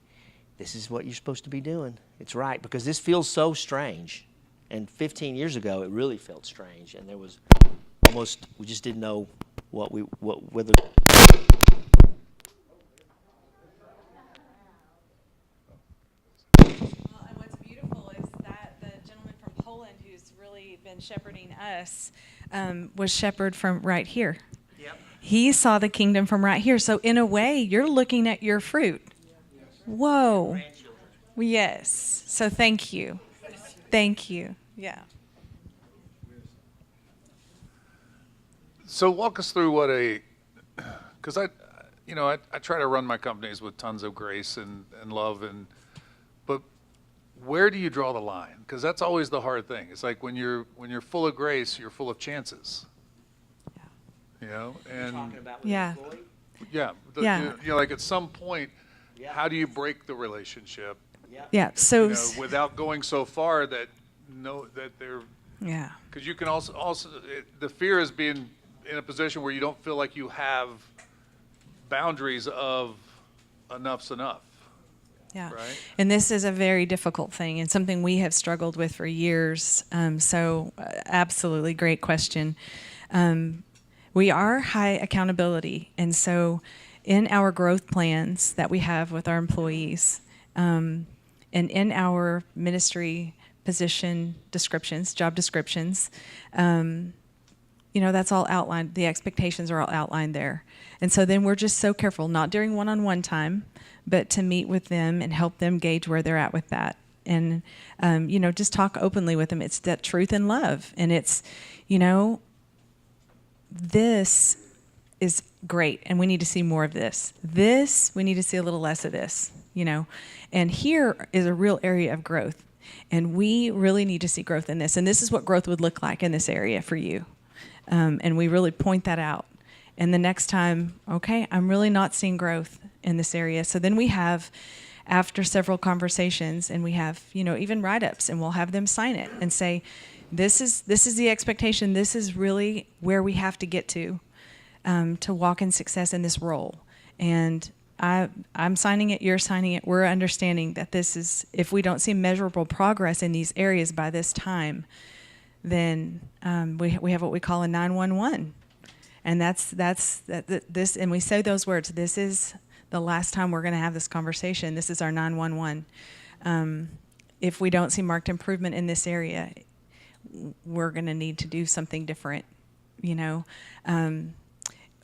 this is what you're supposed to be doing. It's right, because this feels so strange. And 15 years ago, it really felt strange, and there was almost, we just didn't know whether. And what's beautiful is that the gentleman from Poland who's really been shepherding us was shepherd from right here. Yep. He saw the kingdom from right here. So in a way, you're looking at your fruit. Whoa. Yes. So thank you. Thank you. Yeah. So walk us through what because I try to run my companies with tons of grace and love, but where do you draw the line? Because that's always the hard thing. It's like when you're full of grace, you're full of chances. Yeah. You know, and talking about yeah. Like at some point, how do you break the relationship? Yeah. So without going so far that they're. Yeah. Because you can also the fear is being in a position where you don't feel like you have boundaries of enough's enough. Yeah. Right? And this is a very difficult thing and something we have struggled with for years. Absolutely great question. We are high accountability. And so in our growth plans that we have with our employees and in our ministry position descriptions, job descriptions, that's all outlined. The expectations are all outlined there. And so then we're just so careful, not during one-on-one time, but to meet with them and help them gauge where they're at with that. And, just talk openly with them. It's that truth and love. And it's, this is great, and we need to see more of this. This, we need to see a little less of this, And here is a real area of growth. And we really need to see growth in this. And this is what growth would look like in this area for you. And we really point that out. And the next time, okay, I'm really not seeing growth in this area. So then we have, after several conversations, and we have, even write-ups, and we'll have them sign it and say, this is the expectation. This is really where we have to get to walk in success in this role. And I'm signing it, you're signing it. We're understanding that this is, if we don't see measurable progress in these areas by this time, then we have what we call a 911. And that's this, and we say those words, this is the last time we're going to have this conversation. This is our 911. If we don't see marked improvement in this area, we're going to need to do something different,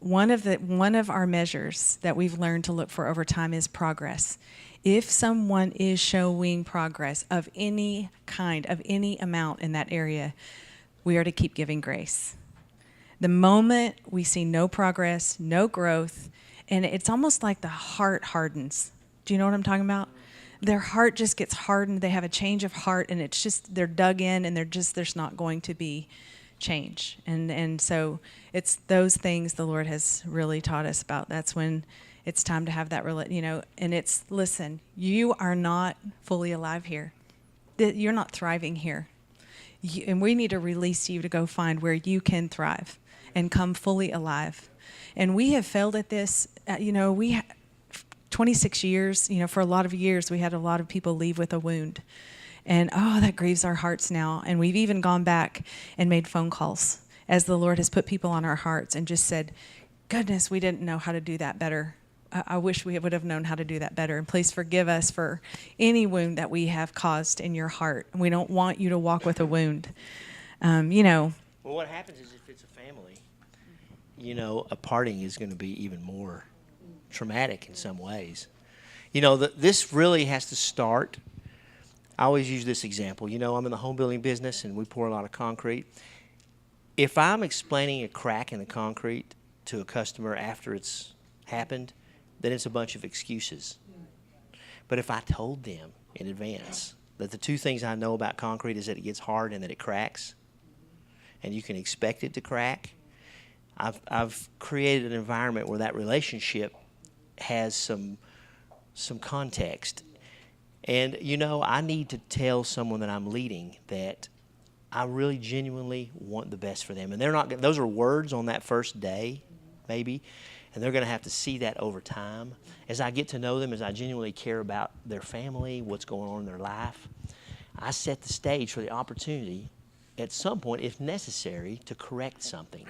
One of our measures that we've learned to look for over time is progress. If someone is showing progress of any kind, of any amount in that area, we are to keep giving grace. The moment we see no progress, no growth, and it's almost like the heart hardens. Do you know what I'm talking about? Their heart just gets hardened. They have a change of heart, and it's just, they're dug in, and there's not going to be change. And so it's those things the Lord has really taught us about. That's when it's time to have that, and it's, listen, you are not fully alive here. You're not thriving here. And we need to release you to go find where you can thrive and come fully alive. And we have failed at this, 26 years, for a lot of years, we had a lot of people leave with a wound. And, that grieves our hearts now. And we've even gone back and made phone calls as the Lord has put people on our hearts and just said, goodness, we didn't know how to do that better. I wish we would have known how to do that better. And please forgive us for any wound that we have caused in your heart. We don't want you to walk with a wound. Well, what happens is if it's a family, a parting is going to be even more traumatic in some ways. This really has to start. I always use this example. I'm in the home building business, and we pour a lot of concrete. if I'm explaining a crack in the concrete to a customer after it's happened, then it's a bunch of excuses. But if I told them in advance that the two things I know about concrete is that it gets hard and that it cracks, and you can expect it to crack, I've created an environment where that relationship has some context. And, you know, I need to tell someone that I'm leading that I really genuinely want the best for them. And they're not, those are words on that first day, maybe, and they're going to have to see that over time. As I get to know them, as I genuinely care about their family, what's going on in their life, I set the stage for the opportunity at some point, if necessary, to correct something.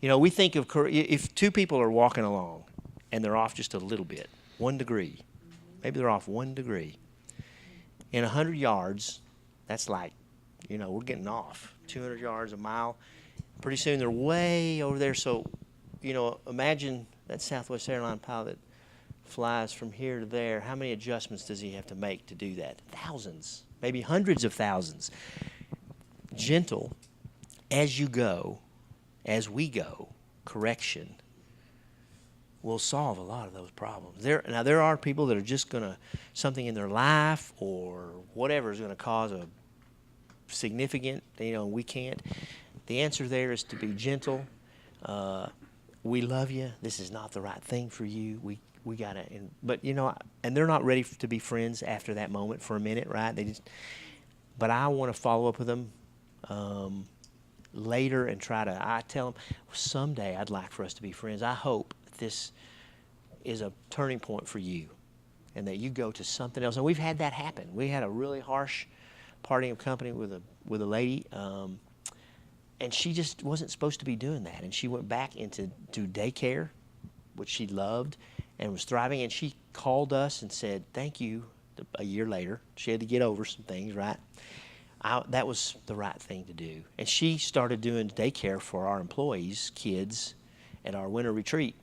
You know, we think of, if two people are walking along and they're off just a little bit, 1 degree, maybe they're off 1 degree. In 100 yards, that's like, you know, we're getting off. 200 yards, a mile. Pretty soon they're way over there. So, you know, imagine that Southwest Airlines pilot flies from here to there. How many adjustments does he have to make to do that? Thousands, maybe hundreds of thousands. Gentle, as you go, as we go, correction will solve a lot of those problems. Now, there are people that are just going to, something in their life or whatever is going to cause a significant, you know, we can't. The answer there is to be gentle. We love you. This is not the right thing for you. We got to, but, you know, and they're not ready to be friends after that moment for a minute, right? But I want to follow up with them later and I tell them, someday I'd like for us to be friends. I hope this is a turning point for you and that you go to something else. And we've had that happen. We had a really harsh parting of company with a lady, and she just wasn't supposed to be doing that. And she went back into daycare, which she loved and was thriving. And she called us and said, thank you, a year later. She had to get over some things, right? That was the right thing to do. And she started doing daycare for our employees' kids at our winter retreat.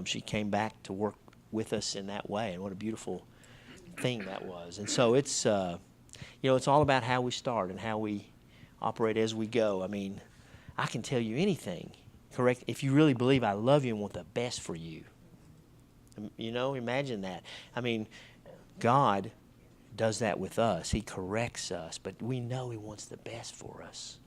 She came back to work with us in that way, and what a beautiful thing that was. And so it's, you know, it's all about how we start and how we operate as we go. I mean, I can tell you anything, correct? If you really believe I love you and want the best for you. You know, imagine that. I mean, God does that with us. He corrects us, but we know He wants the best for us.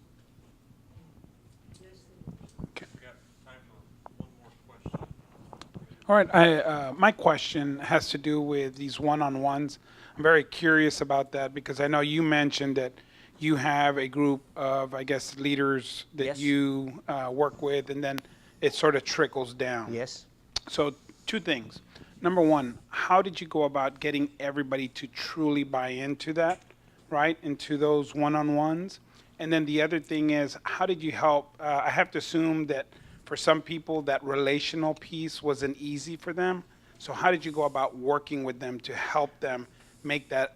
All right, my question has to do with these one-on-ones. I'm very curious about that because I know you mentioned that you have a group of, I guess, leaders that Yes. you work with, and then it sort of trickles down. Yes. So 2 things. Number 1, how did you go about getting everybody to truly buy into that, right, into those one-on-ones? And then the other thing is, how did you help? I have to assume that for some people, that relational piece wasn't easy for them. So how did you go about working with them to help them make that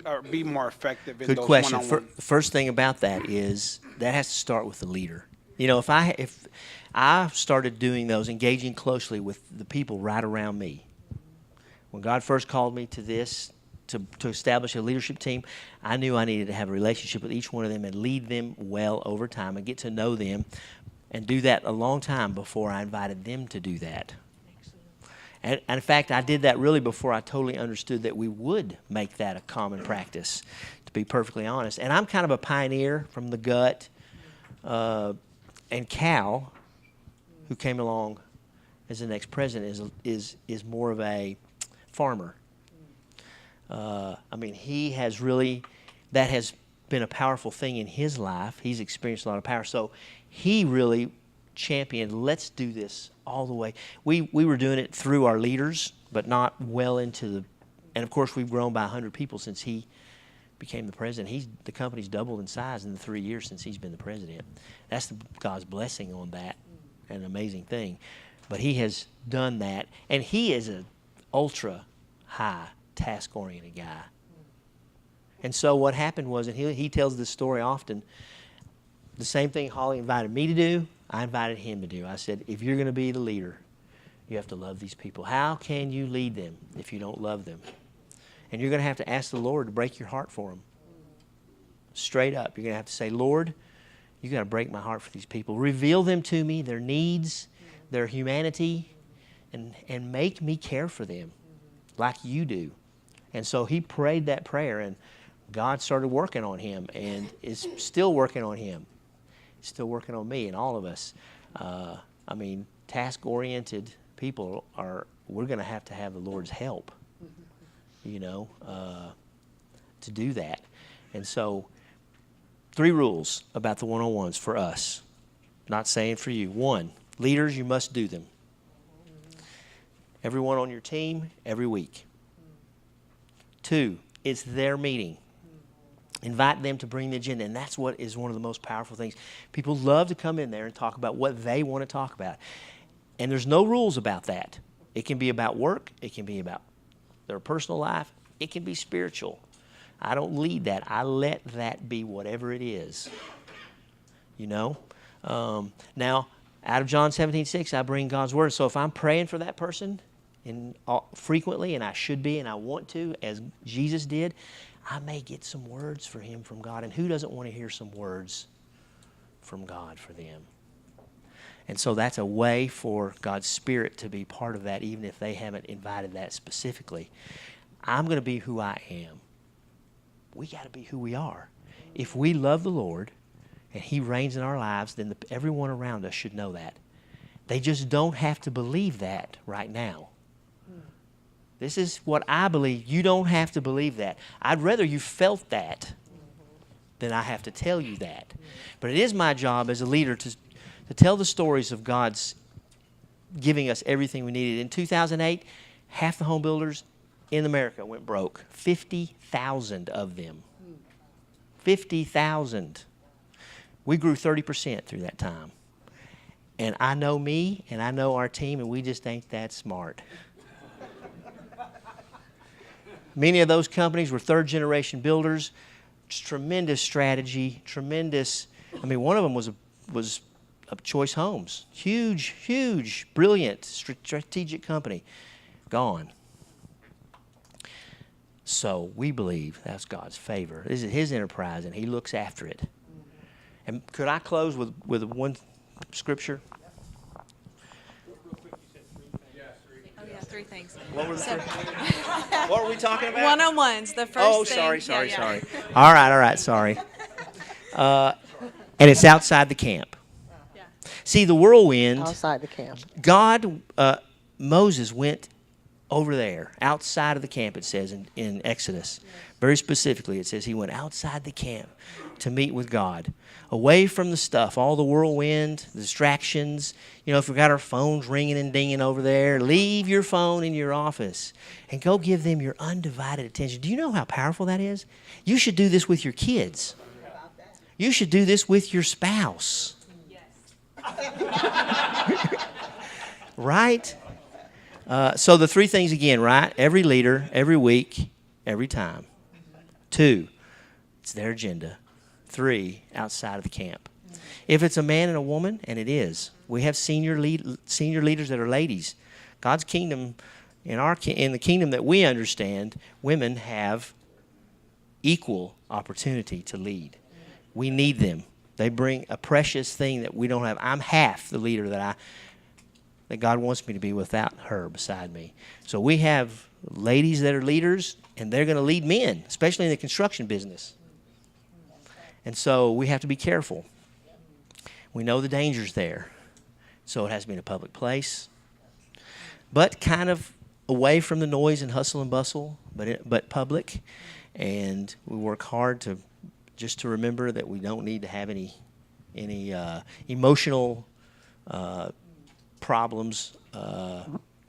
or be more effective in Good those question. one-on-one? The first thing about that is that has to start with the leader. You know, if I started doing those, engaging closely with the people right around me. When God first called me to this, to establish a leadership team, I knew I needed to have a relationship with each one of them and lead them well over time and get to know them and do that a long time before I invited them to do that. And in fact, I did that really before I totally understood that we would make that a common practice, to be perfectly honest. And I'm kind of a pioneer from the gut. And Cal, who came along as the next president, is more of a farmer. I mean, he has really, that has been a powerful thing in his life. He's experienced a lot of power. So he really championed, let's do this all the way. We were doing it through our leaders, but not well into the, and of course we've grown by 100 people since he became the president. The company's doubled in size in the 3 years since he's been the president. That's God's blessing on that, an amazing thing. But he has done that, and he is an ultra high task-oriented guy. And so what happened was, and he tells this story often, the same thing Holly invited me to do, I invited him to do. I said, if you're going to be the leader, you have to love these people. How can you lead them if you don't love them? And you're going to have to ask the Lord to break your heart for them. Straight up. You're going to have to say, Lord, You got to break my heart for these people. Reveal them to me, their needs, their humanity, and make me care for them like you do. And so he prayed that prayer, and God started working on him, and is still working on him. Still working on me and all of us. Task-oriented people we're going to have the Lord's help, to do that. And so, 3 rules about the one-on-ones for us. Not saying for you. 1, leaders, you must do them. Everyone on your team, every week. 2, it's their meeting. Invite them to bring the agenda, and that's what is one of the most powerful things. People love to come in there and talk about what they want to talk about. And there's no rules about that. It can be about work. It can be about their personal life. It can be spiritual. I don't lead that. I let that be whatever it is. Now, out of John 17:6, I bring God's word. So if I'm praying for that person frequently, and I should be, and I want to, as Jesus did, I may get some words for him from God. And who doesn't want to hear some words from God for them? And so that's a way for God's Spirit to be part of that, even if they haven't invited that specifically. I'm going to be who I am. We got to be who we are. If we love the Lord and he reigns in our lives, then everyone around us should know that. They just don't have to believe that right now. This is what I believe. You don't have to believe that. I'd rather you felt that than I have to tell you that. But it is my job as a leader to tell the stories of God's giving us everything we needed. In 2008, half the home builders in America went broke. 50,000 of them. 50,000. We grew 30% through that time. And I know me and I know our team, and we just ain't that smart. Many of those companies were third-generation builders. Just tremendous strategy, tremendous. One of them was Choice Homes. Huge, brilliant, strategic company. Gone. So we believe that's God's favor. This is his enterprise, and he looks after it. And could I close with one scripture? Yeah, 3 things. What were the what were we talking about? One-on-ones, the first thing. Sorry. All right, sorry. And it's outside the camp. Yeah. See, the whirlwind. Outside the camp. God, Moses went over there, outside of the camp, it says in Exodus. Very specifically, it says he went outside the camp to meet with God, away from the stuff, all the whirlwind, the distractions. If we've got our phones ringing and dinging over there, leave your phone in your office and go give them your undivided attention. Do you know how powerful that is? You should do this with your kids. You should do this with your spouse. Right? So the 3 things again, right? Every leader, every week, every time. 2, it's their agenda. 3, outside of the camp. If it's a man and a woman, and it is, we have senior leaders that are ladies. God's kingdom, in the kingdom that we understand, women have equal opportunity to lead. We need them. They bring a precious thing that we don't have. I'm half the leader that God wants me to be without her beside me. So we have ladies that are leaders, and they're going to lead men, especially in the construction business. And so we have to be careful. We know the danger's there. So it has to be in a public place, but kind of away from the noise and hustle and bustle, but public. And we work hard to remember that we don't need to have any emotional problems.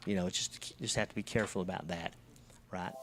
Just have to be careful about that, right?